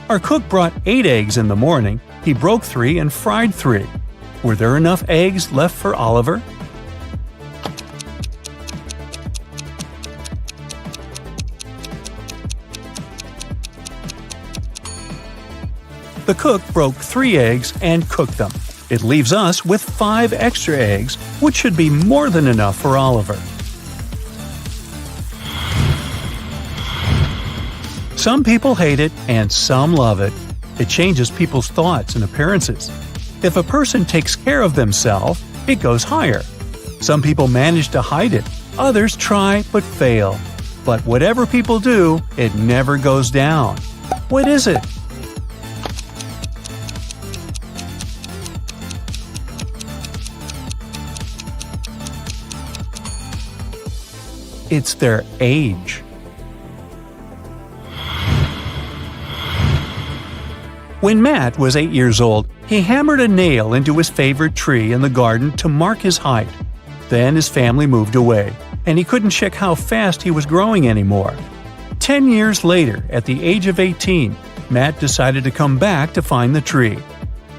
Our cook brought 8 eggs in the morning. He broke 3 and fried 3. Were there enough eggs left for Oliver? The cook broke 3 eggs and cooked them. It leaves us with 5 extra eggs, which should be more than enough for Oliver. Some people hate it and some love it. It changes people's thoughts and appearances. If a person takes care of themselves, it goes higher. Some people manage to hide it. Others try but fail. But whatever people do, it never goes down. What is it? It's their age. When Matt was 8 years old, he hammered a nail into his favorite tree in the garden to mark his height. Then his family moved away, and he couldn't check how fast he was growing anymore. 10 years later, at the age of 18, Matt decided to come back to find the tree.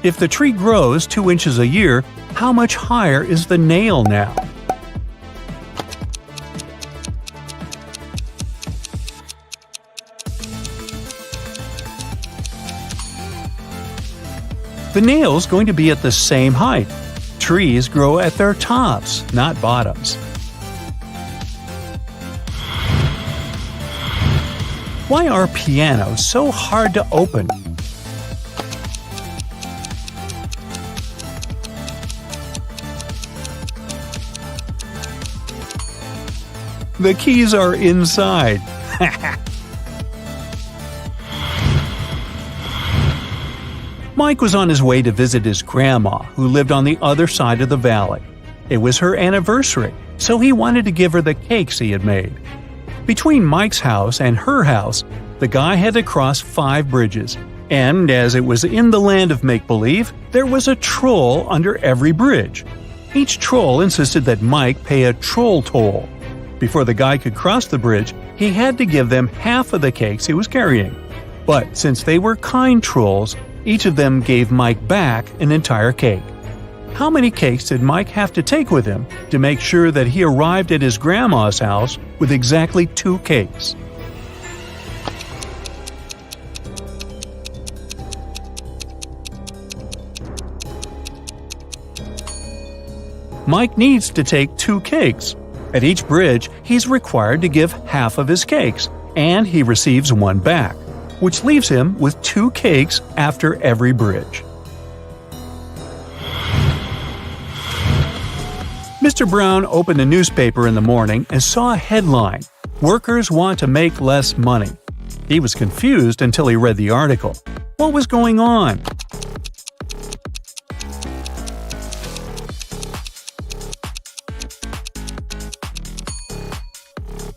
If the tree grows 2 inches a year, how much higher is the nail now? The nail's going to be at the same height. Trees grow at their tops, not bottoms. Why are pianos so hard to open? The keys are inside. Mike was on his way to visit his grandma, who lived on the other side of the valley. It was her anniversary, so he wanted to give her the cakes he had made. Between Mike's house and her house, the guy had to cross 5 bridges. And as it was in the land of make-believe, there was a troll under every bridge. Each troll insisted that Mike pay a troll toll. Before the guy could cross the bridge, he had to give them half of the cakes he was carrying. But since they were kind trolls, each of them gave Mike back an entire cake. How many cakes did Mike have to take with him to make sure that he arrived at his grandma's house with exactly 2 cakes? Mike needs to take 2 cakes. At each bridge, he's required to give half of his cakes, and he receives 1 back, which leaves him with 2 cakes after every bridge. Mr. Brown opened a newspaper in the morning and saw a headline, "Workers want to make less money." He was confused until he read the article. What was going on?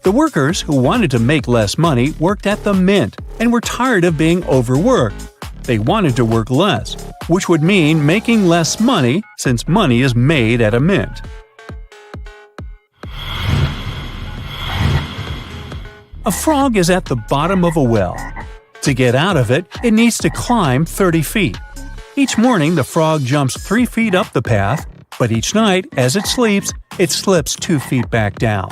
The workers who wanted to make less money worked at the mint and were tired of being overworked. They wanted to work less, which would mean making less money since money is made at a mint. A frog is at the bottom of a well. To get out of it, it needs to climb 30 feet. Each morning, the frog jumps 3 feet up the path, but each night, as it sleeps, it slips 2 feet back down.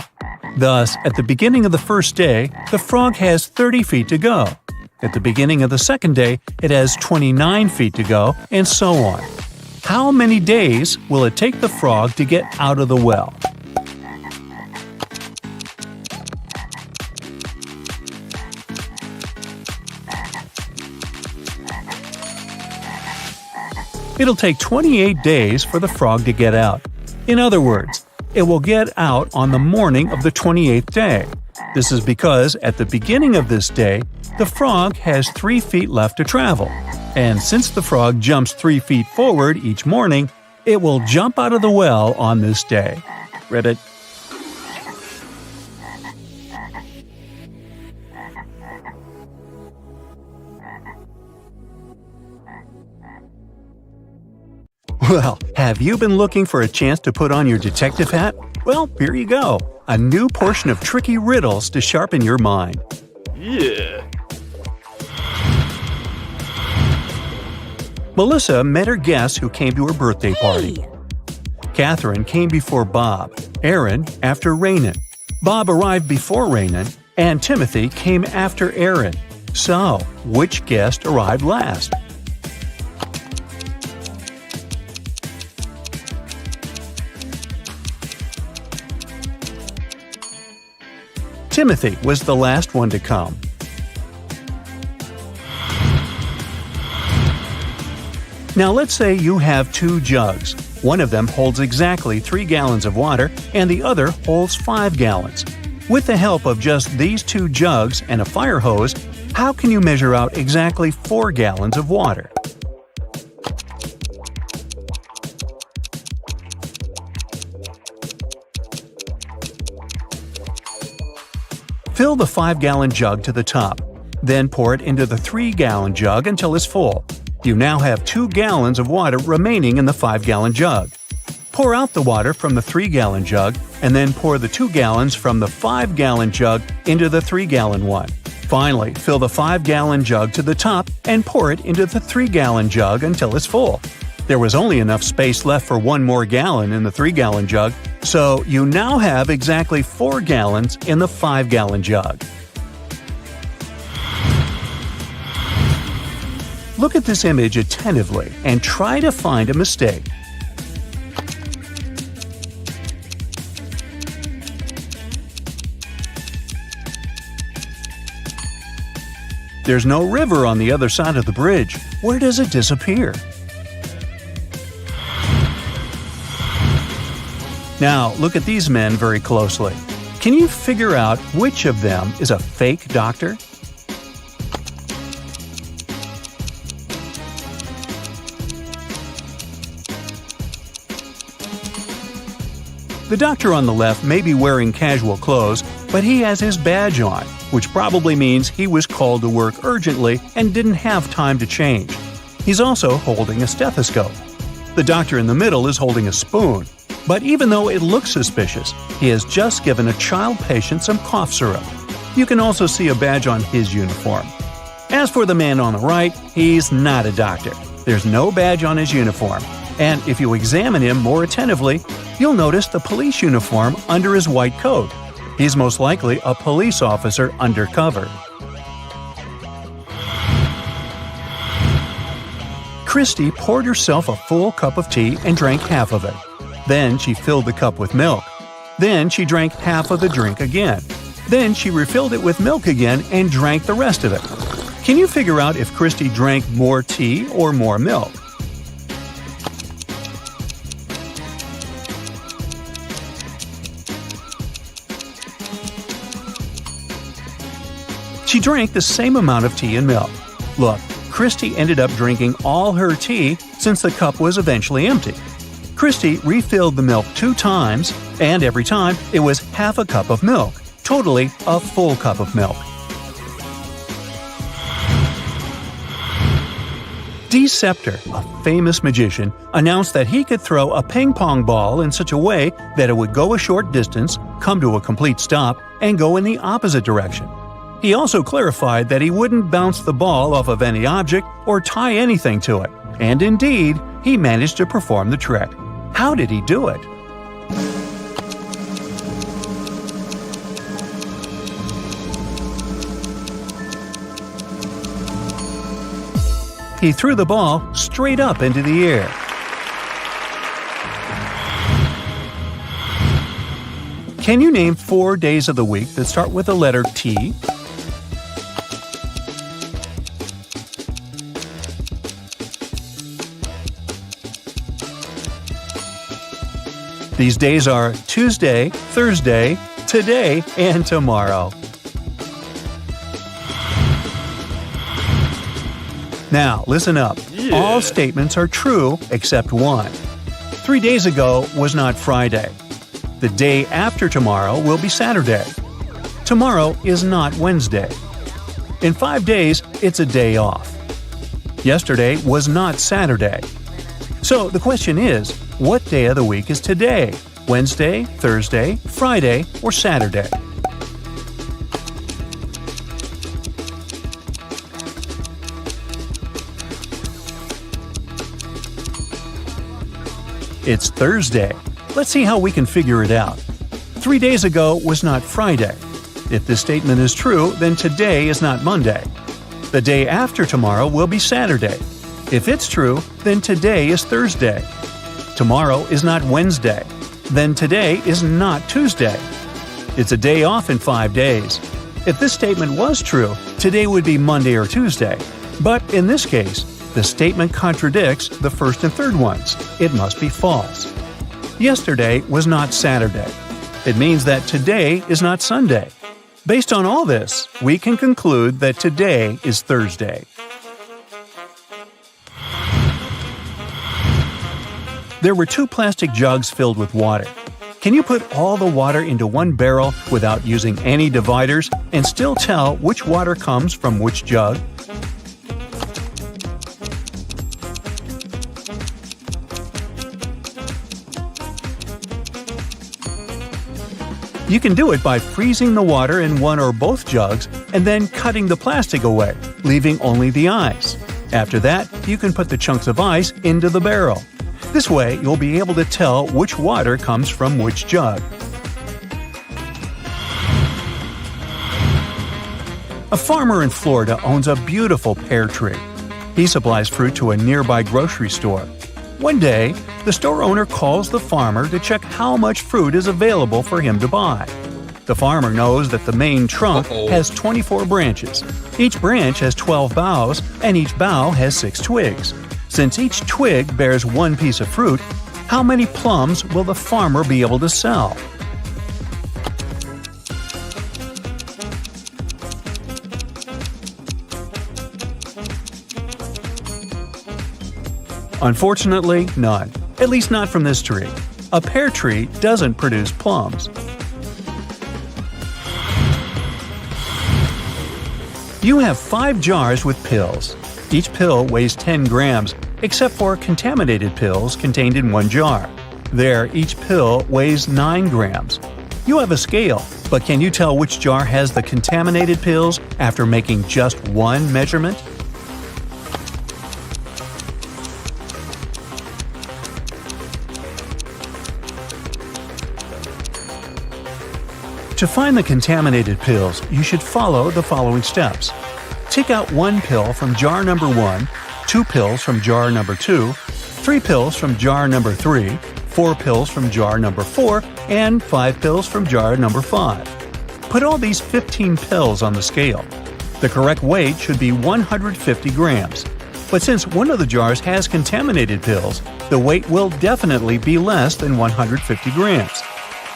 Thus, at the beginning of the first day, the frog has 30 feet to go. At the beginning of the second day, it has 29 feet to go, and so on. How many days will it take the frog to get out of the well? It'll take 28 days for the frog to get out. In other words, it will get out on the morning of the 28th day. This is because at the beginning of this day, the frog has 3 feet left to travel. And since the frog jumps 3 feet forward each morning, it will jump out of the well on this day. Read it? Well, have you been looking for a chance to put on your detective hat? Well, here you go. A new portion of tricky riddles to sharpen your mind. Yeah. Melissa met her guests who came to her birthday party. Catherine came before Bob, Aaron after Raynon. Bob arrived before Raynon, and Timothy came after Aaron. So, which guest arrived last? Timothy was the last one to come. Now let's say you have 2 jugs. One of them holds exactly 3 gallons of water and the other holds 5 gallons. With the help of just these 2 jugs and a fire hose, how can you measure out exactly 4 gallons of water? Fill the 5-gallon jug to the top. Then pour it into the 3-gallon jug until it's full. You now have 2 gallons of water remaining in the 5-gallon jug. Pour out the water from the 3-gallon jug and then pour the 2 gallons from the 5-gallon jug into the 3-gallon one. Finally, fill the 5-gallon jug to the top and pour it into the 3-gallon jug until it's full. There was only enough space left for 1 more gallon in the 3-gallon jug, so you now have exactly 4 gallons in the 5-gallon jug. Look at this image attentively and try to find a mistake. There's no river on the other side of the bridge. Where does it disappear? Now, look at these men very closely. Can you figure out which of them is a fake doctor? The doctor on the left may be wearing casual clothes, but he has his badge on, which probably means he was called to work urgently and didn't have time to change. He's also holding a stethoscope. The doctor in the middle is holding a spoon. But even though it looks suspicious, he has just given a child patient some cough syrup. You can also see a badge on his uniform. As for the man on the right, he's not a doctor. There's no badge on his uniform. And if you examine him more attentively, you'll notice the police uniform under his white coat. He's most likely a police officer undercover. Christy poured herself a full cup of tea and drank half of it. Then she filled the cup with milk. Then she drank half of the drink again. Then she refilled it with milk again and drank the rest of it. Can you figure out if Christy drank more tea or more milk? She drank the same amount of tea and milk. Look, Christy ended up drinking all her tea since the cup was eventually empty. Christy refilled the milk 2 times, and every time it was half a cup of milk, totally a full cup of milk. Scepter, a famous magician, announced that he could throw a ping-pong ball in such a way that it would go a short distance, come to a complete stop, and go in the opposite direction. He also clarified that he wouldn't bounce the ball off of any object or tie anything to it. And indeed, he managed to perform the trick. How did he do it? He threw the ball straight up into the air. Can you name 4 days of the week that start with the letter T? These days are Tuesday, Thursday, today, and tomorrow. Now, listen up. All statements are true except one. 3 days ago was not Friday. The day after tomorrow will be Saturday. Tomorrow is not Wednesday. In 5 days, it's a day off. Yesterday was not Saturday. So the question is, what day of the week is today? Wednesday, Thursday, Friday, or Saturday? It's Thursday. Let's see how we can figure it out. 3 days ago was not Friday. If this statement is true, then today is not Monday. The day after tomorrow will be Saturday. If it's true, then today is Thursday. Tomorrow is not Wednesday. Then today is not Tuesday. It's a day off in 5 days. If this statement was true, today would be Monday or Tuesday. But in this case, the statement contradicts the first and third ones. It must be false. Yesterday was not Saturday. It means that today is not Sunday. Based on all this, we can conclude that today is Thursday. There were 2 plastic jugs filled with water. Can you put all the water into one barrel without using any dividers and still tell which water comes from which jug? You can do it by freezing the water in one or both jugs and then cutting the plastic away, leaving only the ice. After that, you can put the chunks of ice into the barrel. This way, you'll be able to tell which water comes from which jug. A farmer in Florida owns a beautiful pear tree. He supplies fruit to a nearby grocery store. One day, the store owner calls the farmer to check how much fruit is available for him to buy. The farmer knows that the main trunk has 24 branches. Each branch has 12 boughs, and each bough has 6 twigs. Since each twig bears 1 piece of fruit, how many plums will the farmer be able to sell? Unfortunately, none. At least not from this tree. A pear tree doesn't produce plums. You have 5 jars with pills. Each pill weighs 10 grams, except for contaminated pills contained in one jar. There, each pill weighs 9 grams. You have a scale, but can you tell which jar has the contaminated pills after making just one measurement? To find the contaminated pills, you should follow the following steps. Take out 1 pill from jar number 1, 2 pills from jar number 2, 3 pills from jar number 3, 4 pills from jar number 4, and 5 pills from jar number 5. Put all these 15 pills on the scale. The correct weight should be 150 grams. But since one of the jars has contaminated pills, the weight will definitely be less than 150 grams.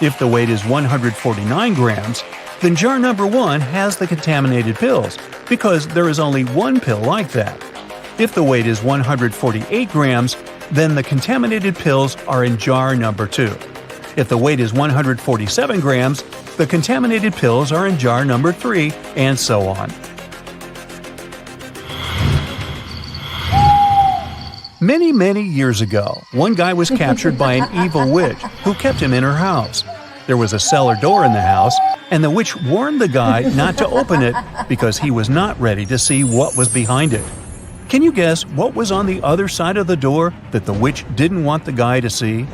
If the weight is 149 grams, then jar number 1 has the contaminated pills, because there is only one pill like that. If the weight is 148 grams, then the contaminated pills are in jar number 2. If the weight is 147 grams, the contaminated pills are in jar number 3, and so on. Many years ago, one guy was captured by an evil witch who kept him in her house. There was a cellar door in the house, and the witch warned the guy not to open it because he was not ready to see what was behind it. Can you guess what was on the other side of the door that the witch didn't want the guy to see?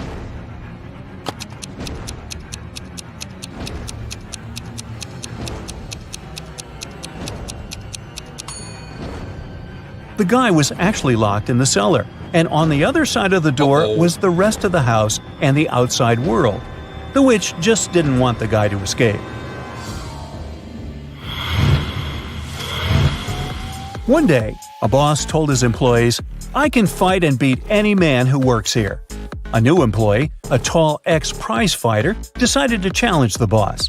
The guy was actually locked in the cellar, and on the other side of the door was the rest of the house and the outside world. The witch just didn't want the guy to escape. One day, a boss told his employees, "I can fight and beat any man who works here." A new employee, a tall ex-prize fighter, decided to challenge the boss.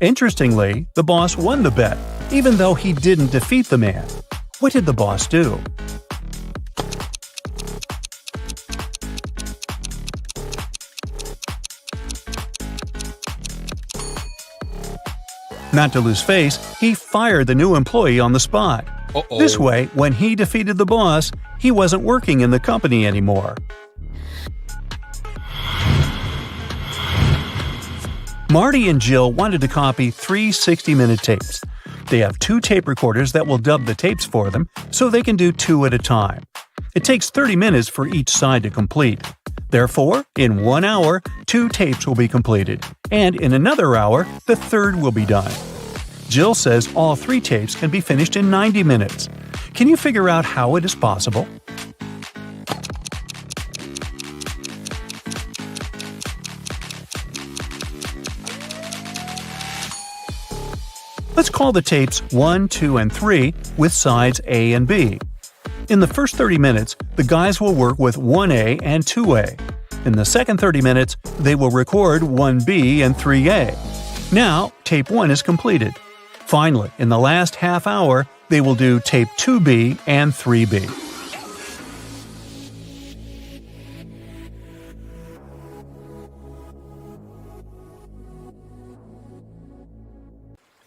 Interestingly, the boss won the bet, even though he didn't defeat the man. What did the boss do? Not to lose face, he fired the new employee on the spot. This way, when he defeated the boss, he wasn't working in the company anymore. Marty and Jill wanted to copy 3 60-minute tapes. They have 2 tape recorders that will dub the tapes for them, so they can do 2 at a time. It takes 30 minutes for each side to complete. Therefore, in 1 hour, 2 tapes will be completed, and in another hour, the third will be done. Jill says all 3 tapes can be finished in 90 minutes. Can you figure out how it is possible? Let's call the tapes 1, 2, and 3 with sides A and B. In the first 30 minutes, the guys will work with 1A and 2A. In the second 30 minutes, they will record 1B and 3A. Now, tape 1 is completed. Finally, in the last half hour, they will do tape 2B and 3B.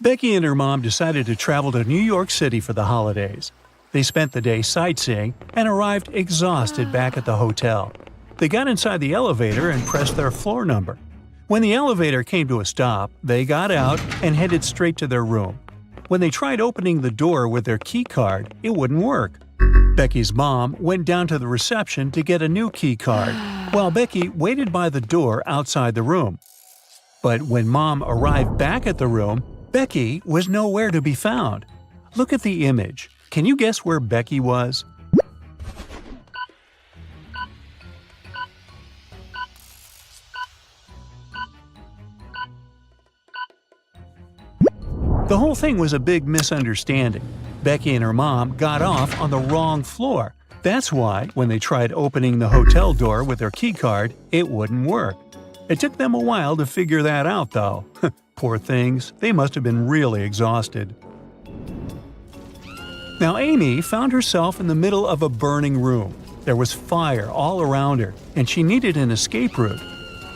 Becky and her mom decided to travel to New York City for the holidays. They spent the day sightseeing and arrived exhausted back at the hotel. They got inside the elevator and pressed their floor number. When the elevator came to a stop, they got out and headed straight to their room. When they tried opening the door with their key card, it wouldn't work. Becky's mom went down to the reception to get a new key card, while Becky waited by the door outside the room. But when Mom arrived back at the room, Becky was nowhere to be found. Look at the image. Can you guess where Becky was? The whole thing was a big misunderstanding. Becky and her mom got off on the wrong floor. That's why, when they tried opening the hotel door with their keycard, it wouldn't work. It took them a while to figure that out, though. Poor things, they must have been really exhausted. Now Amy found herself in the middle of a burning room. There was fire all around her, and she needed an escape route.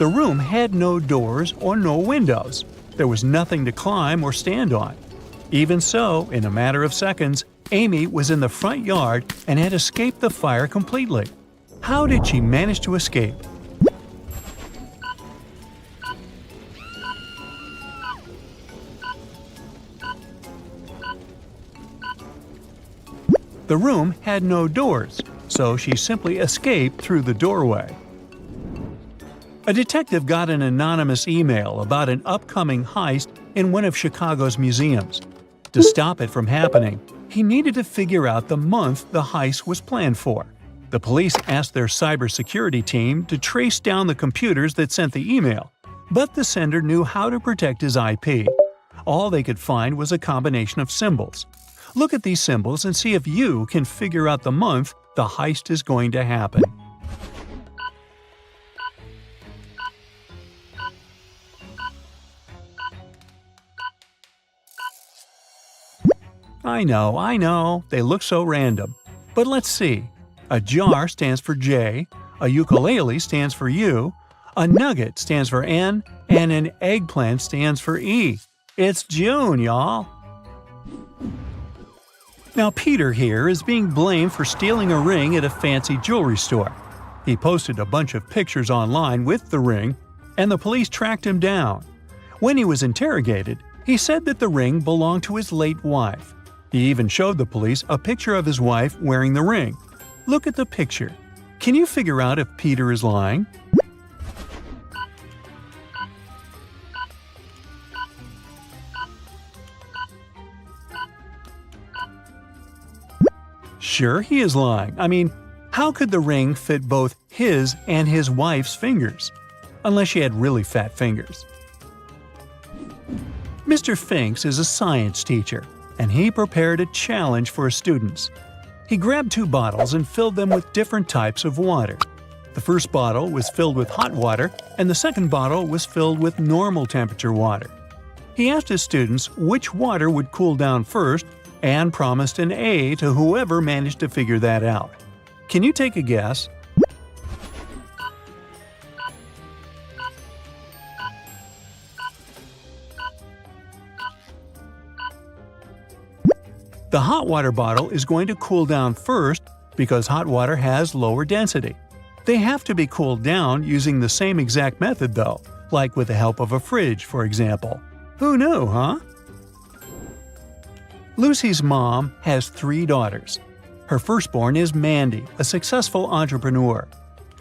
The room had no doors or no windows. There was nothing to climb or stand on. Even so, in a matter of seconds, Amy was in the front yard and had escaped the fire completely. How did she manage to escape? The room had no doors, so she simply escaped through the doorway. A detective got an anonymous email about an upcoming heist in one of Chicago's museums. To stop it from happening, he needed to figure out the month the heist was planned for. The police asked their cybersecurity team to trace down the computers that sent the email, but the sender knew how to protect his IP. All they could find was a combination of symbols. Look at these symbols and see if you can figure out the month the heist is going to happen. I know, they look so random. But let's see. A jar stands for J, a ukulele stands for U, a nugget stands for N, and an eggplant stands for E. It's June, y'all! Now Peter here is being blamed for stealing a ring at a fancy jewelry store. He posted a bunch of pictures online with the ring, and the police tracked him down. When he was interrogated, he said that the ring belonged to his late wife. He even showed the police a picture of his wife wearing the ring. Look at the picture. Can you figure out if Peter is lying? Sure, he is lying. I mean, how could the ring fit both his and his wife's fingers? Unless she had really fat fingers. Mr. Finks is a science teacher, and he prepared a challenge for his students. He grabbed 2 bottles and filled them with different types of water. The first bottle was filled with hot water, and the second bottle was filled with normal temperature water. He asked his students which water would cool down first and promised an A to whoever managed to figure that out. Can you take a guess? The hot water bottle is going to cool down first because hot water has lower density. They have to be cooled down using the same exact method though, like with the help of a fridge, for example. Who knew, huh? Lucy's mom has 3 daughters. Her firstborn is Mandy, a successful entrepreneur.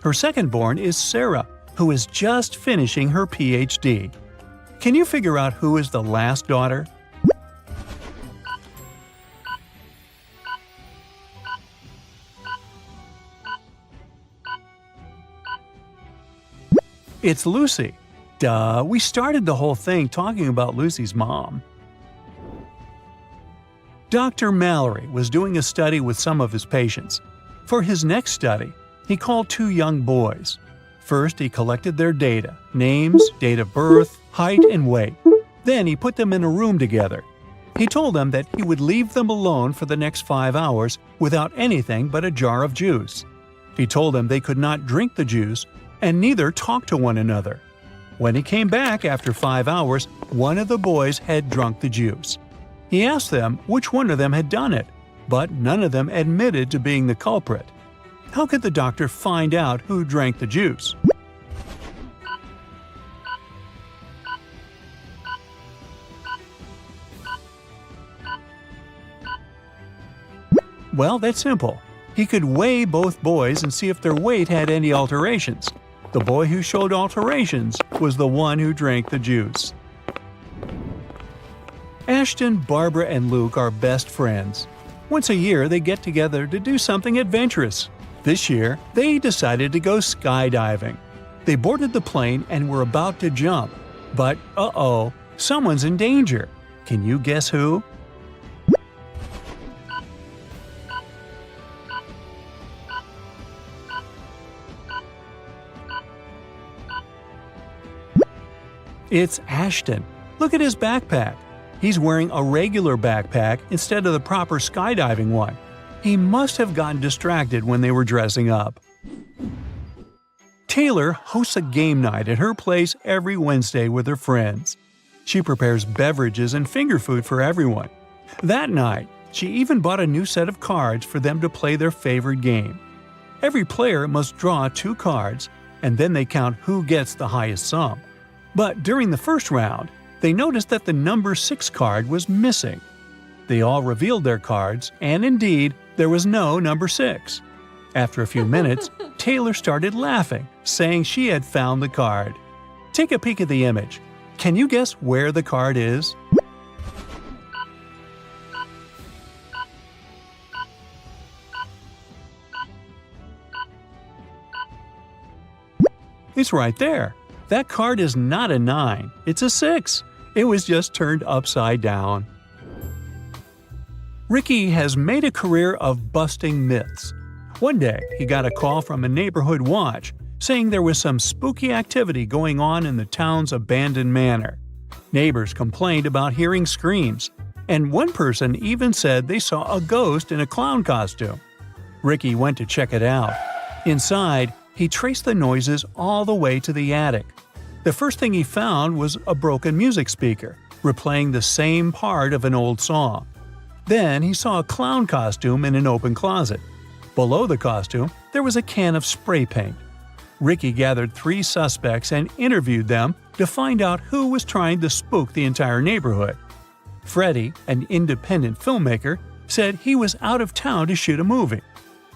Her secondborn is Sarah, who is just finishing her PhD. Can you figure out who is the last daughter? It's Lucy. Duh, we started the whole thing talking about Lucy's mom. Dr. Mallory was doing a study with some of his patients. For his next study, he called 2 young boys. First, he collected their data, names, date of birth, height, and weight. Then he put them in a room together. He told them that he would leave them alone for the next 5 hours without anything but a jar of juice. He told them they could not drink the juice and neither talk to one another. When he came back after 5 hours, one of the boys had drunk the juice. He asked them which one of them had done it, but none of them admitted to being the culprit. How could the doctor find out who drank the juice? Well, that's simple. He could weigh both boys and see if their weight had any alterations. The boy who showed alterations was the one who drank the juice. Ashton, Barbara, and Luke are best friends. Once a year, they get together to do something adventurous. This year, they decided to go skydiving. They boarded the plane and were about to jump. But, uh-oh, someone's in danger. Can you guess who? It's Ashton. Look at his backpack. He's wearing a regular backpack instead of the proper skydiving one. He must have gotten distracted when they were dressing up. Taylor hosts a game night at her place every Wednesday with her friends. She prepares beverages and finger food for everyone. That night, she even bought a new set of cards for them to play their favorite game. Every player must draw 2 cards, and then they count who gets the highest sum. But during the first round, they noticed that the number 6 card was missing. They all revealed their cards, and indeed, there was no number 6. After a few minutes, Taylor started laughing, saying she had found the card. Take a peek at the image. Can you guess where the card is? It's right there. That card is not a 9, it's a 6. It was just turned upside down. Ricky has made a career of busting myths. One day, he got a call from a neighborhood watch saying there was some spooky activity going on in the town's abandoned manor. Neighbors complained about hearing screams, and one person even said they saw a ghost in a clown costume. Ricky went to check it out. Inside, he traced the noises all the way to the attic. The first thing he found was a broken music speaker, replaying the same part of an old song. Then he saw a clown costume in an open closet. Below the costume, there was a can of spray paint. Ricky gathered 3 suspects and interviewed them to find out who was trying to spook the entire neighborhood. Freddie, an independent filmmaker, said he was out of town to shoot a movie.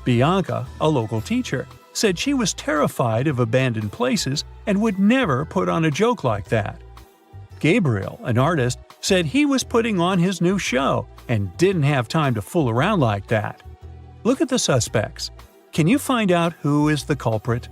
Bianca, a local teacher, said she was terrified of abandoned places and would never put on a joke like that. Gabriel, an artist, said he was putting on his new show and didn't have time to fool around like that. Look at the suspects. Can you find out who is the culprit?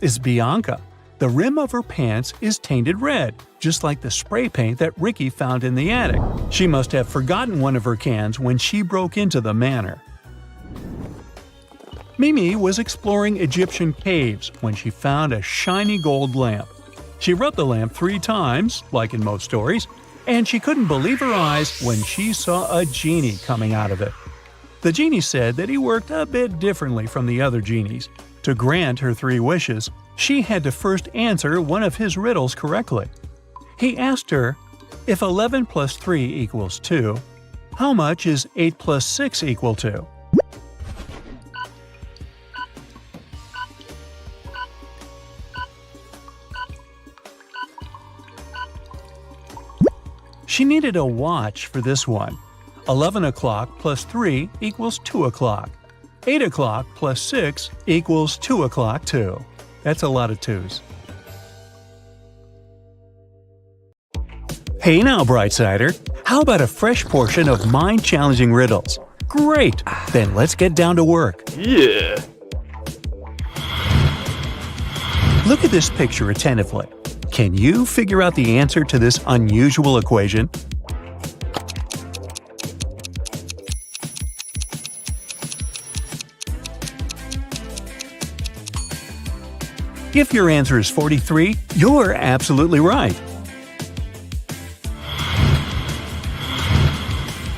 It's Bianca. The rim of her pants is tainted red, just like the spray paint that Ricky found in the attic. She must have forgotten one of her cans when she broke into the manor. Mimi was exploring Egyptian caves when she found a shiny gold lamp. She rubbed the lamp 3 times, like in most stories, and she couldn't believe her eyes when she saw a genie coming out of it. The genie said that he worked a bit differently from the other genies. To grant her 3 wishes, she had to first answer one of his riddles correctly. He asked her, if 11 plus 3 equals 2, how much is 8 plus 6 equal to? She needed a watch for this one. 11 o'clock plus 3 equals 2 o'clock. 8 o'clock plus 6 equals 2 o'clock too. That's a lot of 2s. Hey now, Brightsider! How about a fresh portion of mind-challenging riddles? Great! Then let's get down to work. Yeah! Look at this picture attentively. Can you figure out the answer to this unusual equation? If your answer is 43, you're absolutely right.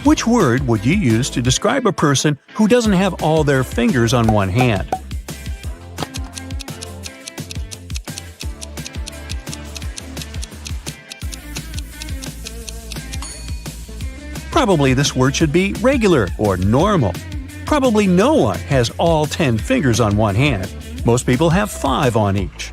Which word would you use to describe a person who doesn't have all their fingers on one hand? Probably this word should be regular or normal. Probably no one has all 10 fingers on one hand. Most people have 5 on each.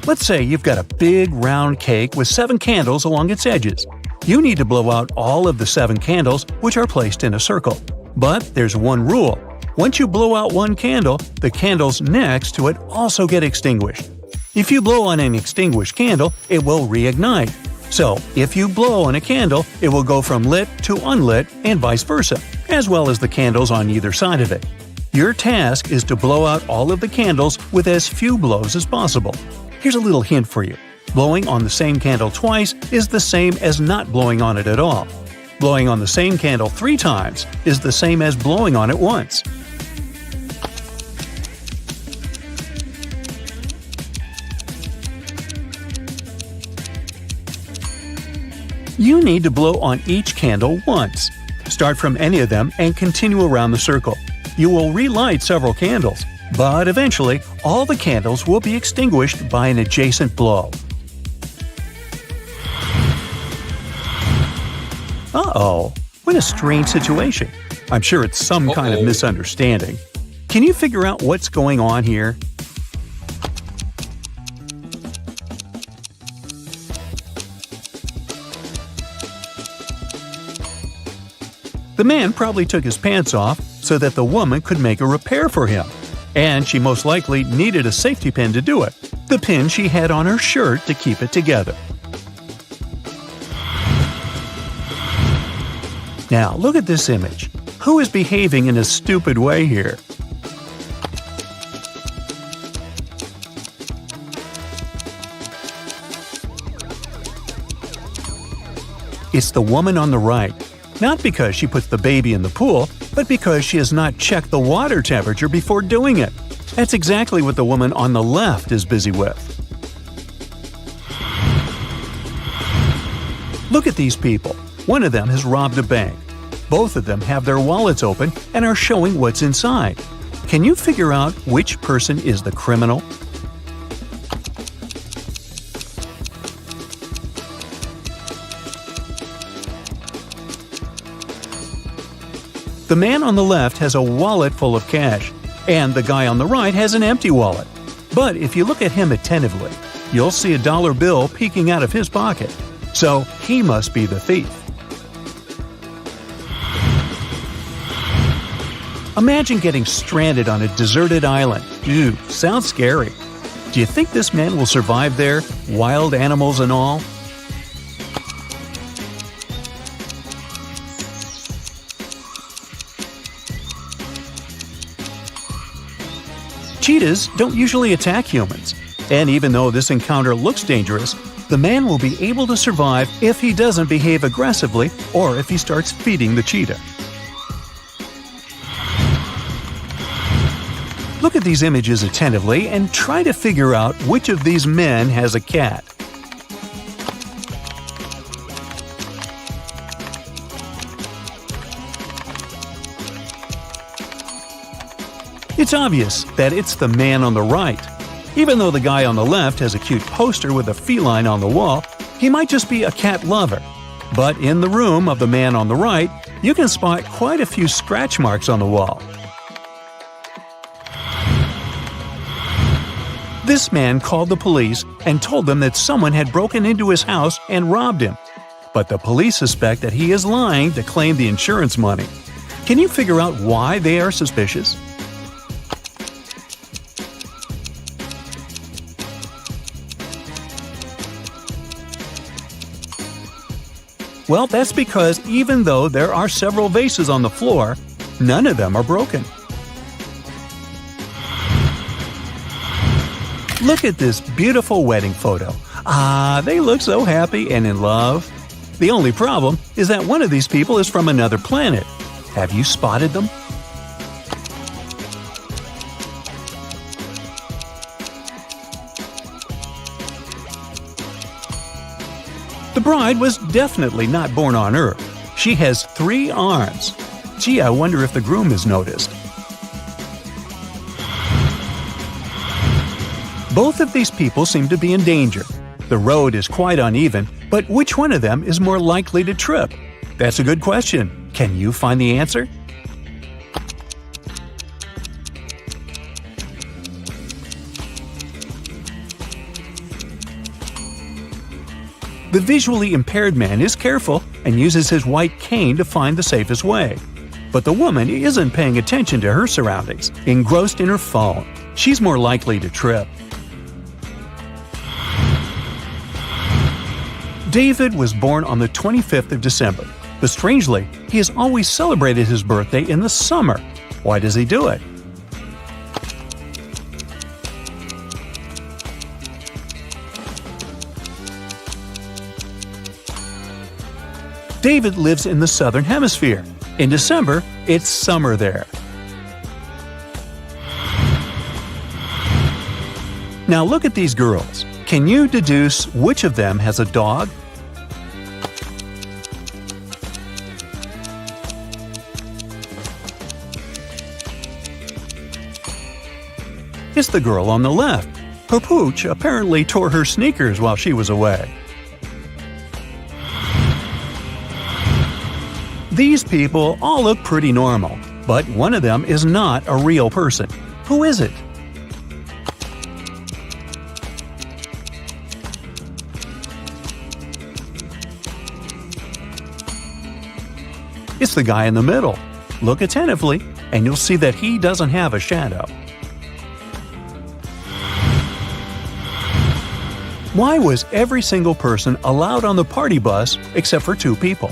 Let's say you've got a big round cake with 7 candles along its edges. You need to blow out all of the 7 candles, which are placed in a circle. But there's one rule. Once you blow out one candle, the candles next to it also get extinguished. If you blow on an extinguished candle, it will reignite. So, if you blow on a candle, it will go from lit to unlit and vice versa, as well as the candles on either side of it. Your task is to blow out all of the candles with as few blows as possible. Here's a little hint for you. Blowing on the same candle twice is the same as not blowing on it at all. Blowing on the same candle 3 times is the same as blowing on it once. You need to blow on each candle once. Start from any of them and continue around the circle. You will relight several candles, but eventually all the candles will be extinguished by an adjacent blow. Uh-oh, what a strange situation. I'm sure it's some kind of misunderstanding. Can you figure out what's going on here? The man probably took his pants off so that the woman could make a repair for him. And she most likely needed a safety pin to do it, the pin she had on her shirt to keep it together. Now look at this image. Who is behaving in a stupid way here? It's the woman on the right. Not because she puts the baby in the pool, but because she has not checked the water temperature before doing it. That's exactly what the woman on the left is busy with. Look at these people. One of them has robbed a bank. Both of them have their wallets open and are showing what's inside. Can you figure out which person is the criminal? The man on the left has a wallet full of cash, and the guy on the right has an empty wallet. But if you look at him attentively, you'll see a dollar bill peeking out of his pocket. So he must be the thief. Imagine getting stranded on a deserted island. Ew, sounds scary. Do you think this man will survive there, wild animals and all? Cheetahs don't usually attack humans, and even though this encounter looks dangerous, the man will be able to survive if he doesn't behave aggressively or if he starts feeding the cheetah. Look at these images attentively and try to figure out which of these men has a cat. It's obvious that it's the man on the right. Even though the guy on the left has a cute poster with a feline on the wall, he might just be a cat lover. But in the room of the man on the right, you can spot quite a few scratch marks on the wall. This man called the police and told them that someone had broken into his house and robbed him. But the police suspect that he is lying to claim the insurance money. Can you figure out why they are suspicious? Well, that's because even though there are several vases on the floor, none of them are broken. Look at this beautiful wedding photo. Ah, they look so happy and in love. The only problem is that one of these people is from another planet. Have you spotted them? The bride was definitely not born on Earth. She has 3 arms. Gee, I wonder if the groom has noticed. Both of these people seem to be in danger. The road is quite uneven, but which one of them is more likely to trip? That's a good question. Can you find the answer? The visually impaired man is careful and uses his white cane to find the safest way. But the woman isn't paying attention to her surroundings, engrossed in her phone. She's more likely to trip. David was born on the 25th of December, but strangely, he has always celebrated his birthday in the summer. Why does he do it? David lives in the southern hemisphere. In December, it's summer there. Now look at these girls. Can you deduce which of them has a dog? It's the girl on the left. Her pooch apparently tore her sneakers while she was away. These people all look pretty normal, but one of them is not a real person. Who is it? It's the guy in the middle. Look attentively, and you'll see that he doesn't have a shadow. Why was every single person allowed on the party bus except for 2 people?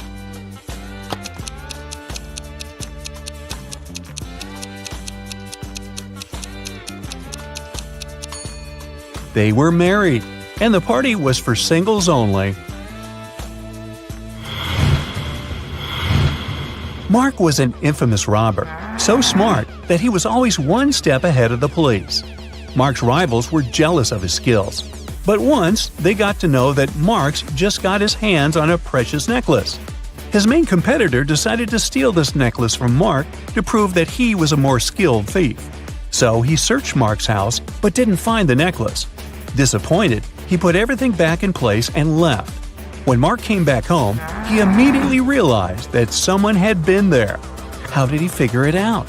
They were married, and the party was for singles only. Mark was an infamous robber, so smart that he was always one step ahead of the police. Mark's rivals were jealous of his skills, but once they got to know that Mark's just got his hands on a precious necklace. His main competitor decided to steal this necklace from Mark to prove that he was a more skilled thief. So he searched Mark's house but didn't find the necklace. Disappointed, he put everything back in place and left. When Mark came back home, he immediately realized that someone had been there. How did he figure it out?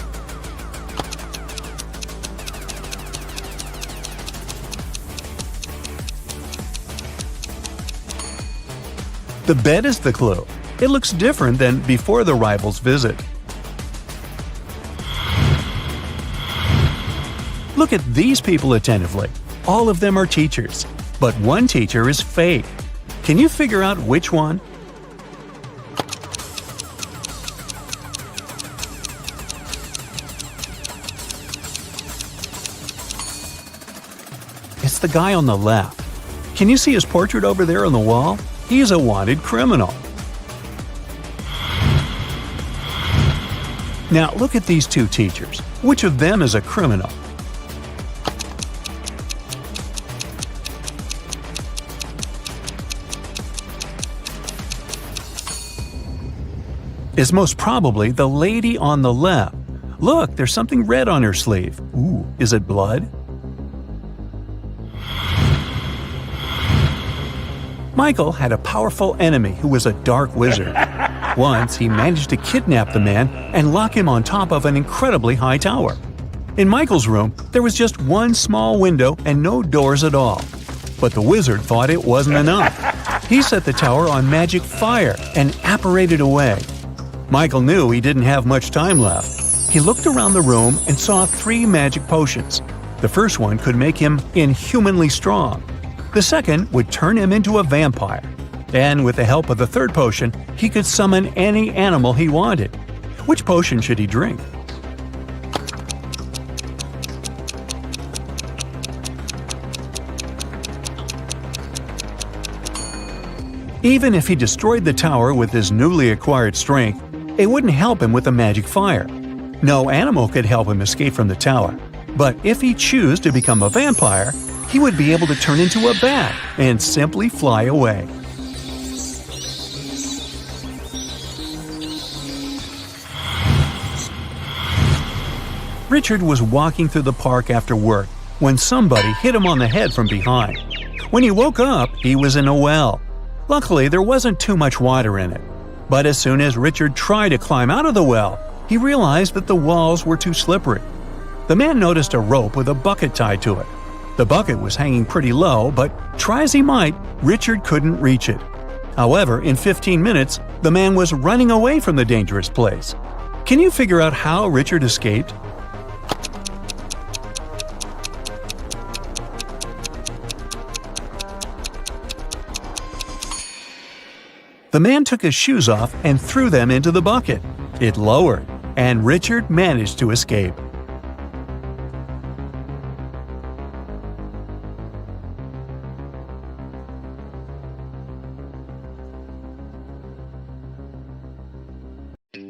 The bed is the clue. It looks different than before the rivals' visit. Look at these people attentively. All of them are teachers, but one teacher is fake. Can you figure out which one? It's the guy on the left. Can you see his portrait over there on the wall? He's a wanted criminal. Now look at these 2 teachers. Which of them is a criminal? Is most probably the lady on the left. Look, there's something red on her sleeve. Ooh, is it blood? Michael had a powerful enemy who was a dark wizard. Once, he managed to kidnap the man and lock him on top of an incredibly high tower. In Michael's room, there was just one small window and no doors at all. But the wizard thought it wasn't enough. He set the tower on magic fire and apparated away. Michael knew he didn't have much time left. He looked around the room and saw 3 magic potions. The first one could make him inhumanly strong. The second would turn him into a vampire. And with the help of the third potion, he could summon any animal he wanted. Which potion should he drink? Even if he destroyed the tower with his newly acquired strength, it wouldn't help him with the magic fire. No animal could help him escape from the tower. But if he chose to become a vampire, he would be able to turn into a bat and simply fly away. Richard was walking through the park after work when somebody hit him on the head from behind. When he woke up, he was in a well. Luckily, there wasn't too much water in it. But as soon as Richard tried to climb out of the well, he realized that the walls were too slippery. The man noticed a rope with a bucket tied to it. The bucket was hanging pretty low, but try as he might, Richard couldn't reach it. However, in 15 minutes, the man was running away from the dangerous place. Can you figure out how Richard escaped? The man took his shoes off and threw them into the bucket. It lowered, and Richard managed to escape.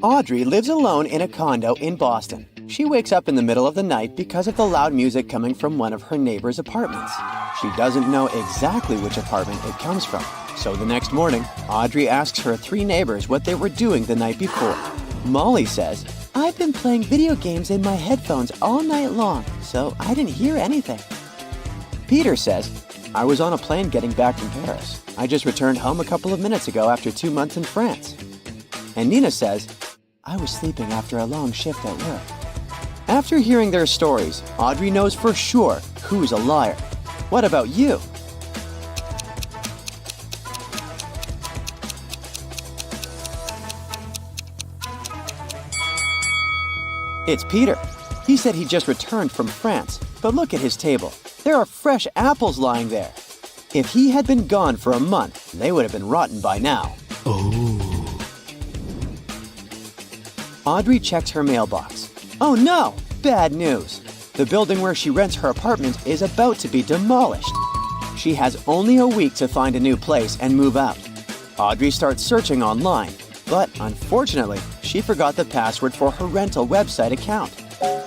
Audrey lives alone in a condo in Boston. She wakes up in the middle of the night because of the loud music coming from one of her neighbor's apartments. She doesn't know exactly which apartment it comes from. So the next morning, Audrey asks her 3 neighbors what they were doing the night before. Molly says, I've been playing video games in my headphones all night long, so I didn't hear anything. Peter says, I was on a plane getting back from Paris. I just returned home a couple of minutes ago after 2 months in France. And Nina says, I was sleeping after a long shift at work. After hearing their stories, Audrey knows for sure who's a liar. What about you? It's Peter. He said he just returned from France, but look at his table. There are fresh apples lying there. If he had been gone for a month, they would have been rotten by now. Oh. Audrey checks her mailbox. Oh no! Bad news. The building where she rents her apartment is about to be demolished. She has only a week to find a new place and move out. Audrey starts searching online, but unfortunately, she forgot the password for her rental website account.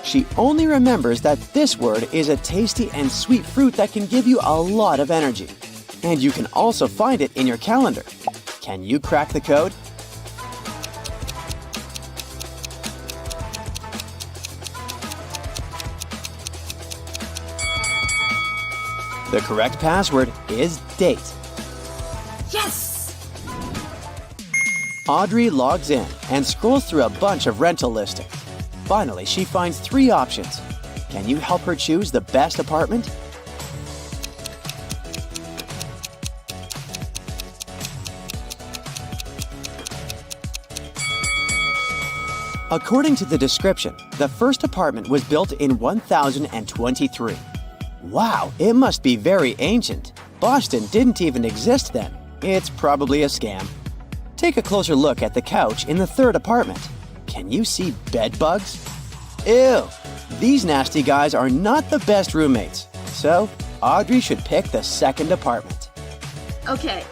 She only remembers that this word is a tasty and sweet fruit that can give you a lot of energy. And you can also find it in your calendar. Can you crack the code? The correct password is date. Yes! Audrey logs in and scrolls through a bunch of rental listings. Finally, she finds 3 options. Can you help her choose the best apartment? According to the description, the first apartment was built in 1023. Wow, it must be very ancient. Boston didn't even exist then. It's probably a scam. Take a closer look at the couch in the 3rd apartment. Can you see bed bugs? Ew! These nasty guys are not the best roommates. So, Audrey should pick the 2nd apartment. Okay.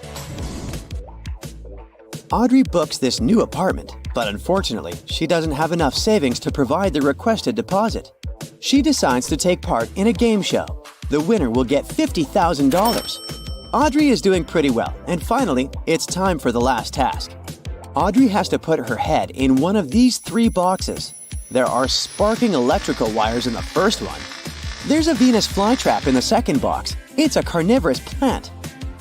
Audrey books this new apartment, but unfortunately, she doesn't have enough savings to provide the requested deposit. She decides to take part in a game show. The winner will get $50,000. Audrey is doing pretty well, and finally, it's time for the last task. Audrey has to put her head in one of these 3 boxes. There are sparking electrical wires in the first one. There's a Venus flytrap in the 2nd box. It's a carnivorous plant.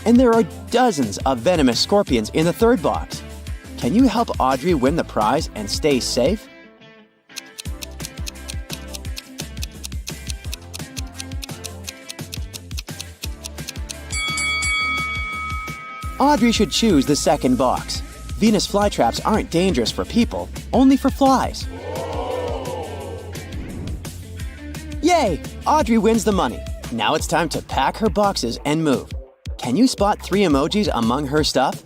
And there are dozens of venomous scorpions in the 3rd box. Can you help Audrey win the prize and stay safe? Audrey should choose the 2nd box. Venus flytraps aren't dangerous for people, only for flies. Yay! Audrey wins the money. Now it's time to pack her boxes and move. Can you spot 3 emojis among her stuff?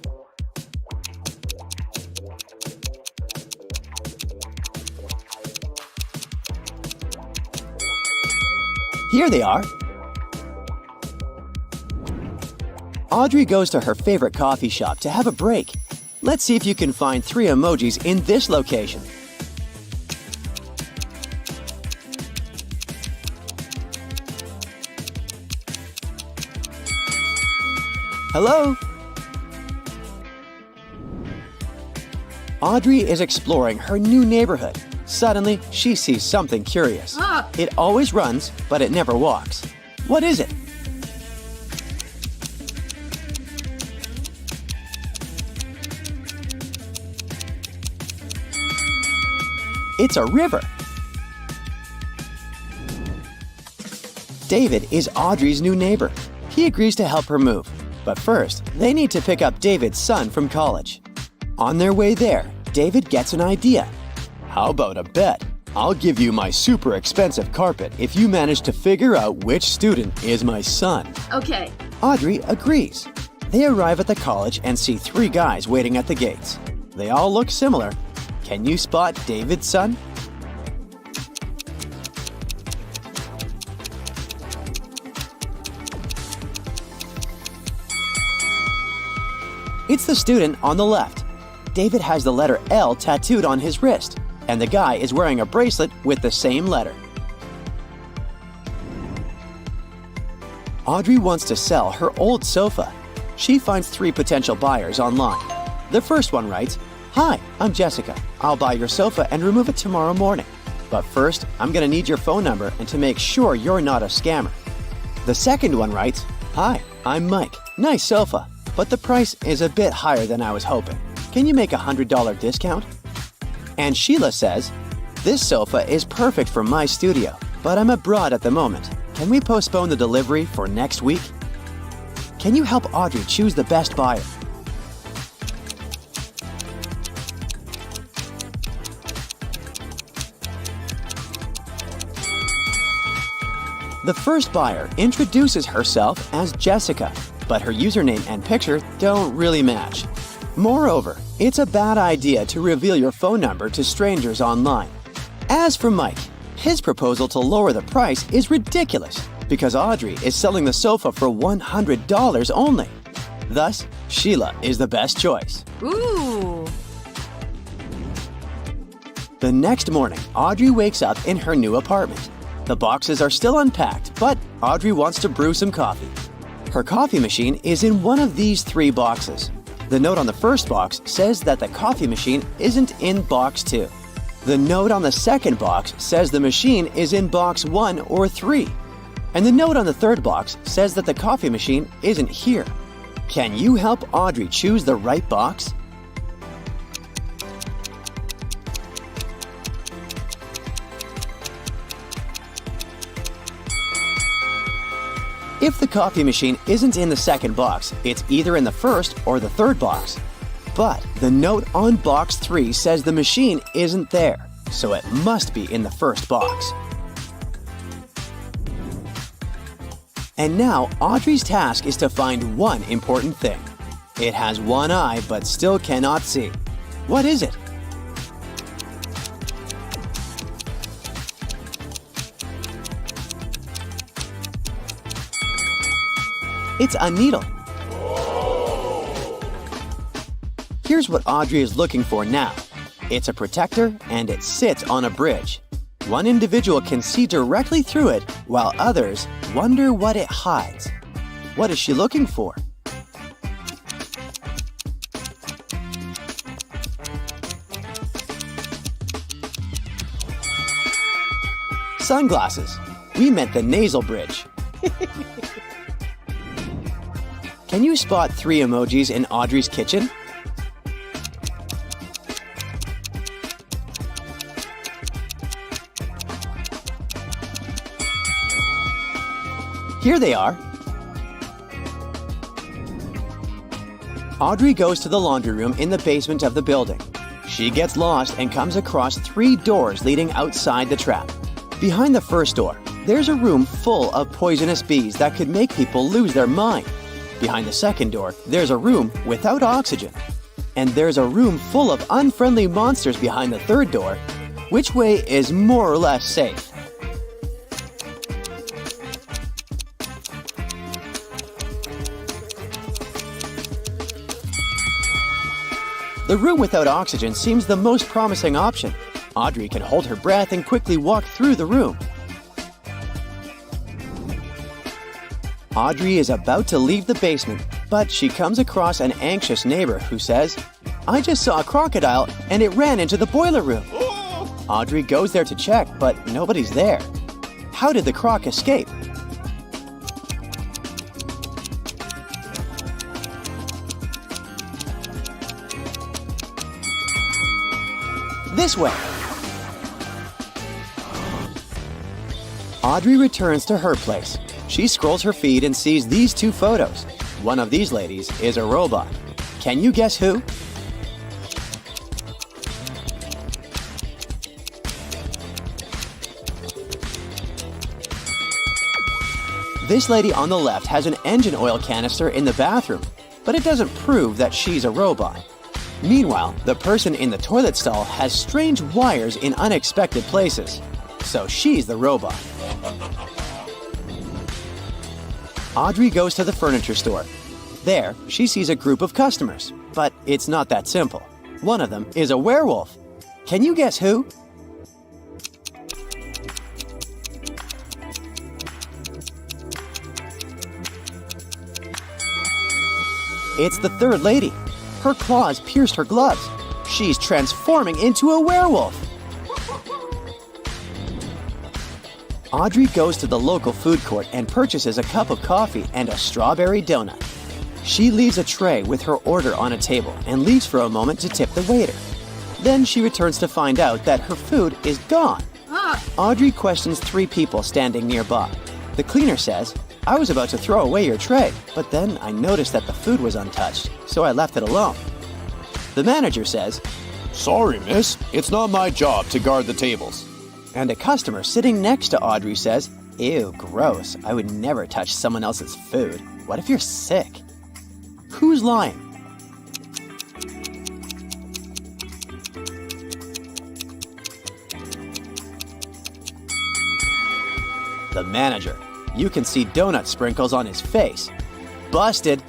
Here they are. Audrey goes to her favorite coffee shop to have a break. Let's see if you can find 3 emojis in this location. Hello? Audrey is exploring her new neighborhood. Suddenly, she sees something curious. It always runs, but it never walks. What is it? It's a river. David is Audrey's new neighbor. He agrees to help her move. But first, they need to pick up David's son from college. On their way there, David gets an idea. How about a bet? I'll give you my super expensive carpet if you manage to figure out which student is my son. Okay. Audrey agrees. They arrive at the college and see 3 guys waiting at the gates. They all look similar. Can you spot David's son? It's the student on the left. David has the letter L tattooed on his wrist, and the guy is wearing a bracelet with the same letter. Audrey wants to sell her old sofa. She finds 3 potential buyers online. The first one writes, Hi, I'm Jessica. I'll buy your sofa and remove it tomorrow morning. But first, I'm going to need your phone number and to make sure you're not a scammer. The second one writes, Hi, I'm Mike. Nice sofa, but the price is a bit higher than I was hoping. Can you make a $100 discount? And Sheila says, This sofa is perfect for my studio, but I'm abroad at the moment. Can we postpone the delivery for next week? Can you help Audrey choose the best buyer? The first buyer introduces herself as Jessica, but her username and picture don't really match. Moreover, it's a bad idea to reveal your phone number to strangers online. As for Mike, his proposal to lower the price is ridiculous because Audrey is selling the sofa for $100 only. Thus, Sheila is the best choice. Ooh. The next morning, Audrey wakes up in her new apartment. The boxes are still unpacked, but Audrey wants to brew some coffee. Her coffee machine is in one of these 3 boxes. The note on the first box says that the coffee machine isn't in box 2. The note on the second box says the machine is in box 1 or 3. And the note on the third box says that the coffee machine isn't here. Can you help Audrey choose the right box? If the coffee machine isn't in the second box, it's either in the first or the third box. But the note on box 3 says the machine isn't there, so it must be in the first box. And now Audrey's task is to find one important thing. It has one eye but still cannot see. What is it? It's a needle. Here's what Audrey is looking for now. It's a protector and it sits on a bridge. One individual can see directly through it while others wonder what it hides. What is she looking for? Sunglasses. We meant the nasal bridge. Can you spot 3 emojis in Audrey's kitchen? Here they are. Audrey goes to the laundry room in the basement of the building. She gets lost and comes across 3 doors leading outside the trap. Behind the first door, there's a room full of poisonous bees that could make people lose their mind. Behind the second door, there's a room without oxygen. And there's a room full of unfriendly monsters behind the third door. Which way is more or less safe? The room without oxygen seems the most promising option. Audrey can hold her breath and quickly walk through the room. Audrey is about to leave the basement, but she comes across an anxious neighbor who says, "I just saw a crocodile and it ran into the boiler room." Audrey goes there to check, but nobody's there. How did the croc escape? This way. Audrey returns to her place. She scrolls her feed and sees these 2 photos. One of these ladies is a robot. Can you guess who? This lady on the left has an engine oil canister in the bathroom, but it doesn't prove that she's a robot. Meanwhile, the person in the toilet stall has strange wires in unexpected places, so she's the robot. Audrey goes to the furniture store. There, she sees a group of customers, but it's not that simple. One of them is a werewolf. Can you guess who? It's the third lady. Her claws pierced her gloves. She's transforming into a werewolf. Audrey goes to the local food court and purchases a cup of coffee and a strawberry donut. She leaves a tray with her order on a table and leaves for a moment to tip the waiter. Then she returns to find out that her food is gone. Audrey questions 3 people standing nearby. The cleaner says, "I was about to throw away your tray, but then I noticed that the food was untouched, so I left it alone." The manager says, "Sorry, miss. It's not my job to guard the tables." and a customer sitting next to Audrey says, "Ew, gross. I would never touch someone else's food. What if you're sick?" Who's lying? The manager. You can see donut sprinkles on his face. Busted!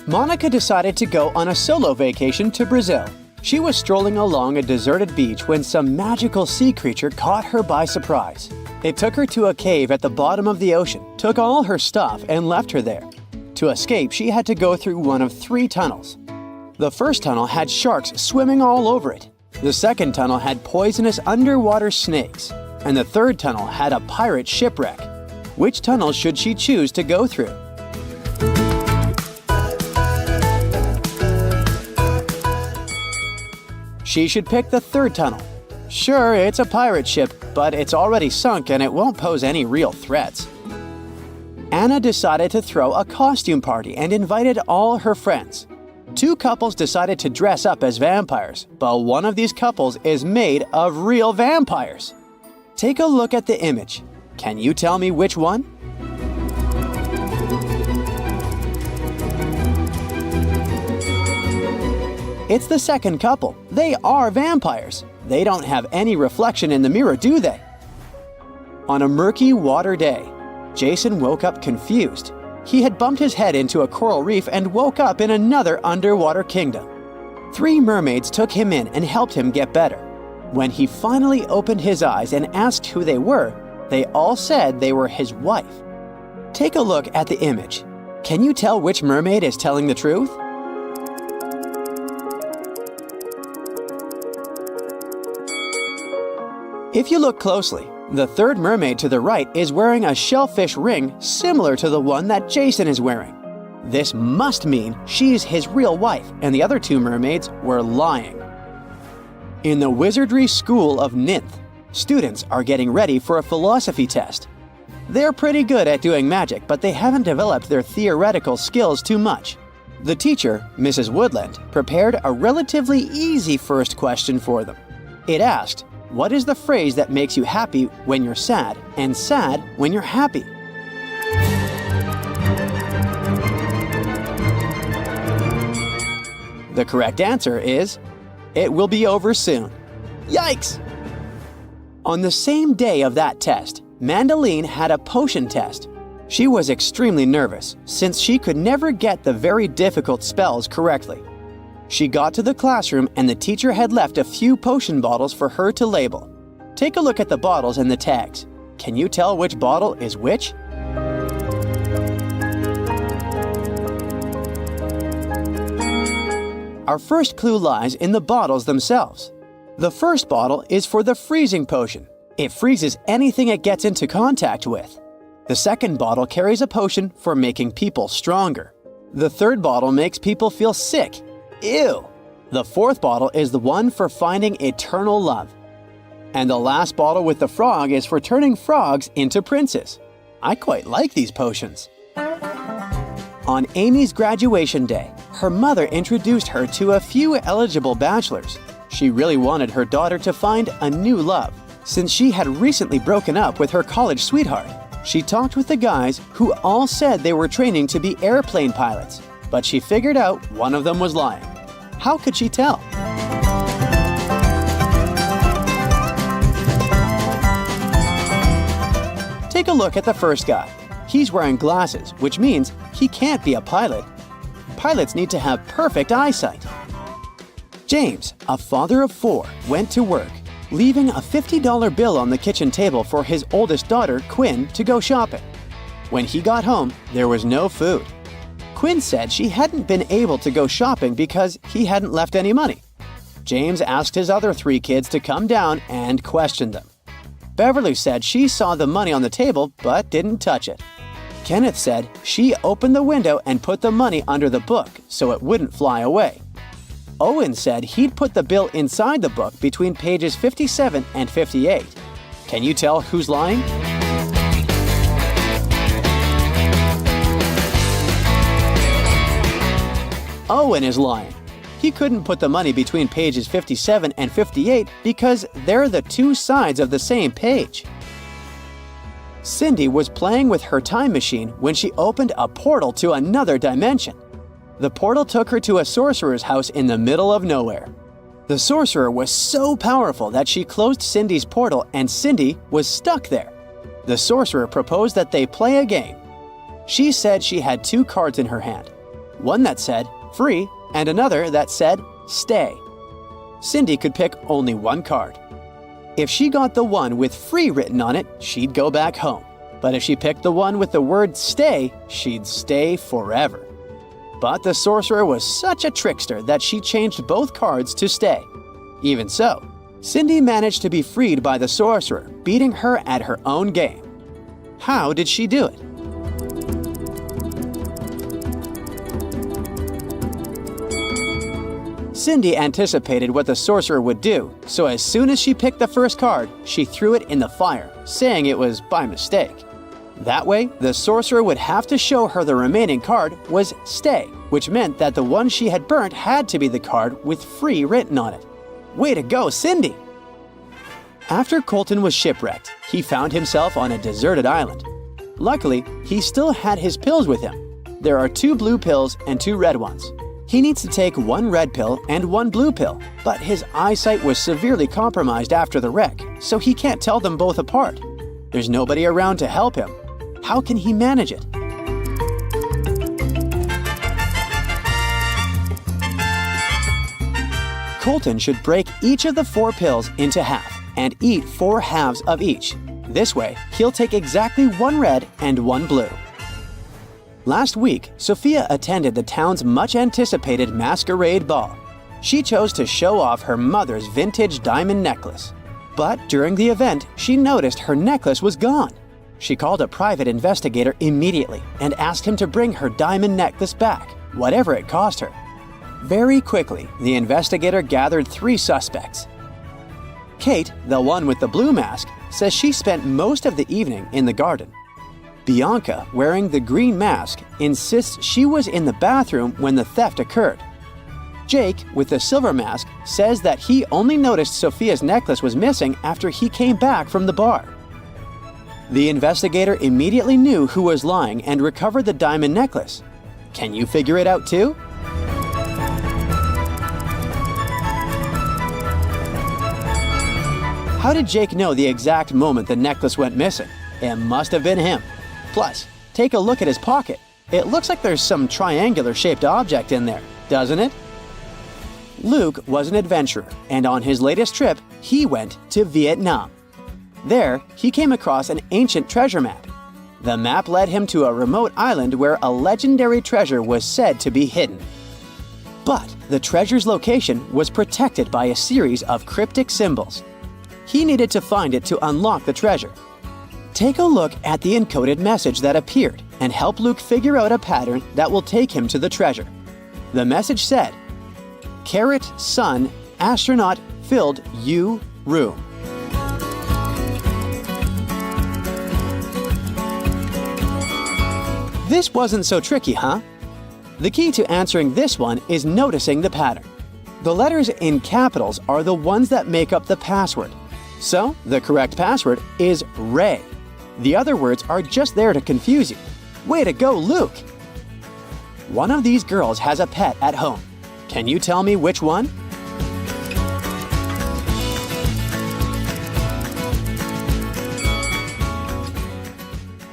Monica decided to go on a solo vacation to Brazil. She was strolling along a deserted beach when some magical sea creature caught her by surprise. It took her to a cave at the bottom of the ocean, took all her stuff, and left her there. To escape, she had to go through one of 3 tunnels. The first tunnel had sharks swimming all over it. The second tunnel had poisonous underwater snakes. And the third tunnel had a pirate shipwreck. Which tunnel should she choose to go through? She should pick the third tunnel. Sure, it's a pirate ship, but it's already sunk and it won't pose any real threats. Anna decided to throw a costume party and invited all her friends. 2 couples decided to dress up as vampires, but one of these couples is made of real vampires. Take a look at the image. Can you tell me which one? It's the second couple. They are vampires. They don't have any reflection in the mirror, do they? On a murky water day, Jason woke up confused. He had bumped his head into a coral reef and woke up in another underwater kingdom. 3 mermaids took him in and helped him get better. When he finally opened his eyes and asked who they were, they all said they were his wife. Take a look at the image. Can you tell which mermaid is telling the truth? If you look closely, the third mermaid to the right is wearing a shellfish ring similar to the one that Jason is wearing. This must mean she's his real wife, and the other 2 mermaids were lying. In the Wizardry School of Ninth, students are getting ready for a philosophy test. They're pretty good at doing magic, but they haven't developed their theoretical skills too much. The teacher, Mrs. Woodland, prepared a relatively easy first question for them. It asked, "What is the phrase that makes you happy when you're sad and sad when you're happy?" The correct answer is, "It will be over soon." Yikes! On the same day of that test, Mandeline had a potion test. She was extremely nervous since she could never get the very difficult spells correctly. She got to the classroom and the teacher had left a few potion bottles for her to label. Take a look at the bottles and the tags. Can you tell which bottle is which? Our first clue lies in the bottles themselves. The first bottle is for the freezing potion. It freezes anything it gets into contact with. The second bottle carries a potion for making people stronger. The third bottle makes people feel sick. Ew! The fourth bottle is the one for finding eternal love. And the last bottle with the frog is for turning frogs into princes. I quite like these potions. On Amy's graduation day, her mother introduced her to a few eligible bachelors. She really wanted her daughter to find a new love, since she had recently broken up with her college sweetheart. She talked with the guys who all said they were training to be airplane pilots, but she figured out one of them was lying. How could she tell? Take a look at the first guy. He's wearing glasses, which means he can't be a pilot. Pilots need to have perfect eyesight. James, a father of 4, went to work, leaving a $50 bill on the kitchen table for his oldest daughter, Quinn, to go shopping. When he got home, there was no food. Quinn said she hadn't been able to go shopping because he hadn't left any money. James asked his other 3 kids to come down and question them. Beverly said she saw the money on the table but didn't touch it. Kenneth said she opened the window and put the money under the book so it wouldn't fly away. Owen said he'd put the bill inside the book between pages 57 and 58. Can you tell who's lying? Owen is lying. He couldn't put the money between pages 57 and 58 because they're the 2 sides of the same page. Cindy was playing with her time machine when she opened a portal to another dimension. The portal took her to a sorcerer's house in the middle of nowhere. The sorcerer was so powerful that she closed Cindy's portal and Cindy was stuck there. The sorcerer proposed that they play a game. She said she had 2 cards in her hand, one that said free and another that said stay. Cindy could pick only 1 card. If she got the one with free written on it, she'd go back home. But if she picked the one with the word stay, she'd stay forever. But the sorcerer was such a trickster that she changed both cards to stay. Even so, Cindy managed to be freed by the sorcerer, beating her at her own game. How did she do it? Cindy anticipated what the sorcerer would do, so as soon as she picked the first card, she threw it in the fire, saying it was by mistake. That way, the sorcerer would have to show her the remaining card was stay, which meant that the one she had burnt had to be the card with free written on it. Way to go, Cindy! After Colton was shipwrecked, he found himself on a deserted island. Luckily, he still had his pills with him. There are 2 blue pills and 2 red ones. He needs to take 1 red pill and 1 blue pill, but his eyesight was severely compromised after the wreck, so he can't tell them both apart. There's nobody around to help him. How can he manage it? Colton should break each of the 4 pills into half and eat 4 halves of each. This way, he'll take exactly 1 red and 1 blue. Last week, Sophia attended the town's much-anticipated masquerade ball. She chose to show off her mother's vintage diamond necklace. But during the event, she noticed her necklace was gone. She called a private investigator immediately and asked him to bring her diamond necklace back, whatever it cost her. Very quickly, the investigator gathered 3 suspects. Kate, the one with the blue mask, says she spent most of the evening in the garden. Bianca, wearing the green mask, insists she was in the bathroom when the theft occurred. Jake, with the silver mask, says that he only noticed Sophia's necklace was missing after he came back from the bar. The investigator immediately knew who was lying and recovered the diamond necklace. Can you figure it out too? How did Jake know the exact moment the necklace went missing? It must have been him. Plus, take a look at his pocket. It looks like there's some triangular-shaped object in there, doesn't it? Luke was an adventurer, and on his latest trip, he went to Vietnam. There, he came across an ancient treasure map. The map led him to a remote island where a legendary treasure was said to be hidden. But the treasure's location was protected by a series of cryptic symbols. He needed to find it to unlock the treasure. Take a look at the encoded message that appeared and help Luke figure out a pattern that will take him to the treasure. The message said, "Carrot, sun, astronaut, filled, you, room." This wasn't so tricky, huh? The key to answering this one is noticing the pattern. The letters in capitals are the ones that make up the password. So, the correct password is Ray. The other words are just there to confuse you. Way to go, Luke! One of these girls has a pet at home. Can you tell me which one?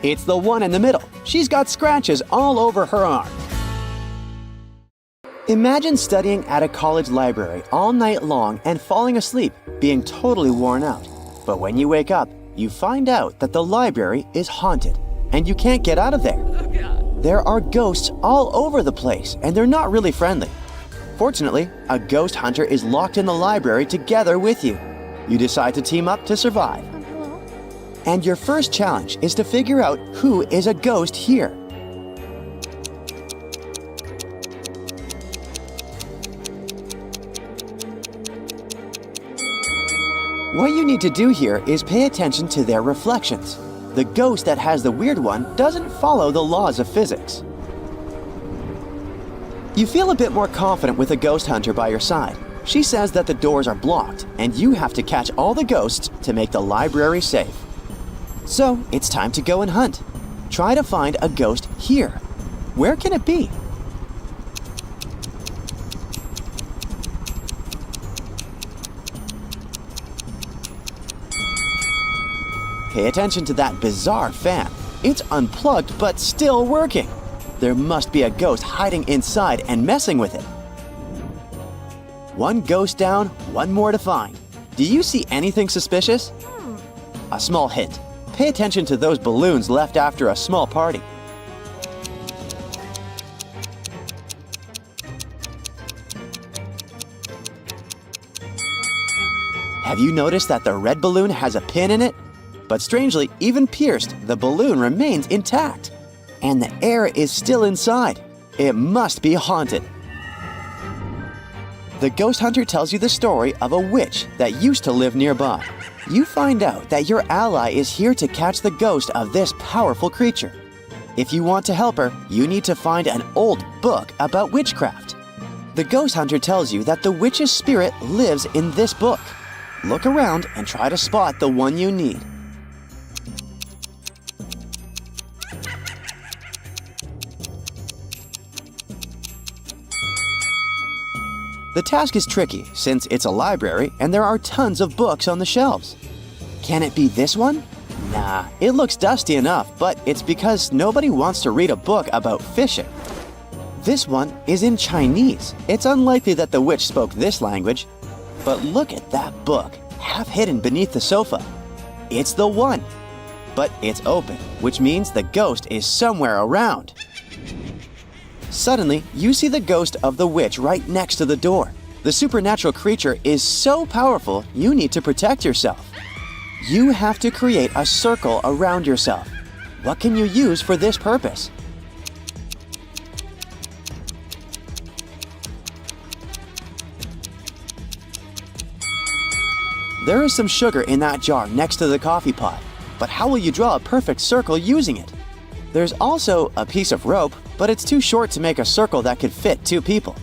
It's the one in the middle. She's got scratches all over her arm. Imagine studying at a college library all night long and falling asleep, being totally worn out. But when you wake up, you find out that the library is haunted and you can't get out of there. There are ghosts all over the place, and they're not really friendly. Fortunately, a ghost hunter is locked in the library together with you. You decide to team up to survive. And your first challenge is to figure out who is a ghost here. What you need to do here is pay attention to their reflections. The ghost that has the weird one doesn't follow the laws of physics. You feel a bit more confident with a ghost hunter by your side. She says that the doors are blocked, and you have to catch all the ghosts to make the library safe. So, it's time to go and hunt. Try to find a ghost here. Where can it be? Pay attention to that bizarre fan. It's unplugged but still working. There must be a ghost hiding inside and messing with it. One ghost down, one more to find. Do you see anything suspicious? A small hint. Pay attention to those balloons left after a small party. Have you noticed that the red balloon has a pin in it? But strangely, even pierced, the balloon remains intact. And the air is still inside. It must be haunted. The ghost hunter tells you the story of a witch that used to live nearby. You find out that your ally is here to catch the ghost of this powerful creature. If you want to help her, you need to find an old book about witchcraft. The ghost hunter tells you that the witch's spirit lives in this book. Look around and try to spot the one you need. The task is tricky since it's a library and there are tons of books on the shelves. Can it be this one? Nah, it looks dusty enough, but it's because nobody wants to read a book about fishing. This one is in Chinese. It's unlikely that the witch spoke this language. But look at that book, half hidden beneath the sofa. It's the one. But it's open, which means the ghost is somewhere around. Suddenly, you see the ghost of the witch right next to the door. The supernatural creature is so powerful, you need to protect yourself. You have to create a circle around yourself. What can you use for this purpose? There is some sugar in that jar next to the coffee pot, but how will you draw a perfect circle using it? There's also a piece of rope, but it's too short to make a circle that could fit two people.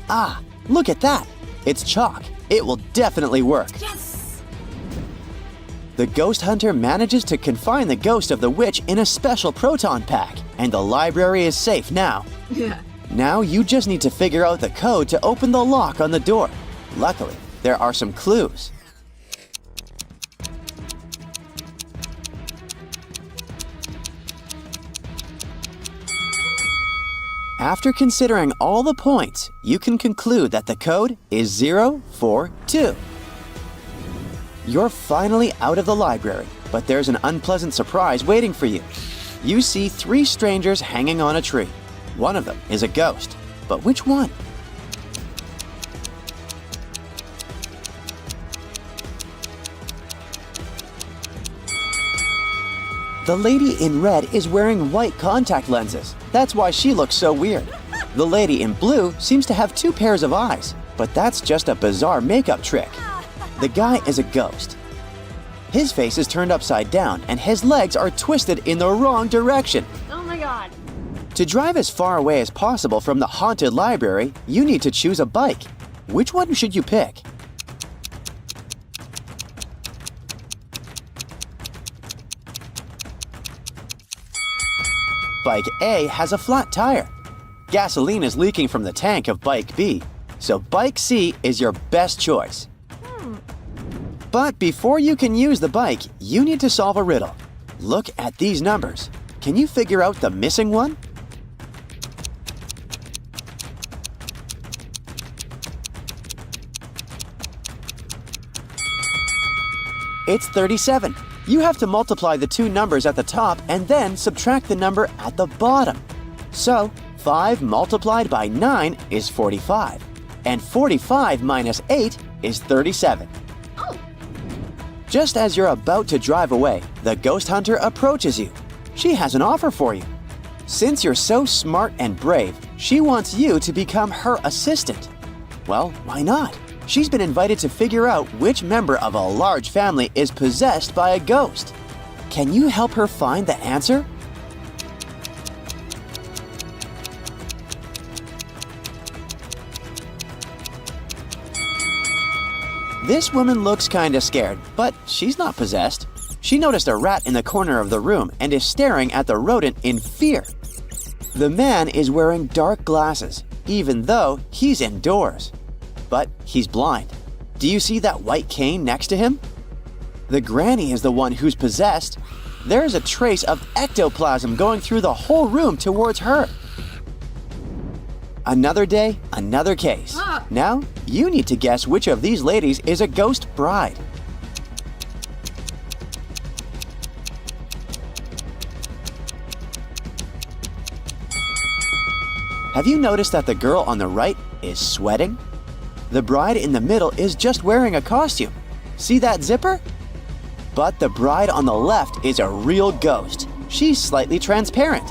Ah, look at that! It's chalk. It will definitely work. Yes! The ghost hunter manages to confine the ghost of the witch in a special proton pack, and the library is safe now. Yeah. Now you just need to figure out the code to open the lock on the door. Luckily, there are some clues. After considering all the points, you can conclude that the code is 042. You're finally out of the library, but there's an unpleasant surprise waiting for you. You see 3 strangers hanging on a tree. One of them is a ghost, but which one? The lady in red is wearing white contact lenses. That's why she looks so weird. The lady in blue seems to have 2 pairs of eyes, but that's just a bizarre makeup trick. The guy is a ghost. His face is turned upside down and his legs are twisted in the wrong direction. Oh my god. To drive as far away as possible from the haunted library, you need to choose a bike. Which one should you pick? Bike A has a flat tire. Gasoline is leaking from the tank of Bike B, so Bike C is your best choice. But before you can use the bike, you need to solve a riddle. Look at these numbers. Can you figure out the missing one? It's 37. You have to multiply the 2 numbers at the top and then subtract the number at the bottom. So, 5 multiplied by 9 is 45, and 45 minus 8 is 37. Oh. Just as you're about to drive away, the ghost hunter approaches you. She has an offer for you. Since you're so smart and brave, she wants you to become her assistant. Well, why not? She's been invited to figure out which member of a large family is possessed by a ghost. Can you help her find the answer? This woman looks kinda scared, but she's not possessed. She noticed a rat in the corner of the room and is staring at the rodent in fear. The man is wearing dark glasses, even though he's indoors. But he's blind. Do you see that white cane next to him? The granny is the one who's possessed. There's a trace of ectoplasm going through the whole room towards her. Another day, another case. Now, you need to guess which of these ladies is a ghost bride. Have you noticed that the girl on the right is sweating? The bride in the middle is just wearing a costume. See that zipper? But the bride on the left is a real ghost. She's slightly transparent.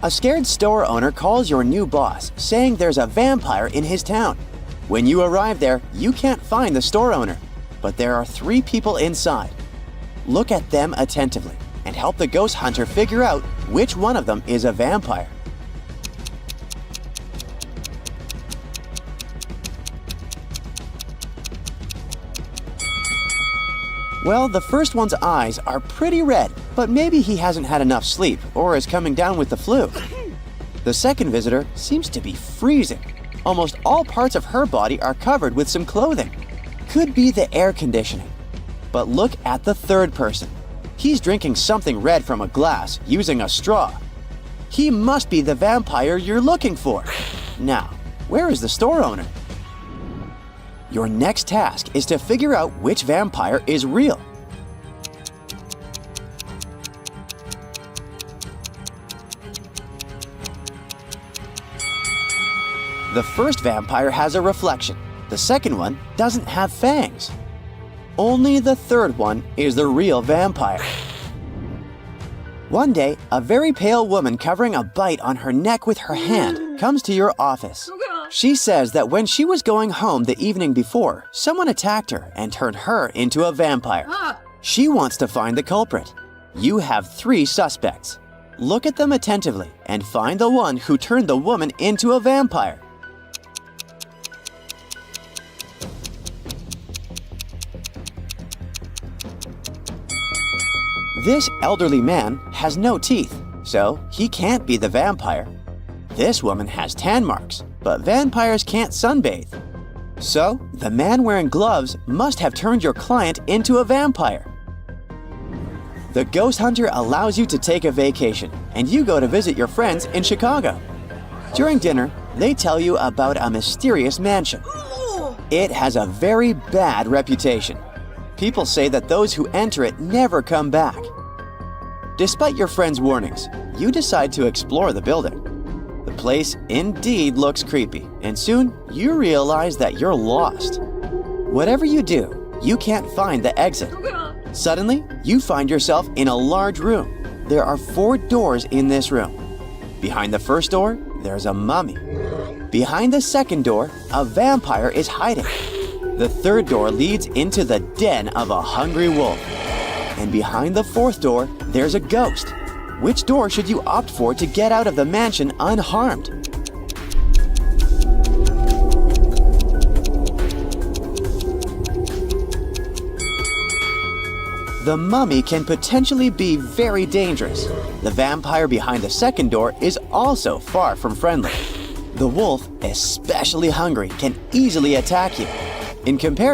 A scared store owner calls your new boss, saying there's a vampire in his town. When you arrive there, you can't find the store owner, but there are 3 people inside. Look at them attentively and help the ghost hunter figure out which one of them is a vampire. Well, the first one's eyes are pretty red, but maybe he hasn't had enough sleep or is coming down with the flu. The second visitor seems to be freezing. Almost all parts of her body are covered with some clothing. Could be the air conditioning. But look at the third person. He's drinking something red from a glass using a straw. He must be the vampire you're looking for. Now, where is the store owner? Your next task is to figure out which vampire is real. The first vampire has a reflection. The second one doesn't have fangs. Only the third one is the real vampire. One day, a very pale woman covering a bite on her neck with her hand comes to your office. She says that when she was going home the evening before, someone attacked her and turned her into a vampire. She wants to find the culprit. You have 3 suspects. Look at them attentively and find the one who turned the woman into a vampire. This elderly man has no teeth, so he can't be the vampire. This woman has tan marks, but vampires can't sunbathe. So, the man wearing gloves must have turned your client into a vampire. The ghost hunter allows you to take a vacation, and you go to visit your friends in Chicago. During dinner, they tell you about a mysterious mansion. It has a very bad reputation. People say that those who enter it never come back. Despite your friends' warnings, you decide to explore the building. The place indeed looks creepy, and soon you realize that you're lost. Whatever you do, you can't find the exit. Suddenly, you find yourself in a large room. There are 4 doors in this room. Behind the first door, there's a mummy. Behind the second door, a vampire is hiding. The third door leads into the den of a hungry wolf. And behind the 4th door, there's a ghost. Which door should you opt for to get out of the mansion unharmed? The mummy can potentially be very dangerous. The vampire behind the second door is also far from friendly. The wolf, especially hungry, can easily attack you. In comparison,